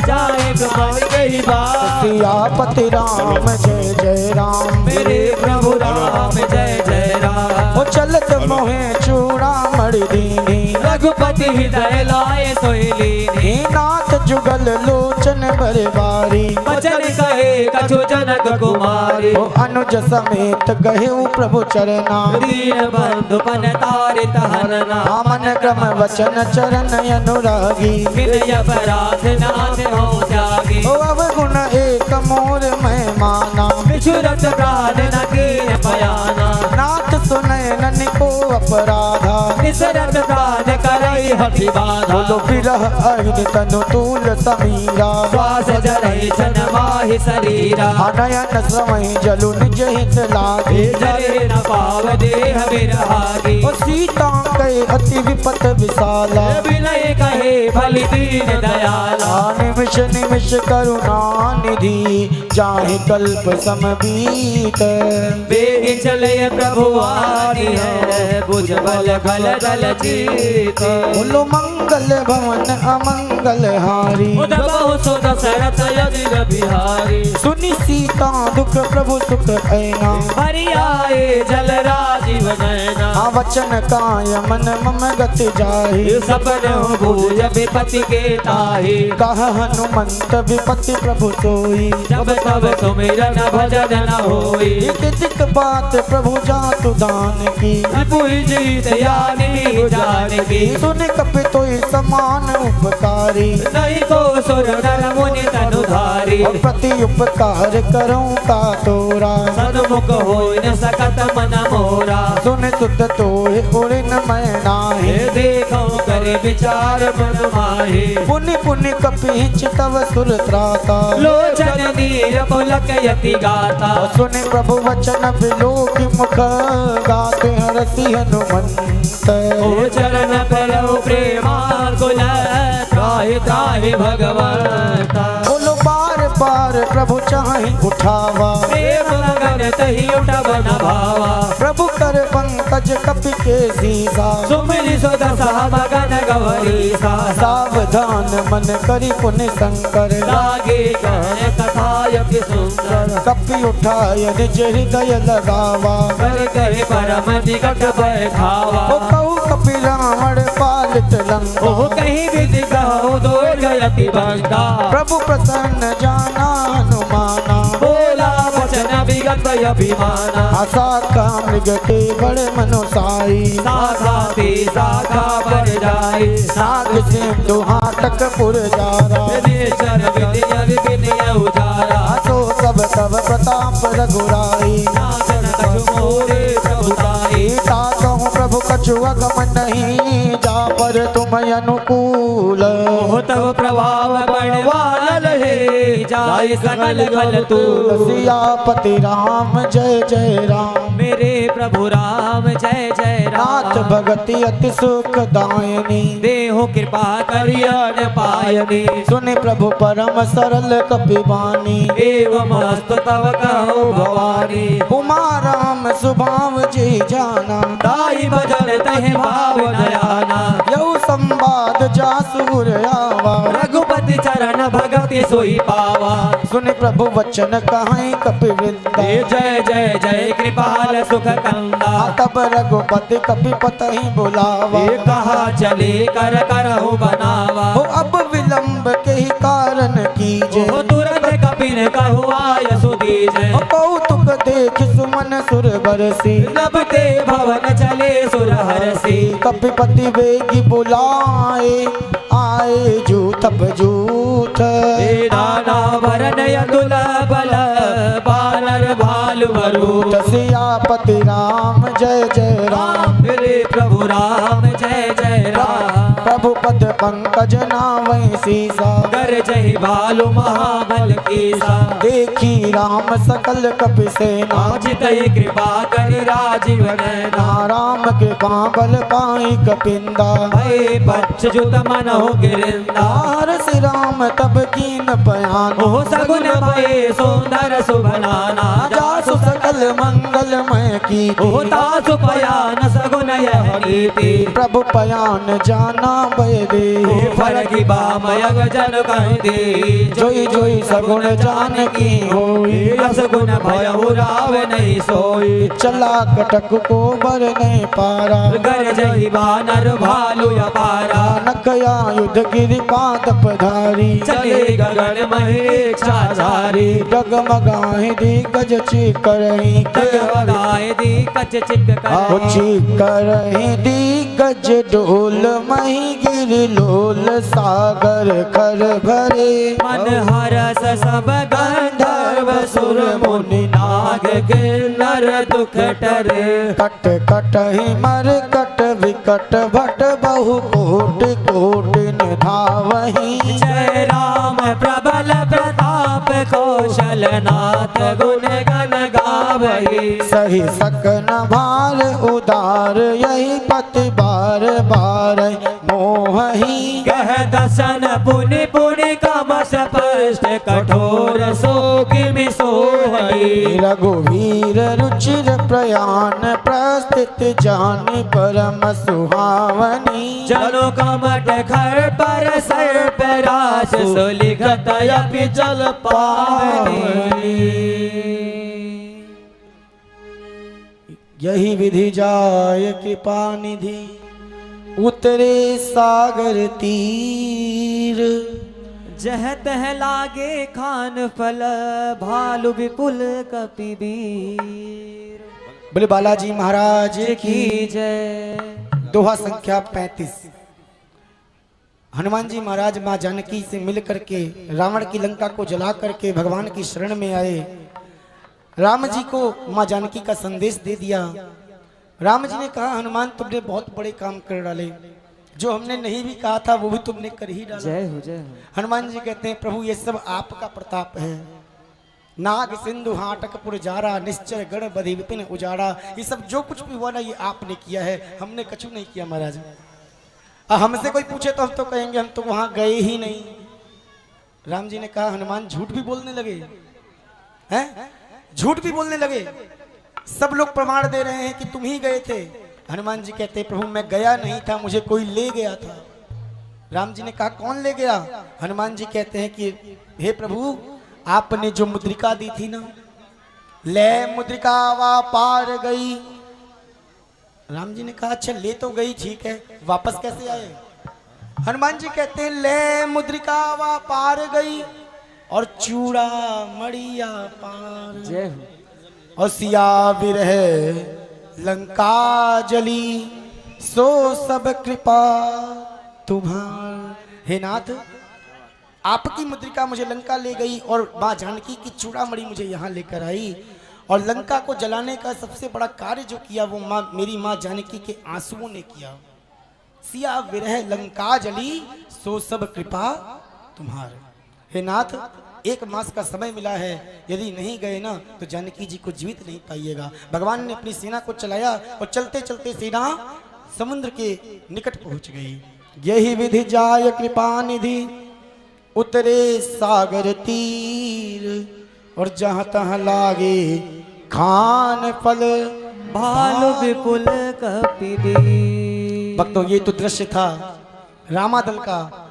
जाए कमाई गई बात। सियापति राम जय जय राम मेरे प्रभु राम जय जय राम। ओ चलत मोहे चूड़ा मणि दीनी रघुपति हृदय लाए सोईलीनी। नाथ जुगल लोचन भरे बारी वचन कहे कछु जनक कुमारी। ओ अनुज समेत गहेउ प्रभु चरना दीन बंधु पन तारित हरना। मन क्रम वचन चरण अनुरागी विनय अपराध नाथ हो त्यागी। ओ अवगुण एक मोर मैं माना बिछुरत प्राण न कीन पयाना। नाथ सुनय नन को अपराधा निसरत प्राण करई हठि बाधा। बोलो विरह अहिन तनु तूल समीरा श्वास जरई जन माहि शरीरा। नयन समय जलु निज हित लागे जरे न पाव देह विरहागी। ओ सीता कहे अति विपत विशाला विनय कहे भली दीन दयाला। निमिष निमिष करुणा निधि जाहि कल्प समबीत बेग चले प्रभु आनी है बुझ बल गल दल जीत। बोलो मंगल भवन अमंगल हारी बहु सुत सरत यदिर बिहारी। सुनि सीता दुख प्रभु सुख ऐना हरि आए जल राजीव नैना। वचन काय मन मम गति जाहि सपन भूज विपति के ताहि। कह हनुमंत विपति प्रभु सोई जब तब सुमिरन भजन न होई। दिक बात प्रभु जातु दान की पुई जीत यानी जान की। सुन कपि तोई समान उपकारी नहीं को सुर नर मुनि तनुधारी। और प्रति उपकार करूं का तोरा सन्मुख होई न सकत मन मोरा। सुन सुत तोहे उड़िन मैं नाहि देखो करे विचार मन माहि। पुनि पुनि कपि चितव सुर त्राता लोचन नीर पुलक यति गाता। सुनि प्रभु वचन बिलोकि मुख गाते हरसि हनुमंत ओ चरण परौ प्रेमाकुल त्राहि त्राहि भगवंता। बोलो बार बार प्रभु चाहि उठावा प्रेम लगन तहि उठब न भावा। प्रभु कर पंकज कपि के सीसा सुमिरि सुदशा मगन गौरीसा। सावधान मन करि पुनि शंकर लागे कहन कथा यति सुंदर। कपि उठाय निज हृदय लगावा कर कहे परम निकट बैठावा। ओ कहु कपि रावण पालित लंका ओह कहीं भी दिखाओ दौड़ गयति बंदा। प्रभु प्रसन्न जाना हनुमाना बोला वचन विगत अभिमाना। आशा का मृग के बड़े मनोसाई शाखा ते शाखा पर जाए। नाग सिंधु हाटक पुर जारा निश्चर विनय विनय उजारा। सो सब तब प्रताप रघुराई नासन कछु मोरे प्रभुताई। ताकहु प्रभु प्रभु कछुआ गमन नहीं जा पर तुम अनुकूल हो तब प्रभाव बड़वाल है जाय सकल खल तूल सियापति राम जय जय राम मेरे प्रभु राम जय जय नाथ राम भगति अति सुख दायनी देहो कृपा करियन पायनी सुनि प्रभु परम सरल कपिबानी एवं अस्तु तव कहो भवानी उमा राम सुभाव जी जाना दाई भजन तहि भाव नयाना यऊ संवाद जासुर आवा रघुपति चरण भगति सोई पावा सुनि प्रभु वचन कहाई कपिवृंदा जय जय जय कृपाल सुख कंदा तब रघुपति कपिपत ही बुलावा ये कहा चले कर करहु बनावा हो अब विलंब के ही कारण कीजे हो तुरंत कपिन कहु आय सुदीजे कौतुक देख सुमन सुर बरसी नभ ते भवन चले सुर हरसी कपिपति वेगी बुलाए आए जूथप जूथ नाना वरण यदुल बल बानर भालु वरूथ सियापति राम जय जय राम मेरे प्रभु राम जय जय राम प्रभु पद पंकज नावै सीसा कर जय बालु महाबल कीसा देखी राम सकल कपि सेना जित कृपा कर राजीव नैना राम कृपा बल पाई कपिंदा भय पच्छ जुत मन हो गिरिंदा श्री राम तब कीन बयान हो सगुन भय सुंदर सुभनाना जासु सकल मंगलमय की हो तासु पयान सगुन यह नीति प्रभु पयान जाना भय दे फरकी बाम यग जन कह दे जोई जोई सगुण जान की होई असगुन भय राव नहीं सोई चला कटक को बर नहीं पारा गर जही बानर भालु अपारा नकया युद्ध गिरि पाद पधारी चले गगन महेक्षाधारी डगमगाहि दिग्गज चिकरहि जगमगाए दी कच चिक कर चिकरहि दिग्गज डोल मही गिरि लोल सागर खर भरे मन हरस सब गंधर्व सुर मुनि नाग किन्नर दुख टरे कट कट ही मर कट विकट भट बहु कोट कोट निधावहि जय राम प्रबल प्रताप कौशल नाथ गुण गण गावहि सही सकन भार उदार यही पति बार बार मोहही कह दसन पुनि पुनि कमस पष्ट कठोर सोकिमि सोहई रघुवीर रुचिर प्रयाण प्रस्थित जानि परम सुहावनी जनो कमट खर पर सर्प रास सुलिखत अपि जल पावनी यही विधि जाय कृपा निधि उतरे सागर तीर जह तह लागे खान फल भालु विपुल कपिबीर बोले बालाजी महाराज की जय दोहा संख्या 35। हनुमान जी महाराज माँ जानकी से मिल करके रावण की लंका को जला करके भगवान की शरण में आए। राम जी को माँ जानकी का संदेश दे दिया। राम जी ने कहा हनुमान तुमने बहुत बड़े काम कर डाले, जो हमने नहीं भी कहा था वो भी तुमने कर ही डाला। जय हो जय हो। हनुमान जी कहते हैं प्रभु ये सब आपका प्रताप है। नाग सिंधु हाटकपुर जारा निश्चय गण बधि विपिन उजाड़ा, ये सब जो कुछ भी हुआ ना ये आपने किया है, हमने कछु नहीं किया महाराज। हमसे कोई पूछे तो हम तो कहेंगे हम तो वहां गए ही नहीं। राम जी ने कहा हनुमान झूठ भी बोलने लगे हैं, झूठ भी बोलने लगे। सब लोग प्रमाण दे रहे हैं कि तुम ही गए थे। हनुमान जी कहते प्रभु मैं गया नहीं था, मुझे कोई ले गया था। राम जी ने कहा कौन ले गया? हनुमान जी कहते हैं कि हे प्रभु आपने जो मुद्रिका दी थी ना, ले मुद्रिका वा पार गई। राम जी ने कहा अच्छा ले तो गई ठीक है, वापस कैसे आए? हनुमान जी कहते हैं ले मुद्रिका वा पार गई और चूड़ा मड़िया पार। जय हो। और सिया विरह लंका जली सो सब कृपा तुम्हार। हे नाथ आपकी मुद्रिका मुझे लंका ले गई और माँ जानकी की चूड़ामणि मुझे यहाँ लेकर आई और लंका को जलाने का सबसे बड़ा कार्य जो किया वो मेरी माँ जानकी के आंसुओं ने किया। सिया विरह लंका जली सो सब कृपा तुम्हारे। हे नाथ, 1 मास का समय मिला है, यदि नहीं गए ना तो जानकी जी को जीवित नहीं पाइएगा। भगवान ने अपनी सेना को चलाया और चलते चलते सेना समुद्र के निकट पहुंच गई। यही विधि जाय कृपा निधि उतरे सागर तीर, और जहां तहां लागे खान फल भालु विपुल कपिदी। भक्तों, ये तो दृश्य था रामादल का।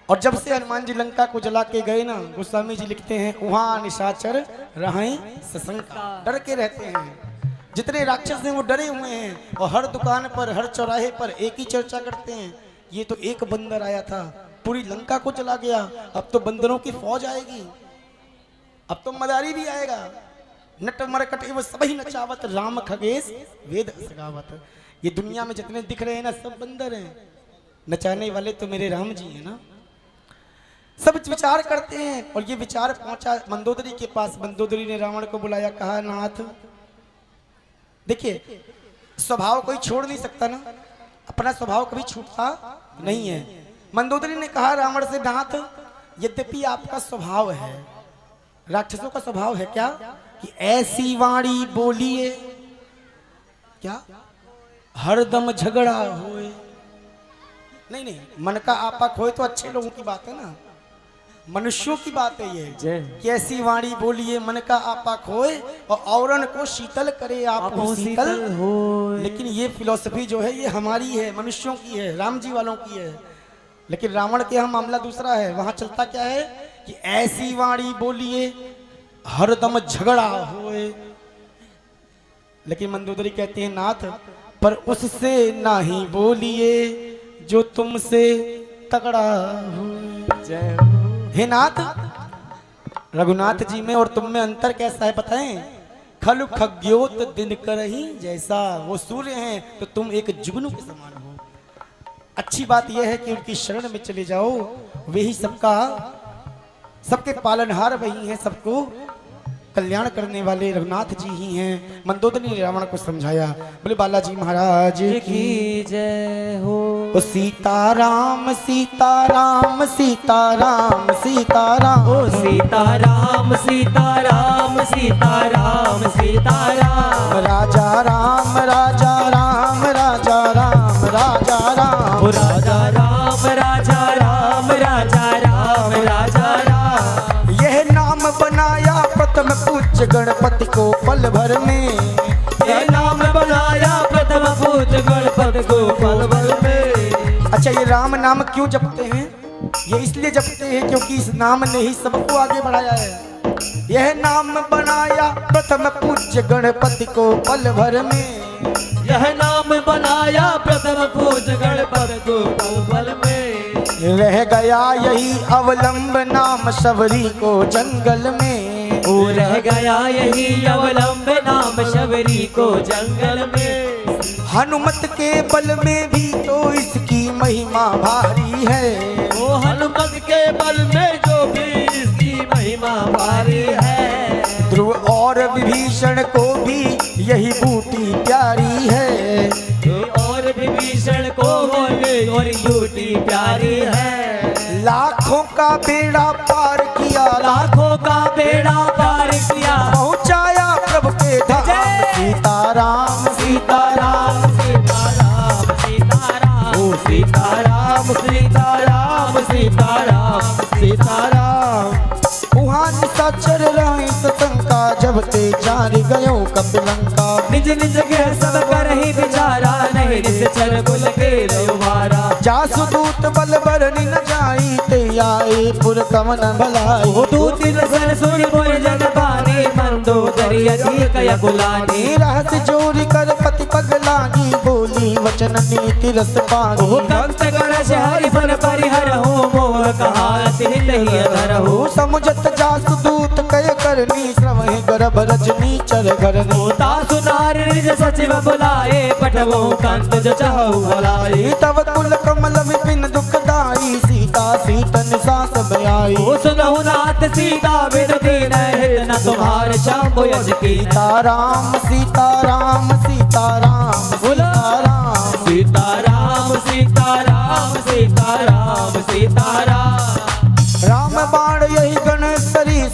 और जब से हनुमान जी लंका को जला के गए ना, गोस्वामी जी लिखते हैं वहां निशाचर रहें सशंका, डर के रहते हैं। जितने राक्षस हैं वो डरे हुए हैं और हर दुकान पर हर चौराहे पर एक ही चर्चा करते हैं, ये तो एक बंदर आया था पूरी लंका को जला गया, अब तो बंदरों की फौज आएगी, अब तो मदारी भी आएगा। नट मरकट एवं सभी नचावत राम खगेश वेद सगावत। ये दुनिया में जितने दिख रहे हैं ना सब बंदर हैं, नचाने वाले तो मेरे राम जी हैं ना। सब विचार करते हैं और ये विचार पहुंचा मंदोदरी के पास। मंदोदरी ने रावण को बुलाया, कहा नाथ देखिए, स्वभाव कोई छोड़ नहीं सकता ना, अपना स्वभाव कभी छूटता नहीं है। मंदोदरी ने कहा रावण से, नाथ यद्यपि आपका स्वभाव है, राक्षसों का स्वभाव है क्या कि ऐसी वाणी बोलिए क्या हरदम झगड़ा होए। नहीं नहीं, मन का आपा खोए तो अच्छे लोगों की बात है ना, मनुष्यों की बात है ये कि ऐसी वाणी बोलिए मन का आपा खोए और औरन को शीतल करे आप शीतल हो। लेकिन ये फिलॉसफी जो है ये हमारी है, मनुष्यों की है, राम जी वालों की है। लेकिन रावण के यहाँ मामला दूसरा है, वहां चलता क्या है कि ऐसी वाणी बोलिए हरदम झगड़ा होए। लेकिन मंदोदरी कहते हैं नाथ पर उससे नाही बोलिए जो तुमसे तगड़ा हो। जय हो। हे नाथ, रघुनाथ जी में और तुम में अंतर कैसा है बताएं? खलु खग्योत दिन करही जैसा, वो सूर्य हैं तो तुम एक जुगनू के समान हो। अच्छी बात यह है कि उनकी शरण में चले जाओ, वे ही सबके पालनहार वही हैं, सबको कल्याण करने वाले रघुनाथ जी ही हैं। मंदोदरी ने रावण को समझाया। बोले बालाजी महाराज की जय हो। ओ सीताराम सीताराम सीताराम सीताराम, ओ सीताराम सीताराम सीताराम सीताराम, राजा राम राजा राम राजा राम राजा राम, ओ राजा राम राजा राम राजा राम राजा राम। यह नाम बनाया प्रथम पूज्य गणपति को पल भर में, ये नाम बनाया प्रथम पूज्य गणपति को पल भर में। अच्छा, ये राम नाम क्यों जपते हैं? ये इसलिए जपते हैं क्योंकि इस नाम ने ही सबको आगे बढ़ाया है। यह नाम बनाया प्रथम पूज्य गणपति को पल भर में, यह नाम बनाया प्रथम पूज्य गणपति को पल में। रह गया यही अवलंब नाम शबरी को जंगल में, ओ रह गया यही अवलंब नाम शबरी को जंगल में। हनुमत के बल में भी तो इसकी महिमा भारी है, ओ हनुमत के बल में जो भी इसकी महिमा भारी है। ध्रुव और विभीषण को भी यही बूटी प्यारी है, और विभीषण को और बूटी प्यारी है। लाखों का बेड़ा पार किया, लाखों का बेड़ा पार किया, पहुंचाया प्रभु के धाम। सीताराम सीताराम सीताराम सीताराम, ओ सीताराम सीताराम सीताराम सीताराम। वहाँ निशाचर रहे सतंका जब ते जान गयो कपिलंका, निज निज के सब कर ही विचारा, नहीं निश्चर कुल के रवारा। जासु दूत बल बरनी न जाई, ते आए पुर कमन भलाई। ओ दूत रसन सुर पुर जग पानी, मंदोदरी अधिक य बुलानी। रहस्य जोरी कर पति पग लागी, बोली वचन नीति रस पागी। ओ कंस गणेश हरि फन परिहर हो, मोह कहा तिहि नहीं अधर हो। समुझत जासु दूत कय करनी, श्रवहि गर्भ रजनी चर घरनी। तासु नार निज सचिव बुलाए, पठवो कंत जो चाहु भलाई। तव कुल कमल विपिन दुखदाई, सीता सीतन सास बयाई। ओ सुनहु नाथ सीता बिन दीन, हित न तुम्हारे शंभु यज की सीताराम सीताराम सीताराम सीताराम सीताराम सीताराम सीताराम सीताराम राम बाण यही गण सरीस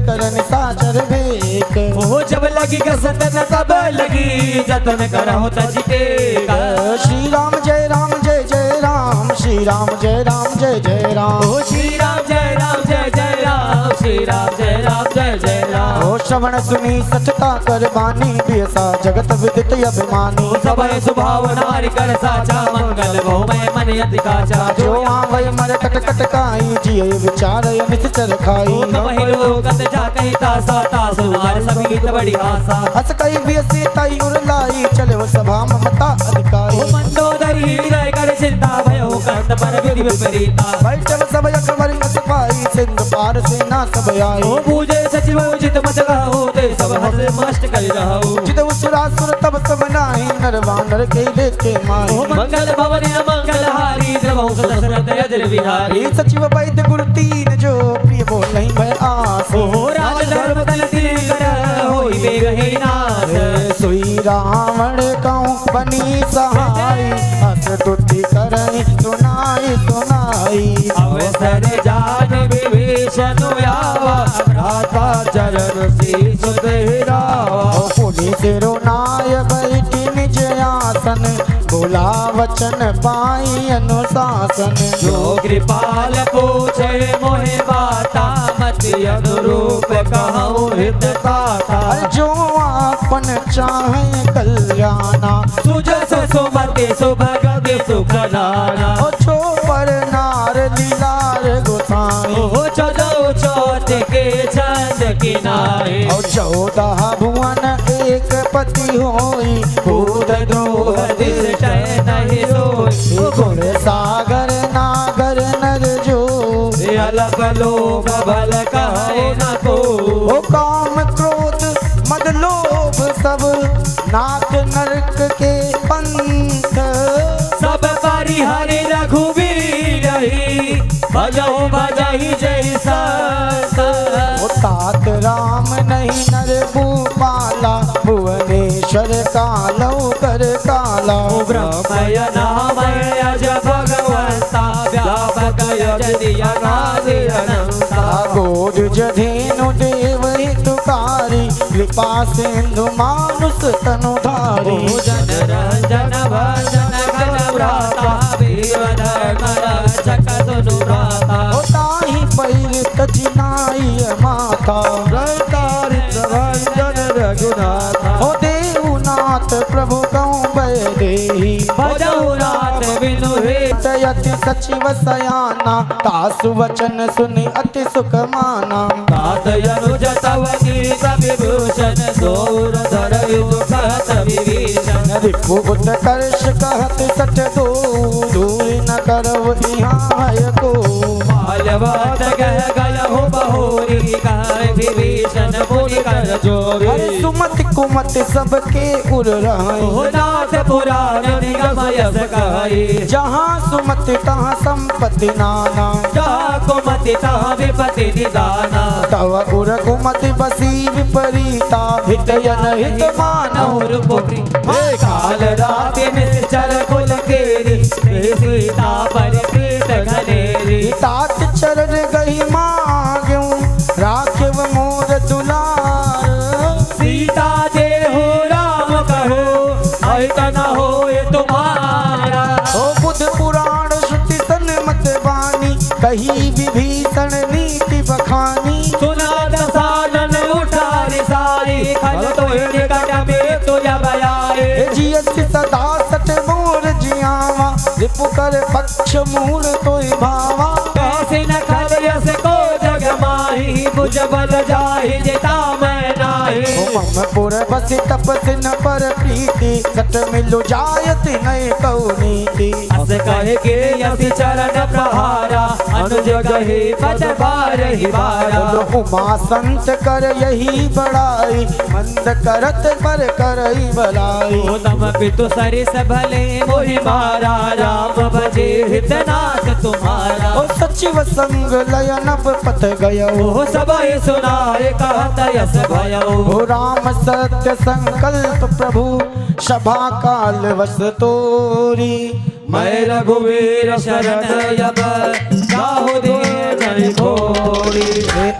करन साचर भेक ओ जब लगी कसत न तब लगी जतन करहु तजितेगा श्री राम जय राम जय जय राम श्री राम जय राम जय जय राम ओ श्री राम जय राम जय जय राम श्री राम जय राम जय जय राम ओ श्रवण सुनी सचता कर बानी बियसा जगत विदित अभिमानी सबय सुभाव नारी कर साचा मंगल बहुमय मन यति काचा जो आवय मर कट कट काई जिय विचार निश्चर खाई महिलो गत जा कही तासा तासु नार सभी गीत बड़ी आशा हस कई बियसी ताई उरलाई चले वो सभा ममता अधिकारी ओ मंदोदरी हृदय कर चिंता भयो कंत पर विधि विपरीता बैठल सब अकबर सिपाही सिंध पार से ना सब आई ओ पूजे सचिव उचित मत गाओ ते सब हस मस्त कर रहो जित उसुरासुर तब सब नाही नर वानर के लेके माई ओ मंगल भवन मंगल हारी द्रवौ दशरथ अजर बिहारी ये सचिव वैद्य गुरु तीन जो प्रिय बोल नहीं मैं आस ओ राज धर्म तन तिल कर होई बेग हे नाथ सोई रावण कहूँ बनी सहाय हस तुति करई सुनाई सुनाई अवसर जान विभीषण आवा भ्राता चरण शीश देहरावा पुलिस रोनाय बैठी निज आसन बोला वचन पाई अनुशासन जो कृपाल पूछे मोहे बाता मति अनुरूप कहूँ हित पाता जो आपन चाहे कल्याणा सुजस सुमति सुभगति सुख नाना ओ जो पर नार लीलार गोसाई ओ चौदह चौथ के छंद किनारे और 14 भुवन एक पति होई भूत द्रोह दिस नहीं सोई गुण सागर नागर नर जो अलग लोभ बल कहे न को ओ काम क्रोध मद लोभ सब नाक नरक के पंथ सब परिहरि रघुवीर ही भजहु भजहि जय संत ओ तात राम नहीं नर भूपाला भुवनेश्वर कालौ कर काला ब्रह्मय नामय अज भगवंता व्यापक यजति अनादि अनंता गोद जधेनु देव हितकारी कृपा सिंधु मानुष तनुधारी जन रंजन भजन घन व्राता वीर धर्म रक्षक सुनु भ्राता ओ ताहि पैर तजिनाई माता रतारित भंजन रघुनाथ ओ देवनाथ प्रभु कहूँ बैदेही भजहु नाथ बिनु हे अति सचिव सयाना तासु वचन सुनि अति सुख माना तात अनुज तव गीत विभूषण सौर धरयु कहत विभीषण रिपु उत्कर्ष कहत सच दो दूर न करव इहाय को माल्यवाद गह गयहु बहोरी कह विभीषण पुनि कर जोरी अरे सुमति कुमति सबके उर रहाई ओ नाथ पुराण निगम यस कहाई जहाँ सुमति तहाँ संपत्ति नाना जहाँ कुमति तहाँ विपति निदाना तव उर कुमति बसी विपरीता हित यन हित मानव रूपी काल रात निश्चर कुल केरी सीता पर प्रीत घनेरी तात चरण गही माग्यूं राखिव मोर दुलार सीता देहु राम कहो ऐत न होए तुम्हारा ओ बुध पुराण श्रुति सन्मत वाणी कही विभीषण नीति बखानी सुना दसानन उठारी सारी खल तो निकट में तुझ बयाए जियसि सदा सट मोर जियावा रिपु कर पक्ष मूल तोय भावा कैसे न खल यस को जग माही बुझ बल जाहि जिता मैं नाही ओ मम पुर बसि तपसि न पर प्रीति सट मिलु जायति नय कौ नीति अस कहे के यसी चरण प्रहारा अनुज गहे पद बार ही बारा बोलो उमा संत कर यही बड़ाई मंद करत पर करई भलाई ओ तम पितु सरिस भले मोहि मारा राम भजे हितनाथ तुम्हारा ओ सच सचिव संग लयन पथ गयो ओ सबहि सुनाए कहत यस भयो हो राम सत्य संकल्प प्रभु सभा काल वस तोरी मैं रघुवीर शरण अब जाहु दीन घोरी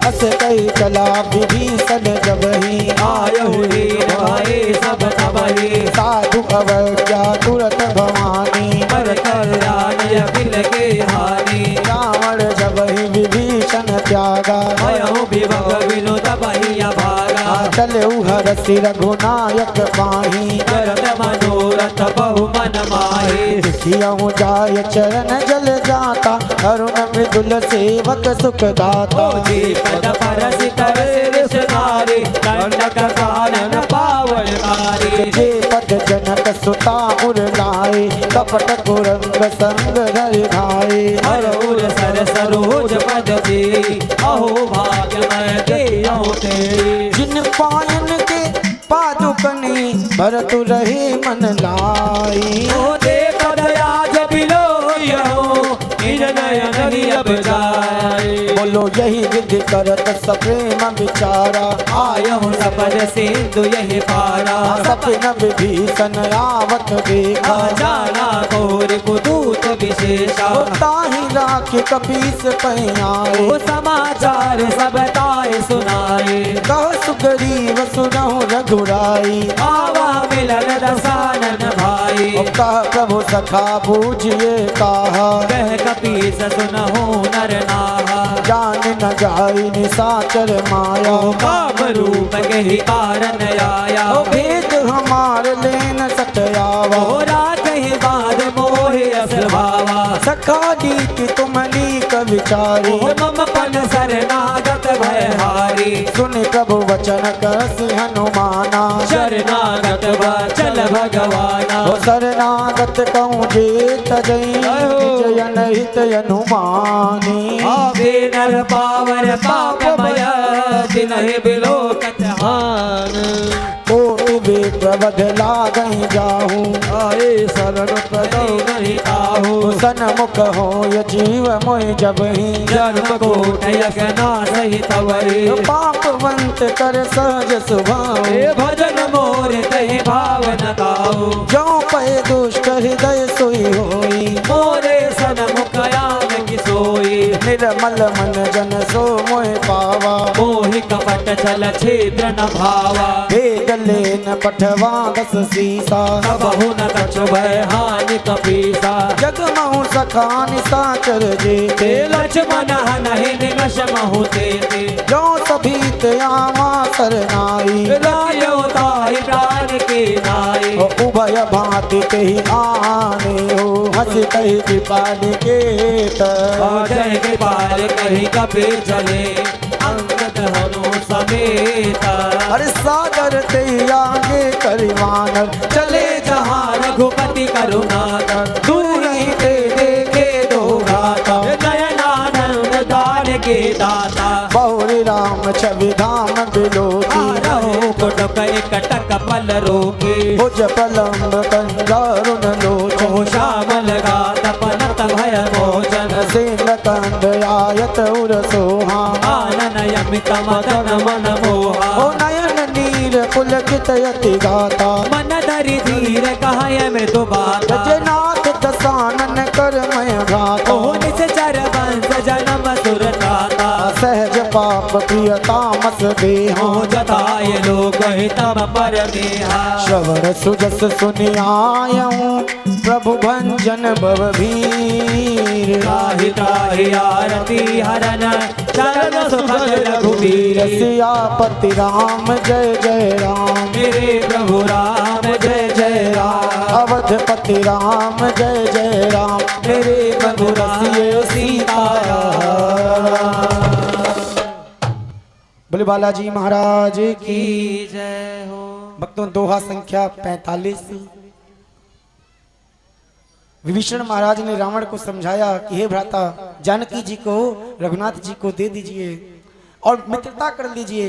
अस कई चला विभीषण जब ही आयहु हीन भये सब तबहि साधु अवज्ञा तुरत भवानी पर कल्याण अखिल के हानि रावण जब ही विभीषण त्यागा भयहु विभग विनुत बहि अभागा चले हरसि रघुनायक बाही करत मनोरथ बहु मन माहि देखियहु जाय चरण जल जाता अरुण मृदुल सेवक सुख दाता जी पद परसि तरसि विषनारी दंडक कानन पावन कारी जे पद जनक सुता उर लाए कपट कुरंग संग धरि धाये हरउर सर सरोज पद दे अहो भाग्य मैं देहु तेरी जिन पायन के पादुकनी भरत रहे मन लाई ओ देख दया जब बिलोयहु निज नयन अब जाए बोलो यही विधि करत सप्रेम विचारा आयहु सपद सिंधु यही पारा सपन विभीषण आवत देखा जाना घोर कुदूत विशेषा ताहि राख कपीस पहनाए ओ समाचार सब ताए सुनाए कह सुग्रीव सुनहु रघुराई आवा मिलन दसानन भाई कह प्रभु सखा बूझिए कहा कह कपीस सुनहु नर नाहा जान न जाई निशाचर माया काम रूप के ही कारण आया ओ भेद हमार लेन सतयावा ओ रात ही बाद मोहि असल भावा सखा नीक तुम नीक विचारी ओ मम पन शरणागत भय हारी सुनि प्रभु वचन करस हनुमाना शरणागत चल भगवाना ओ शरणागत कहूँ जेत जय जयन हित हनुमानी आवे नर पावर पापमय जिन्हि बिलोकत हान कोटि वे प्रबध लागहि जाहू आए शरण प्रदौ नहीं ताहु सन्मुख हो य जीव मोह जब ही जन्म कोट यज्ञना सहित वरी पापवंत कर सहज स्वभाव हे भजन मोर तहि भावन गाओ जो पय दुष्ट हृदय सोई होई मोरे सन्मुख आन की सोई निर्मल मन जन सो मोह पावा मोहि कपट छल छिद्र न भावा भेद लेन पठवा दस सीसा बहु न कछु भय हानि कपीसा जग महु सखानि साचर जेते लक्ष्मण नहीं निमश महु तेते जो सभीत आमा सरनाई लायो ताहि प्राण के नाई उभय भांति ते आने हो हंस कही कृपाल के जय के पार कही कपे चले अंगद हनु समेत अरे सागर ते आगे करिवानर चले जहाँ रघुपति करुणाकर दूर ही ते देखे दो घाता नयनानंद दान के दाता बहुरी राम छवि धाम बिलोकी रहो कोटक एक टक पल रोके भुज प्रलम्ब कंजारुण लोचन ओ श्याम लगा तपनत भय मोचन सेन कंद आयत उर सोहा आनन यमित मदन मन मोहा ओ नयन नीर पुलकित यति गाता मन धरि धीर कहाय मृदु बात जनाथ दसानन कर मय भ्राता ओ निश्चर वंश जन्म सुर त्राता सहज पाप प्रियतामस देहा हो जताय लोक हितम पर देहा श्रवण सुजस सुनियायऊं प्रभु भंजन भव भीर त्राहि त्राहि आरती हरन चरण सुखद रघुवीर सियापति राम जय जय राम मेरे प्रभु राम जय जय राम अवधपति राम जय जय राम मेरे प्रभु राम सीता बोले बालाजी महाराज की की जय हो। भक्तों दोहा संख्या 45। विभीषण महाराज ने रावण को समझाया कि हे भ्राता जानकी जी को रघुनाथ जी को दे दीजिए और मित्रता कर लीजिए।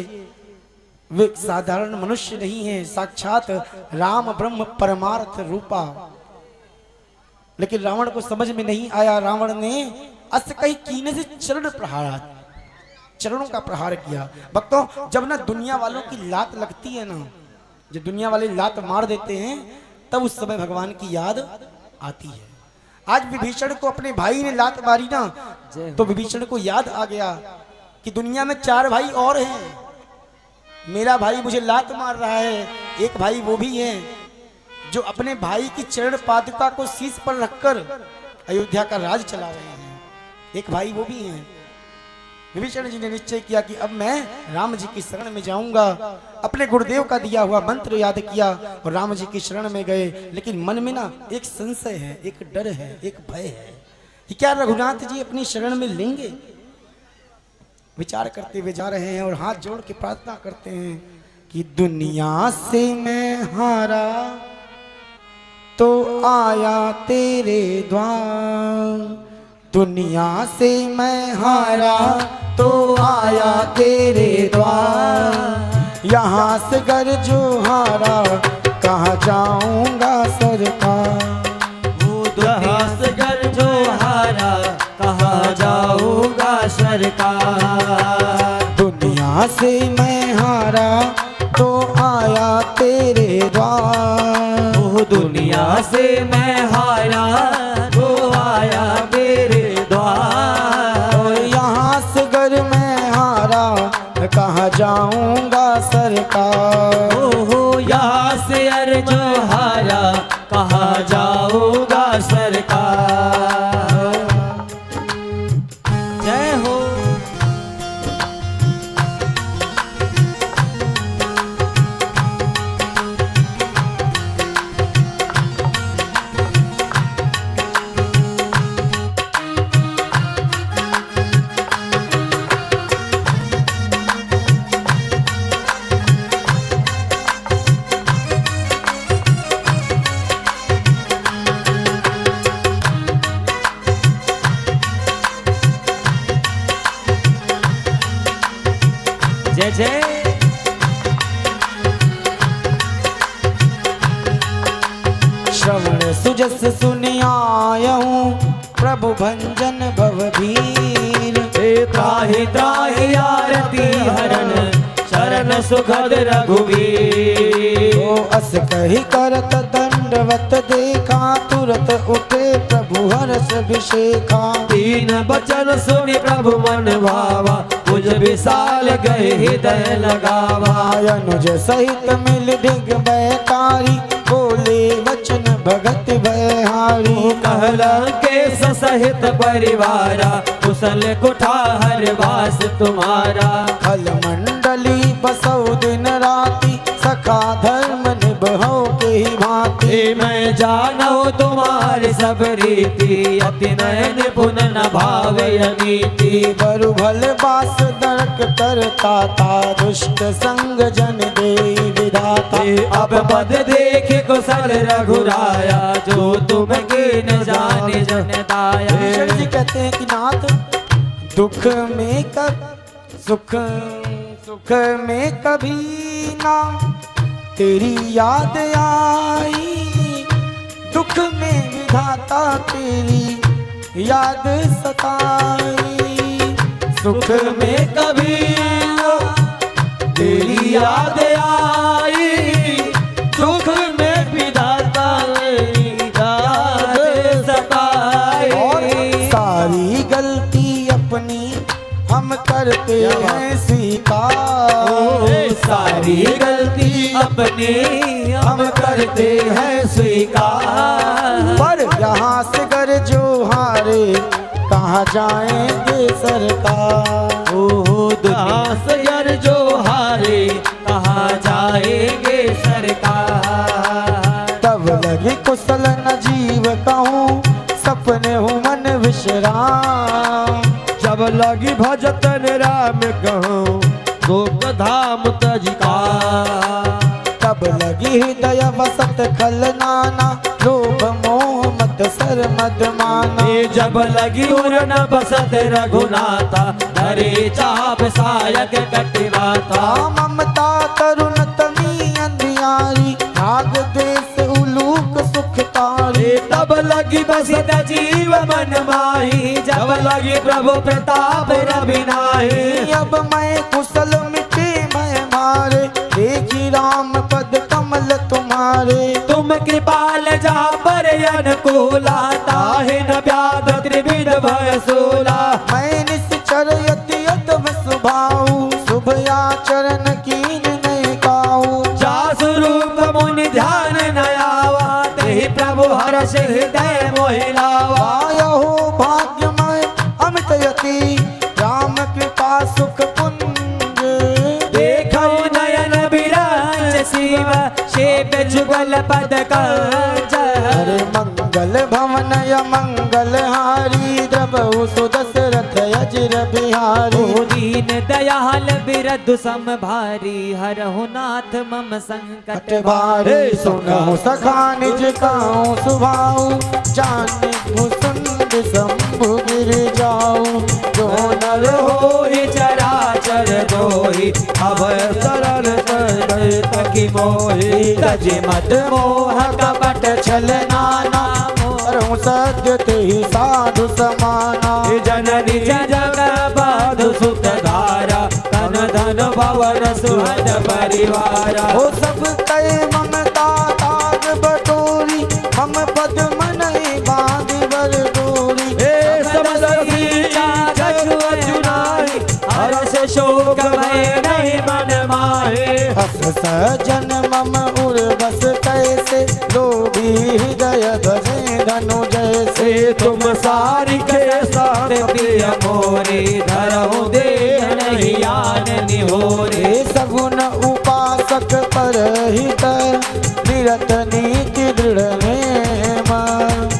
वे साधारण मनुष्य नहीं है, साक्षात राम ब्रह्म परमार्थ रूपा। लेकिन रावण को समझ में नहीं आया। रावण ने अस कहीं कीने से चरण प्रहार, चरणों का प्रहार किया। भक्तों, जब ना दुनिया वालों की लात लगती है ना, जब दुनिया वाले लात मार देते हैं, तब उस समय भगवान की याद आती है। आज विभीषण को अपने भाई ने लात मारी ना, तो विभीषण को याद आ गया कि दुनिया में 4 भाई और हैं, मेरा भाई मुझे लात मार रहा है, एक भाई वो भी है जो अपने भाई की चरण पादुका को शीश पर रखकर अयोध्या का राज चला रहे हैं, एक भाई वो भी हैं। विभीषण जी ने निश्चय किया कि अब मैं राम जी की शरण में जाऊंगा। अपने गुरुदेव का दिया हुआ मंत्र याद किया और राम जी की शरण में गए। लेकिन मन में ना एक संशय है, एक डर है, एक भय है कि क्या रघुनाथ जी अपनी शरण में लेंगे। विचार करते हुए जा रहे हैं और हाथ जोड़ के प्रार्थना करते हैं कि दुनिया से मैं हारा तो आया तेरे द्वार, दुनिया से मैं हारा तो आया तेरे द्वार, यहाँ से घर जो हारा कहाँ जाऊंगा सरकार। वो यहाँ से घर जो हारा कहाँ जाऊंगा सरकार। दुनिया से मैं हारा तो आया तेरे द्वार, वो दुनिया से मैं हारा तो आया तेरे द्वार, यहाँ से घर मैं हारा कहाँ जाऊंगा सरकार। हो यहाँ से अर्जो हारा कहाँ जाऊंगा सरकार। जय हो। जय जय। श्रवण सुजस सुनि आयहूँ प्रभु भंजन भवभीर, त्राहि त्राहि आरती हरण शरण सुखद रघुवीर। ओ अस कही करत दंडवत देखा, तुरत उठे प्रभु हर्ष अभिषेका। तीन बचन सुनि प्रभु मन भावा, मुझ विशाल गए हृदय लगावा। अनुज सहित मिल डिग बैकारी, बोले वचन भगत भयहारी। कहला के सहित परिवारा, कुशल कुठार वास तुम्हारा। खल मंडली बसौ दिन राति, सखा धर्म निभौ के ही भांति। मैं जानू तुम्हारी सब रीति, अति नयन पुन न भावे अनीति। बरु भल बास दरक करता था, दुष्ट संग जन दे विधाता। अब पद देख कुशल रघुराया, जो तुम के न जाने जन दाया। विभीषण जी कहते हैं कि नाथ दुख में सुख में कभी ना तेरी याद आई, दुख में विधाता तेरी याद सताई। सुख में कभी ना तेरी याद आई, दुख में विधाता तेरी याद सताई। और सारी गलती अपनी हम करते हैं स्वीकार, सारी गलती अपनी हम करते हैं स्वीकार। पर यहाँ से घर जो हारे कहाँ जाएंगे सरकार। ओहो दुनिया से घर जो हारे कहाँ जाएंगे सरकार। तब लगी कुशल न जीव कहूँ, सपने हूँ मन विश्राम। जब लगी भजतन राम कहूँ, दुख धाम तजिका। तब लगी हृदय बसत खल नाना, लोभ मोह मत सर मद माना। जब लगी उरन बसत रघुनाथा, धरे चाप सायक कटिवाता। ममता तरुण तनी अंधियारी, भाग देश उलूक सुख तारी। तब लगी की बसित जीव मन माही, जब लगी प्रभु प्रताप रवि नाही। अब मैं कुशल मिटे मैं मारे, देखी राम पद कमल तुम्हारे। तुम कृपाल जा पर अनुकूला, ताहि न व्याध त्रिविध भय सूला। मैं निश्चर यति यतम सुभाऊ, शुभ आचरण कीन नहीं काऊ। जा स्वरूप मुनि ध्यान न आवा, तेहि प्रभु हर्ष हृदय मोहि लावा। आयो भाग्यमय अमित यति, राम कृपा सुख पुंज। देखो नयन विराज शिव, शेप जुगल पद कंज। हरे मंगल भवन मंगल हारी, द्रबहु सुदशरथ अजिर बिहारी। ओ दीन दयाल बिरधु सम भारी, हरहु नाथ मम संकट कट भारे सुनहु सखा निज कहूँ सुभाऊ, जाने भुसुंड शंभु गिर जाऊ। जो नर होहि चराचर दोहि, अभय शरण तकी मोहि। तज मद मोह कपट छल नाना, करहु सत्य तेहि साधु समाना। जननी जग बाधु सुत धारा, तन धन भवन सुहद परिवारा। ओ सब कई ममता ताग बटोरी, हम पद मनहि बांध बर डोरी। हर्ष शोक भय नहीं मन माहे। हस सजन मम उर बस कैसे, लोभी हृदय धजे धनु जैसे। तुम सारी के साथ प्रिय मोरे, धरहु देह नहीं आन निहोरे। सगुन उपासक परहित, निरत नीति दृढ़ नेम।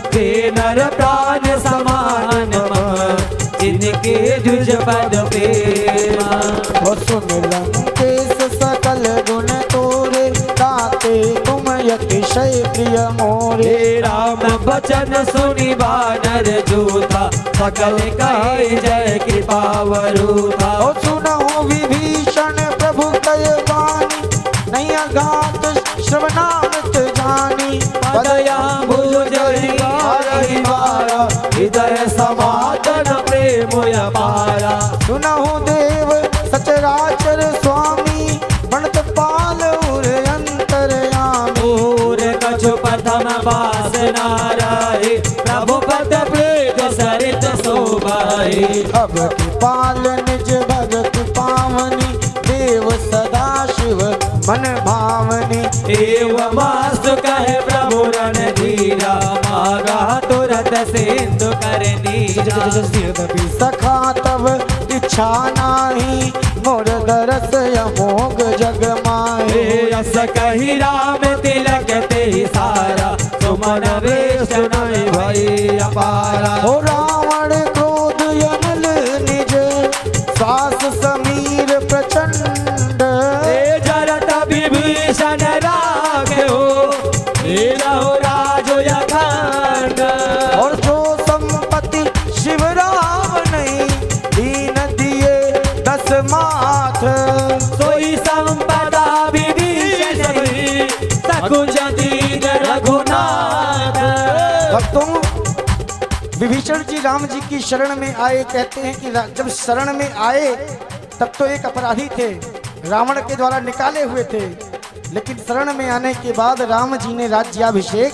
ते नर प्राण समान मम, जिनके जुज पद प्रेमा। और सुन लंकेश सकल गुण तोरे, गाते तुम यतिशय प्रिय मोरे। हे राम बचन सुनि बानर जूथा, सकल कहे जय कृपा वरूथा। और सुनहु विभीषण प्रभु कय वाणी, नहीं अघात श्रवणामृत जानी। पदयाम्बुज हरि मारा, हृदय समातन प्रेम अपारा। सुनहु देव सचराचर स्वामी, बनत पाल उर अंतरयामी। और कछु प्रथम वासना रहे, प्रभु पद प्रेत सरित शोभाए। अब कृपाल निज भगत पावनी, देव सदा शिव मन भावनी। एवं मास्तु कहे प्रभु रणधीरा, मागा तुरत सिंधु कर नीरा। सखा तब इच्छा नाही, मोर दरस अमोघ जग माहे। यस कही राम तिलक तेहि सारा, सुमन वेश नहीं भई अपारा। ओ रावण क्रोध यनल निज, श्वास समीर प्रचंड। जरत विभीषण राघो, लीलहु राजो अखंड। और जो संपत्ति शिव राम नहीं, दीन दिए दस माथ। सोई संपदा विभीषण ही, सकुच दीन रघुनाथ। भक्तों, विभीषण जी राम जी की शरण में आए। कहते हैं कि जब शरण में आए तब तो एक अपराधी थे, रावण के द्वारा निकाले हुए थे, लेकिन शरण में आने के बाद राम जी ने राज्याभिषेक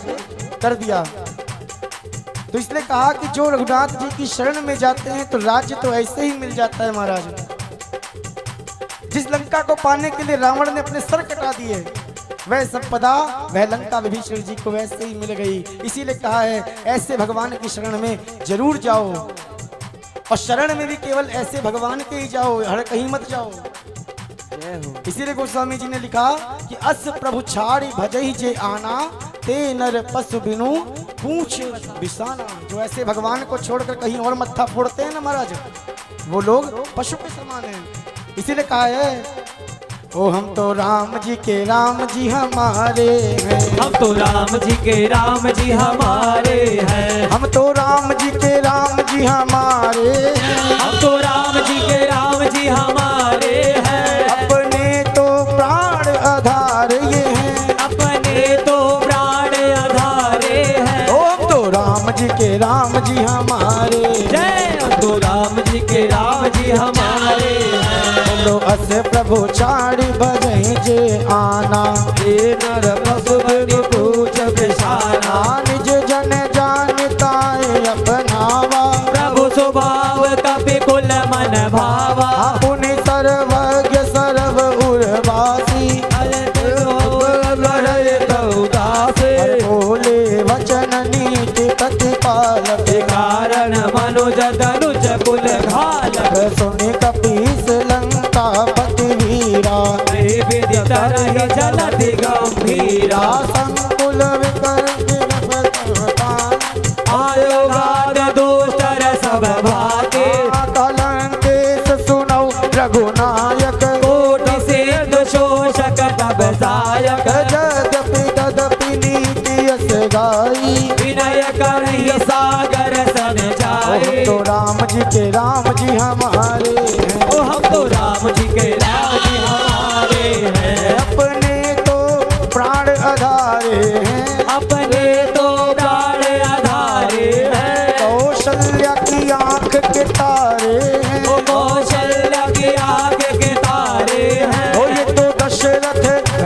कर दिया। तो इसलिए कहा कि जो रघुनाथ जी की शरण में जाते हैं तो राज्य तो ऐसे ही मिल जाता है महाराज। जिस लंका को पाने के लिए रावण ने अपने सर कटा दिए, वह संपदा वह लंका विभीषण जी को वैसे ही मिल गई। इसीलिए कहा है ऐसे भगवान की शरण में जरूर जाओ, और शरण में भी केवल ऐसे भगवान के ही जाओ, हर कहीं मत जाओ। इसीलिए गोस्वामी जी ने लिखा कि अस प्रभु छाड़ी भजई जे आना, ते नर पशु बिनु पूछ बिसाना। जो ऐसे भगवान को छोड़कर कहीं और मत्था फोड़ते हैं ना महाराज, वो लोग पशु के समान हैं। इसीलिए कहा है ओ हम तो राम जी हमारे हैं। हम तो राम जी के राम जी हमारे हैं। हम तो राम जी के राम जी हमारे हैं। हम तो राम जी के राम जी हमारे हैं। अपने तो प्राण आधार ये हैं। अपने तो प्राण आधारे हैं। ओ हम तो राम राम जी हमारे हैं। बोलो अस प्रभु चारि बजहि जे आना, हे नर पशु बिनु पूछ बिसाना, निज जन जानताए अपनावा, प्रभु स्वभाव कपि कुल मन भावा, पुनि सर्वज्ञ सर्व उर्वासी, बोले वचन नीति प्रतिपालक, कारण मनुज धनुज कुल घालक, सुनि कपीस लंका पति वीरा, विधि तरहि जलधि गंभीरा, संकुल विकर्म आयोगाद दुष्टर सब भाते, कलंकेश सुनौ रघुनायक, कोटि सिंधु शोषक तब सायक, यद्यपि तदपि नीति यस गाई, विनय करहि सागर सन जाए। तो राम जी हमारे हैं, ओ हम तो राम जी के राम जी हमारे हैं। अपने तो प्राण आधारे हैं, अपने तो प्राण आधारे हैं। कौशल्या की आंख के तारे हैं, ओ कौशल्या की आग के तारे हैं। ओ ये तो दशरथ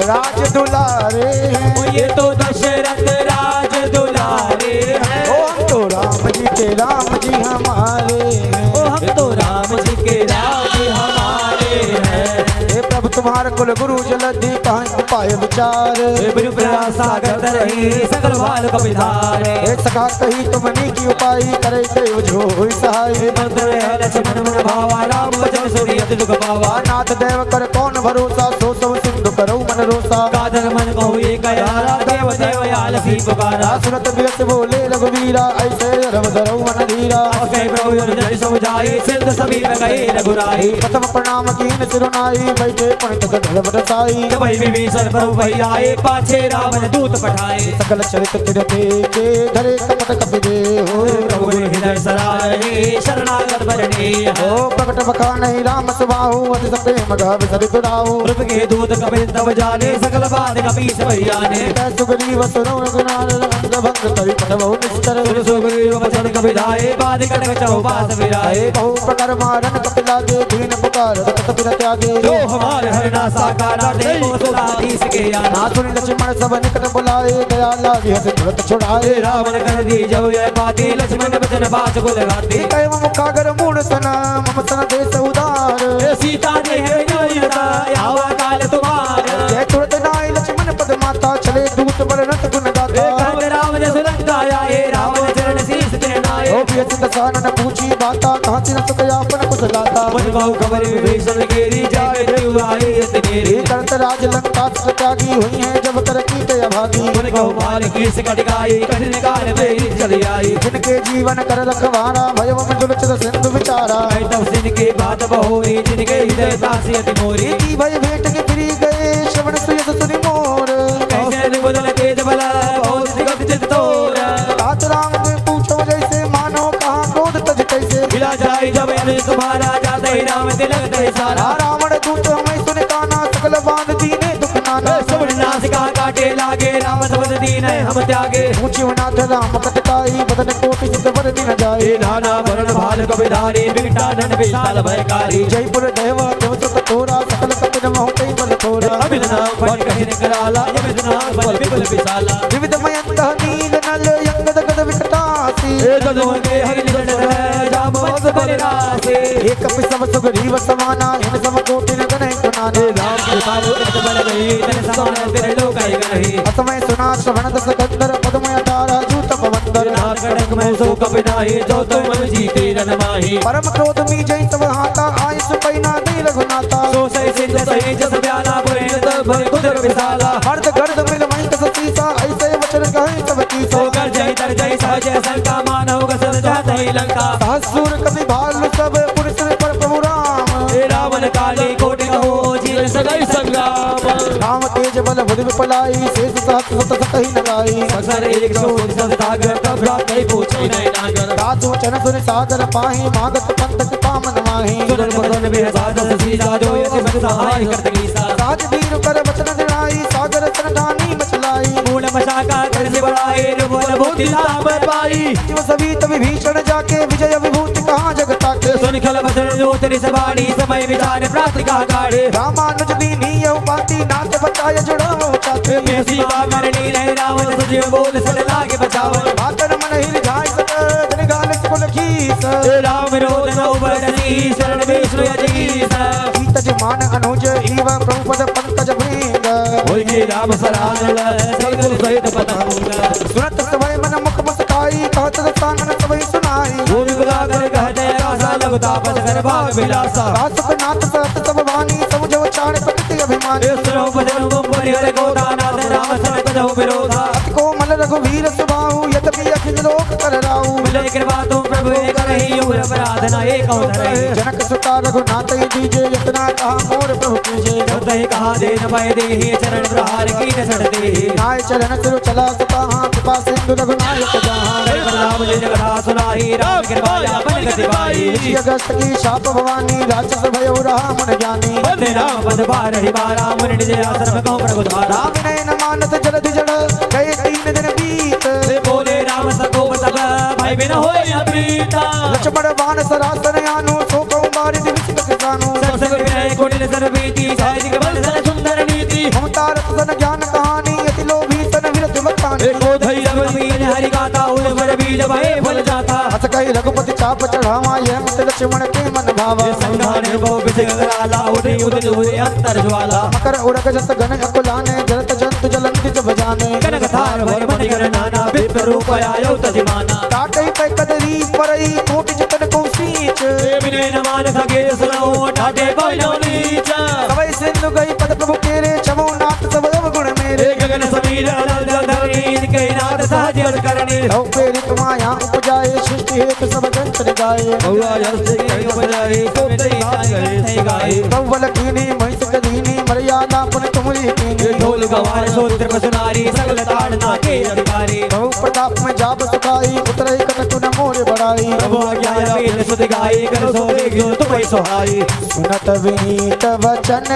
राज दुलारे हैं, ओ ये तो दशरथ राज दुलारे हैं। ओ हम तो राम जी हमारे हैं, ओ हम तो राम जी के राम जी हमारे हैं। हे प्रभु तुम्हारे कुल गुरु जलधि कहाँ उपाय विचार, हे बिनु प्रयास सागर तरहि सकल बाल को विधारे। हे सखा कही तुमने की उपाय करे देव जो होई सहाय, हे मंत्र है लक्ष्मण मन भावा राम वचन सुनि अति दुख पावा। नाथ देव कर कौन भरोसा, सो सब सिंधु करो मन रोसा, कादर मन कहु एक यारा देव देव आलसी पुकारा। सुनत बिरस बोले रघुवीरा, ऐसे रव धरऊ मन धीरा, अकै प्रभु जन समुझाई सिंधु समीप गए रघुराई। प्रथम प्रणाम कीन सिरुनाई, बैठे पंडित गढ़ बरसाई, जब विभीषण प्रभु भई आए पाछे रावण दूत पठाए। सकल चरित तिरथे के धरे कपट कपि दे हो, प्रभु गुर हृदय सरारे शरणागत बरने ओ प्रकट बखा नहीं राम सुबाहु, अति प्रेम गाव सरित राहु, रूप के दूत कपिल तब जाने सकल बात कपीस भैयाने। सुग्रीव सुनो रघुनाथ अंग भंग करि पठबहु निस्तर, सुग्रीव वचन कपिधाए बाद कटक चौपास विराए। बहु प्रकार मारन कपिलागे, दीन पुकार तत पिर त्यागे, जो हमारे हरना साकारा देवो सुधाधीश के आना। नाथुनि लक्ष्मण सब निकट बुलाए, दया लागे हस तुरत छुड़ाए, रावण कर दी जब यह बाती लक्ष्मण वचन बात कुल गाती। कय मुखागर मूढ़ सन मम सन देश उदार, सीता ने है नयनता आवा काल तुम्हारा। जय तुरत नाय लक्ष्मण पद माता, चले दूत बलनत गुण गाता, रावण सुरंग आया हे रावण चरण शीस तिरनाए। ओ प्रिय चित सानन पूछी बाता, कहाँ तिन सुख यापन कुछ लाता, मन बहु खबर विभीषण केरी जाए जुआई तेरी। करत राज लंका त्यागी, हुई है जब कर कीट अभागी, मन कहु मार कीस कटकाई कठिन काल में चली आई। जिनके जीवन कर रखवारा, भयव में दुलचित सिंधु विचारा, तब सिन के बात बहोरी जिनके हृदय दासी अति मोरी। की भय भेंट के फिरी गए श्रवण सुयस सुनि मोर, कैसे बदल तेज बला बहुत दिगत चित तोर। तात राम ने पूछो जैसे, मानो कहाँ क्रोध तज कैसे, मिला जाए जब इन्हें तुम्हारा जाते ही राम तिलक दे सारा। रावण दूत हमें सुन काना, सकल बांध दीने दुख नाना, सुन नासिका काटे लागे राम सबद दीन हम त्यागे। ऊंची नाथ राम कटकाई, बदन कोटि सिद्ध वर दिन जाए, नाना वरण भाल कविधारी विकटानन विशाल भयकारी। जयपुर देव देव सुत तोरा, सकल कपिल मोह कई बल तोरा, अभिनना बल कहिन कराला यमितना बल विपुल विशाला। विविध मयंत नील नल यंगद गद विकटासी, गदों के हरि निकट है जामवंश बलिरासे। एक पिसव सुग्रीव समाना, इन सम कोटि न गणै कुनाना, राम कृपालु अत बल गई तन समान तेरे लोक गई। असमय सुना श्रवण दस गंधर, पदमय तारा जूत पवंदर, नाथ कटक में सो कपिनाही जो तुम मन जीते रन माही। परम क्रोध मी जय तव हाथा, आय सुपैना दे रघुनाथा, सो सही सिंध सही जस ब्याला पुरेन तब भय कुदर विशाला। अर्ध गर्द मिल वहीं तस सीसा, ऐसे वचन कहे सब कीसा, सो कर जय तर जय सहज शंका मानव गसन जात ही लंका। सहसूर कपि भालु सब पुरुष पर प्रभु राम, रावण काली कोटि कहो जीव सदै संग्राम। राम तेज बल बुद्धि विपलाई, शेष सहस्र सत सत ही लगाई, अक्षर 100 सागर तब रात नहीं पूछे नहीं नागर। साधु चन सुन सागर पाही, मागत पंथ की पामन माही, सुरन बदन में साधु सीसा जो यति मत सहाय करत गीसा। साज वीर कर वचन दिलाई, सागर सन ठानी मचलाई, मूल शाखा कर से बढ़ाए निर्मल भूति नाम पाई जीव सभी तभी भीषण जाके विजय विभूति कहाँ जगता के सुन खल बदल ज्योति सवाणी समय विचार प्राप्त का गाड़े रामानुज दीनी उपाधि नाथ बताय जुड़ाओ चाते मैं सीता करनी रहे रावण सुजीव बोल सद लागे बचावन मातन मन हिल जाय सत जन गाल कुल खीस राम रोदन उबरसी शरण विष्णु यजीस सीतज मान अनुज ईव प्रभुपद पंकज भृंग होय के राम सरानल सदगुरु सहित पतंग सुनत सवय मन मुख मुस्काई कहत दसानन सवय सुनाई भूमि गुलागर कहते आशा लघु तापस कर भाग विलासा दासक नाथ सत सब वाणी समझो चाण प्रकृति अभिमानी सुनो भजन गुम परिहर को दानाथ राम सनक जो विरोधा अति कोमल रघुवीर सुबाहु यद्यपि अखिल लोक कर राहु मिले कृपा तुम प्रभु एक रही और अपराधना एक अवधर जनक सुता रघुनाथ दीजे यतना कहा मोर प्रभु कीजे जब ही कहा दे नमय दे चरण प्रहार की न सड़ते नाय चरण सिर चला सुता हां कृपा सिंधु रघुनायक जहां राम जय जगदा सुनाई राम कृपा अपन गति पाई इसी अगस्त की शाप भवानी राक्षस भयो रहा मन ज्ञानी वंदे राम पद बार हरिबारा मुनि निज आश्रम कहो प्रभु धारा राम नयन मानत जलधि जड़ गए 3 दिन बीत बोले राम सको सब भाई बिन होय अप्रीता लक्ष्मण बाण सरासन यानु सो कहूं बारि दिविसित किसानु सब सब विनय कुटिल सर्वीति जय जग बल सन सुंदर नीति ममता रतन ज्ञान कहानी अति लोभी सन विरत मक्तानी एको धई रघुवीर हरि गाता उड़ बर बीज भय फल जाता हस कही रघुपति चाप चढ़ावा यह मत लक्ष्मण के मन भावा संघाने बहु विजय कराला उठे उदित हुए अंतर ज्वाला मकर उड़क जस गण अकुलाने जलत जंतु जलंति जब जाने कनक थार भर मणि कर नाना विप्र रूप आयो तजमाना टाटई पे कदरी परई कोटि जतन को सींच विनय न मान सके सुनो ठाटे कोई न नीच सवै सिंधु गई पद प्रभु केरे चमो नाथ सब गुण मेरे गगन समीर अनल जल धरणी के नाथ सहज अस करणी औ प्रेरित माया उपजाए सृष्टि हेतु सब जंत्र गाए औला जस के उपजाए सो तेरी बात गए थे गाए कव्वल कीनी महिष कदीनी मर्यादा पुन तुमरी कीनी ढोल गवार सोत्र सुनारी सकल ताड़ना के अधिकारी बहु प्रताप में जाप सुखाई उतरई कनक न मोर बड़ाई प्रभु आज्ञा वेद सुध गाई कर सो देखो तुम्हें सोहाई सुनत विनीत वचन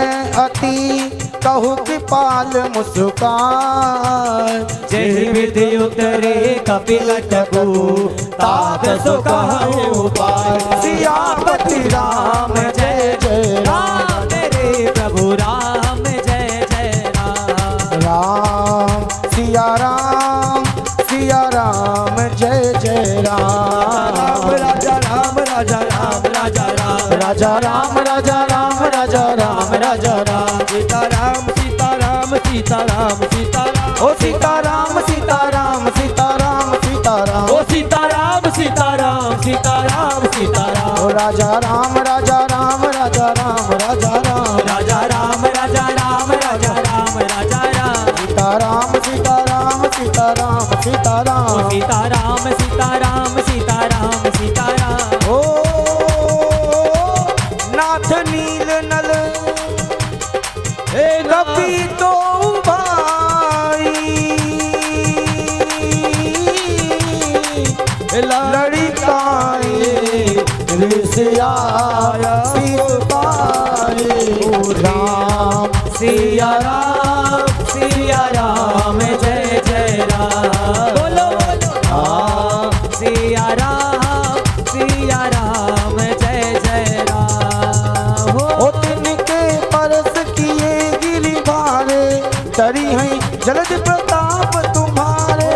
अति कहु कृपाल मुस्कान जय विधि उतरे कपिल टकू तात सुखाए उपाय सियापति राम जय जय राम तेरे प्रभु राम जय जय राम राम सिया राम जय जय राम राजा राम राजा राम राजा राम राजा राम राजा राम राजा राम राजा राम सीताराम सीताराम सीताराम सीताराम ओ सीताराम सीताराम सीताराम सीताराम ओ सीताराम सीताराम सीताराम सीताराम ओ राजा राम राजा राम राजा राम राजा राम राजा राम राजा राम राजा राम राजा राम सीताराम सीताराम सीताराम सीताराम सीताराम सीताराम सीताराम सीताराम ओ नाथ नील नल हे कपि तो भाई लड़काई ऋषिया शिव पाए राम सिया राम जय जय राम बोलो बोलो सिया राम जय जय राम ओ तिनके परस किए गिरि भारे तरी हैं जलद प्रताप तुम्हारे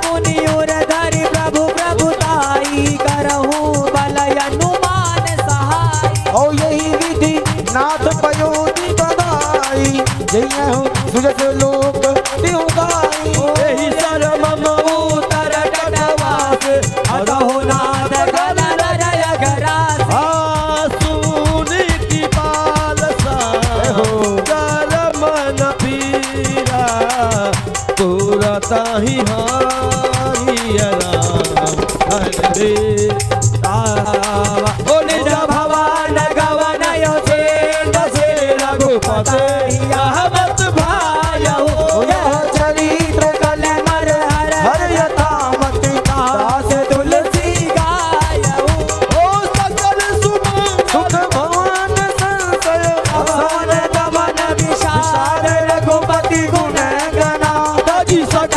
मुनि और धरि प्रभु प्रभुताई करहु बल अनुमान सहाय ओ यही विधि नाथ पयोधि बधाई जय हो सुजस लोक तिहु गाई एहि सर्वम उतर टटवास अगहो नाथ गल रय गरास सुनी की पालसा जल मन पीरा तुरत ही हाई राम हरे ओ निज भवन गवन यो से रघुपति अहमत भायौ यह चरित्र कलमर हर हर यथामति दास तुलसी गायौ ओ सकल सुमन सुख भवन संशय भवन गमन विशाल रघुपति गुण गना तजी सकल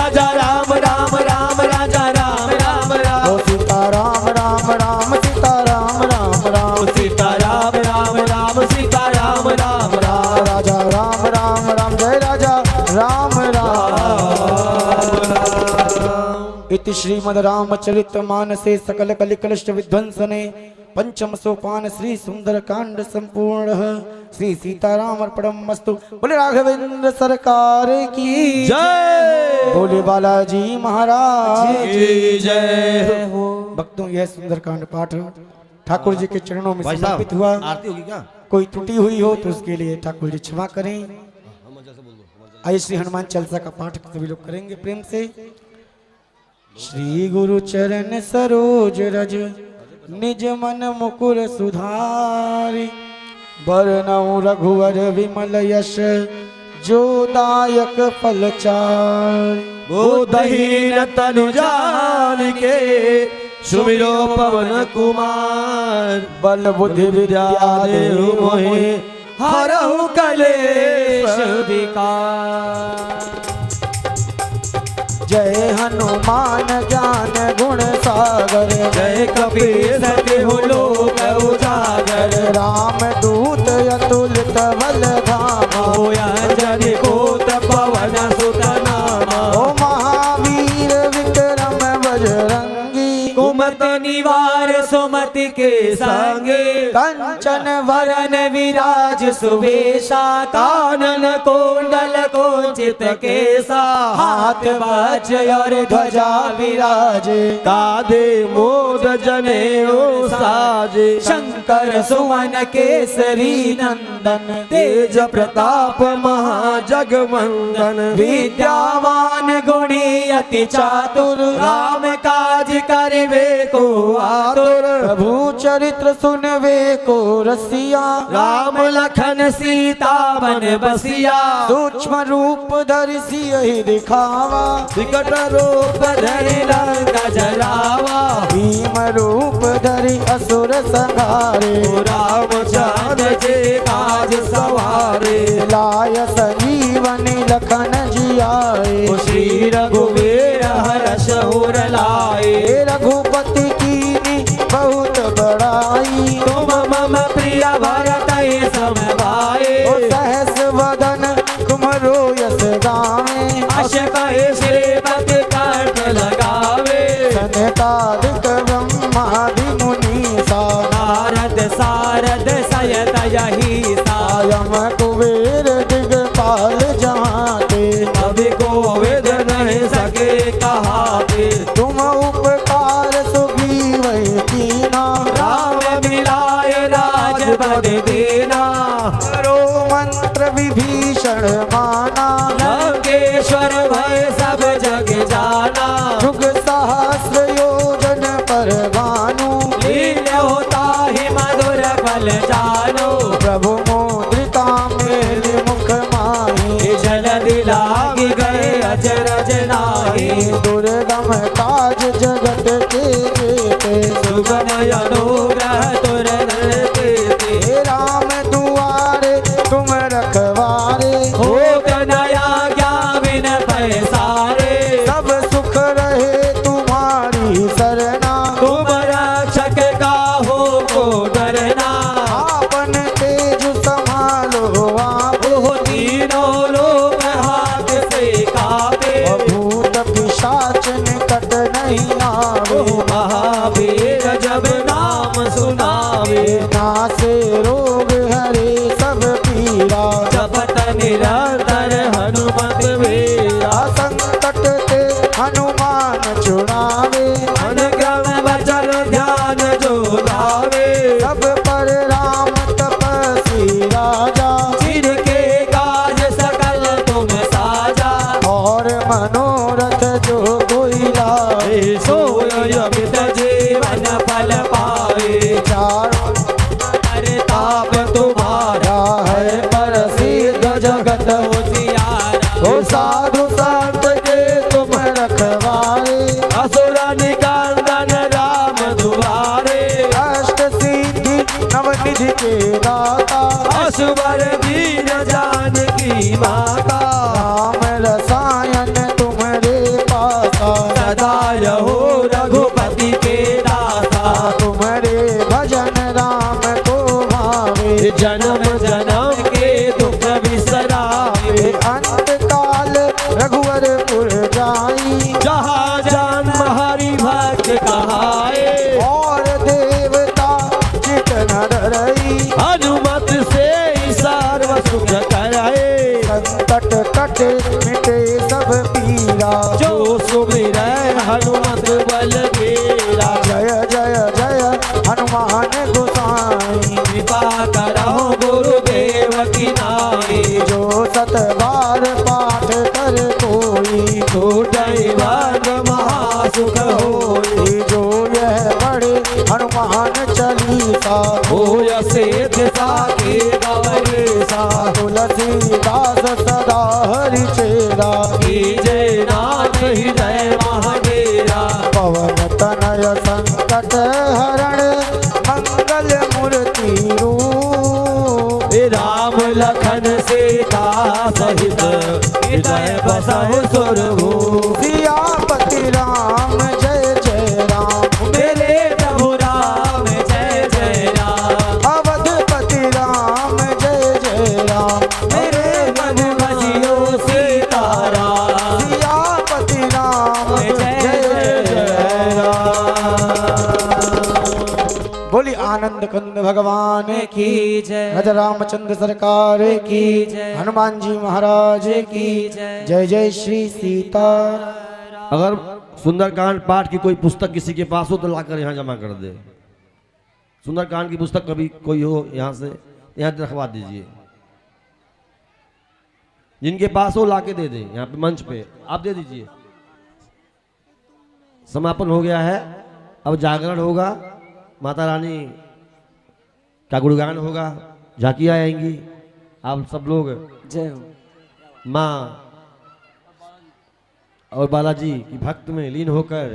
राजा राम राम राम राजा राम राम राम ओ सीता राम राम राम सीता राम राम राम सीता राम राम राम सीता राम राम राम राजा राम राम राम जय राजा राम राम। इति श्रीमद् रामचरित मानसे सकल कलिकलुष विध्वंसने पंचम सोपान श्री सुंदर कांड संपूर्ण श्री सीताराम अर्पणमस्तु। बोले राघवेंद्र सरकार की जय बोले बालाजी महाराज जी जय हो। भक्तों यह सुंदर कांड पाठ ठाकुर जी के चरणों में भाई समर्पित साहब हुआ। आरती होगी क्या? कोई त्रुटि हुई हो तो उसके लिए ठाकुर जी क्षमा करें। आइए श्री हनुमान चालीसा का पाठ सभी लोग करेंगे प्रेम से। श्री गुरु चरण सरोज रज निज मन मुकुर सुधारी बरनऊ रघुवर विमल यश जो दायक फलचारी। बोधहीन तनु जान के सुमिरो पवन कुमार बल बुद्धि विद्या देहु मोहि हरहु कलेश विकार। जय हनुमान ज्ञान गुण सागर जय कपीस तिहु लोक उजागर राम दूत अतुलित बल धामा होया जनि कोत पवन सुत नामा ओ महावीर विक्रम बजरंगी कुमति निवार सुमति के संगे कंचन वरन विराज सुवेशा कानन कुंडल कुंचित केसा हाथ वज्र और ध्वजा विराजे काधे मोद जनेऊ साजे शंकर सुवन केसरी नंदन तेज प्रताप महाजगवंदन विद्यावान गुणी अति चातुर राम काज करिवे को आतुर प्रभु चरित्र सुनवे को रसिया राम लखन सीता बन बसिया सूक्ष्म रूप धरि सियहि दिखावा विकट रूप धरि लंका जलावा भीम रूप धरि असुर संहारे रामचंद्र जी काज सवारे लाय संजीवनी लखन जियाए श्री रघुवीर हर्ष उर लाए हे रघुपति कीनी बहुत बड़ाई तुम मम प्रिय भरत सम भाए ओ सहस वदन कुमरो यस गावे अश कहे श्रीपति कंठ लगावे सनकादिक ब्रह्मादि मुनीसा नारद सारद सयत यही यम कुबेर दिगपाल जहाँ ते कवि कोविद नहीं सके कहाते तुम उपकार सुग्रीव कीना राम मिलाए राजपद देना करो मंत्र विभीषण माना लंकेश्वर भय सब जग जाना जुग सहस्र योजन पर भानु लील्य होता ही मधुर फल जानो प्रभु मुद्रिका मेरे मुख माही जल्दी लाग गए अचरज नाही दुर्गम काज जगत के जेते सुगम अनुग्रह तुर देते हे राम दुआरे तुम रखवारे हो कन्हैया ज्ञान बिन पैसारे सब सुख रहे तुम्हारी सरना तुम रक्षक काहू को डरना आपन तेज संभालो आप ओह तीनों लोक हाथ से कापे भूत पिशाच निकट नहीं आवे ओह महावीर जब नाम सुनावे नासे रोग हरे सब पीरा जपत निरंतर हनुमत वीरा संकट ते हनुमान छुड़ावे अनुग्रह वचन ध्यान जो लावे सब पर राम तपस्वी राजा जिनके काज सकल तुम साजा और मनोरथ जो कोई लावे सोय अमित जीवन फल पावे चारों ताप तुम्हारा है प्रसिद्ध जगत होशियारा ओ साधु संत के तुम रखवारे असुर निकंदन राम दुआरे अष्ट सिद्धि नवनिधि के दाता असुवर वीर जानकी माता राम रसायन तुम्हारे मिटे मिटे सब पीरा। जो सुमिरै हनुमत बलबीरा। जय जय जय हनुमान गोसाई। कृपा करो गुरुदेव की नाई। जो सत बार पाठ कर कोई, छूटई वर्ग महासुख होई। जो यह पढ़े हनुमान चालीसा, होय सिद्ध साखी गौरीसा। तुलसीदास सदा हरि चेरा। कीजे नाथ हृदय महावीरा। पवन तनय संकट हरण मंगल मूर्ति रूप। राम लखन सीता सहित हृदय बसहु सुरभूप। सियापति राम जय जय राम। मेरे प्रभु राम जय जय राम। अवधपति राम जय जय राम। मेरे मन भजियो सीताराम। सियापति राम जय जय जय राम। बोली आनंद कंद भगवान की जय। राजा रामचंद्र सरकार की जय। हनुमान जी महाराज की जय। जय जय श्री सीता। अगर सुंदरकांड पाठ की कोई पुस्तक किसी के पास हो तो लाकर यहाँ जमा कर दे। सुंदरकांड की पुस्तक कभी कोई हो यहाँ से यहाँ रखवा दीजिए। जिनके पास हो लाके दे दे, यहाँ पे मंच पे आप दे दीजिए। समापन हो गया है, अब जागरण होगा, माता रानी का गुणगान होगा, झांकियाँ आएंगी। आप सब लोग जय हो। माँ और बालाजी की भक्त में लीन होकर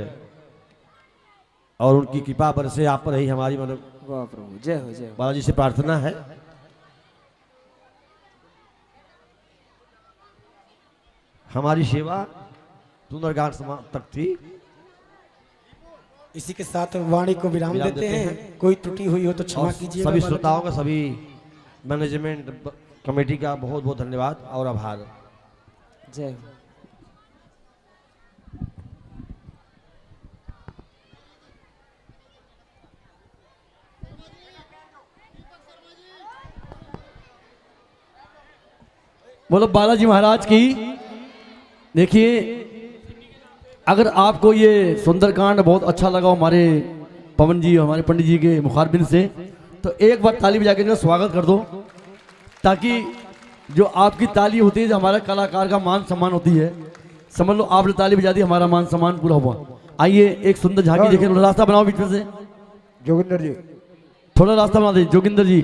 और उनकी कृपा बरसे आप पर ही हमारी मतलब वाह प्रभु जय हो जय हो। बालाजी से प्रार्थना है। हमारी सेवा सुंदरकांड समाप्त तक थी। इसी के साथ वाणी को विराम देते हैं। कोई त्रुटि हुई हो तो क्षमा और कीजिएगा। सभी श्रोताओं का, सभी मैनेजमेंट कमेटी का बहुत बहुत धन्यवाद और आभार। जय हो। बोलो बालाजी महाराज की। देखिए, अगर आपको ये सुंदरकांड बहुत अच्छा लगा हमारे पवन जी हमारे पंडित जी के मुखारबिन से, तो एक बार ताली बजा के इनका स्वागत कर दो, ताकि जो आपकी ताली होती है, जो हमारा कलाकार का मान सम्मान होती है, समझ लो आपने ताली बजा दी, हमारा मान सम्मान पूरा हुआ। आइए एक सुंदर झांकी देखें। थोड़ा रास्ता बनाओ बीच में से, जोगिंदर जी थोड़ा रास्ता बना दीजिए। जोगिंदर जी,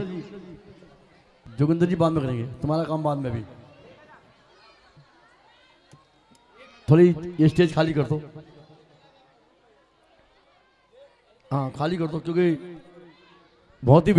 जोगिंदर जी बाद में करेंगे, तुम्हारा काम बाद में भी। थोड़ी ये स्टेज खाली कर दो। हाँ खाली कर दो, क्योंकि बहुत ही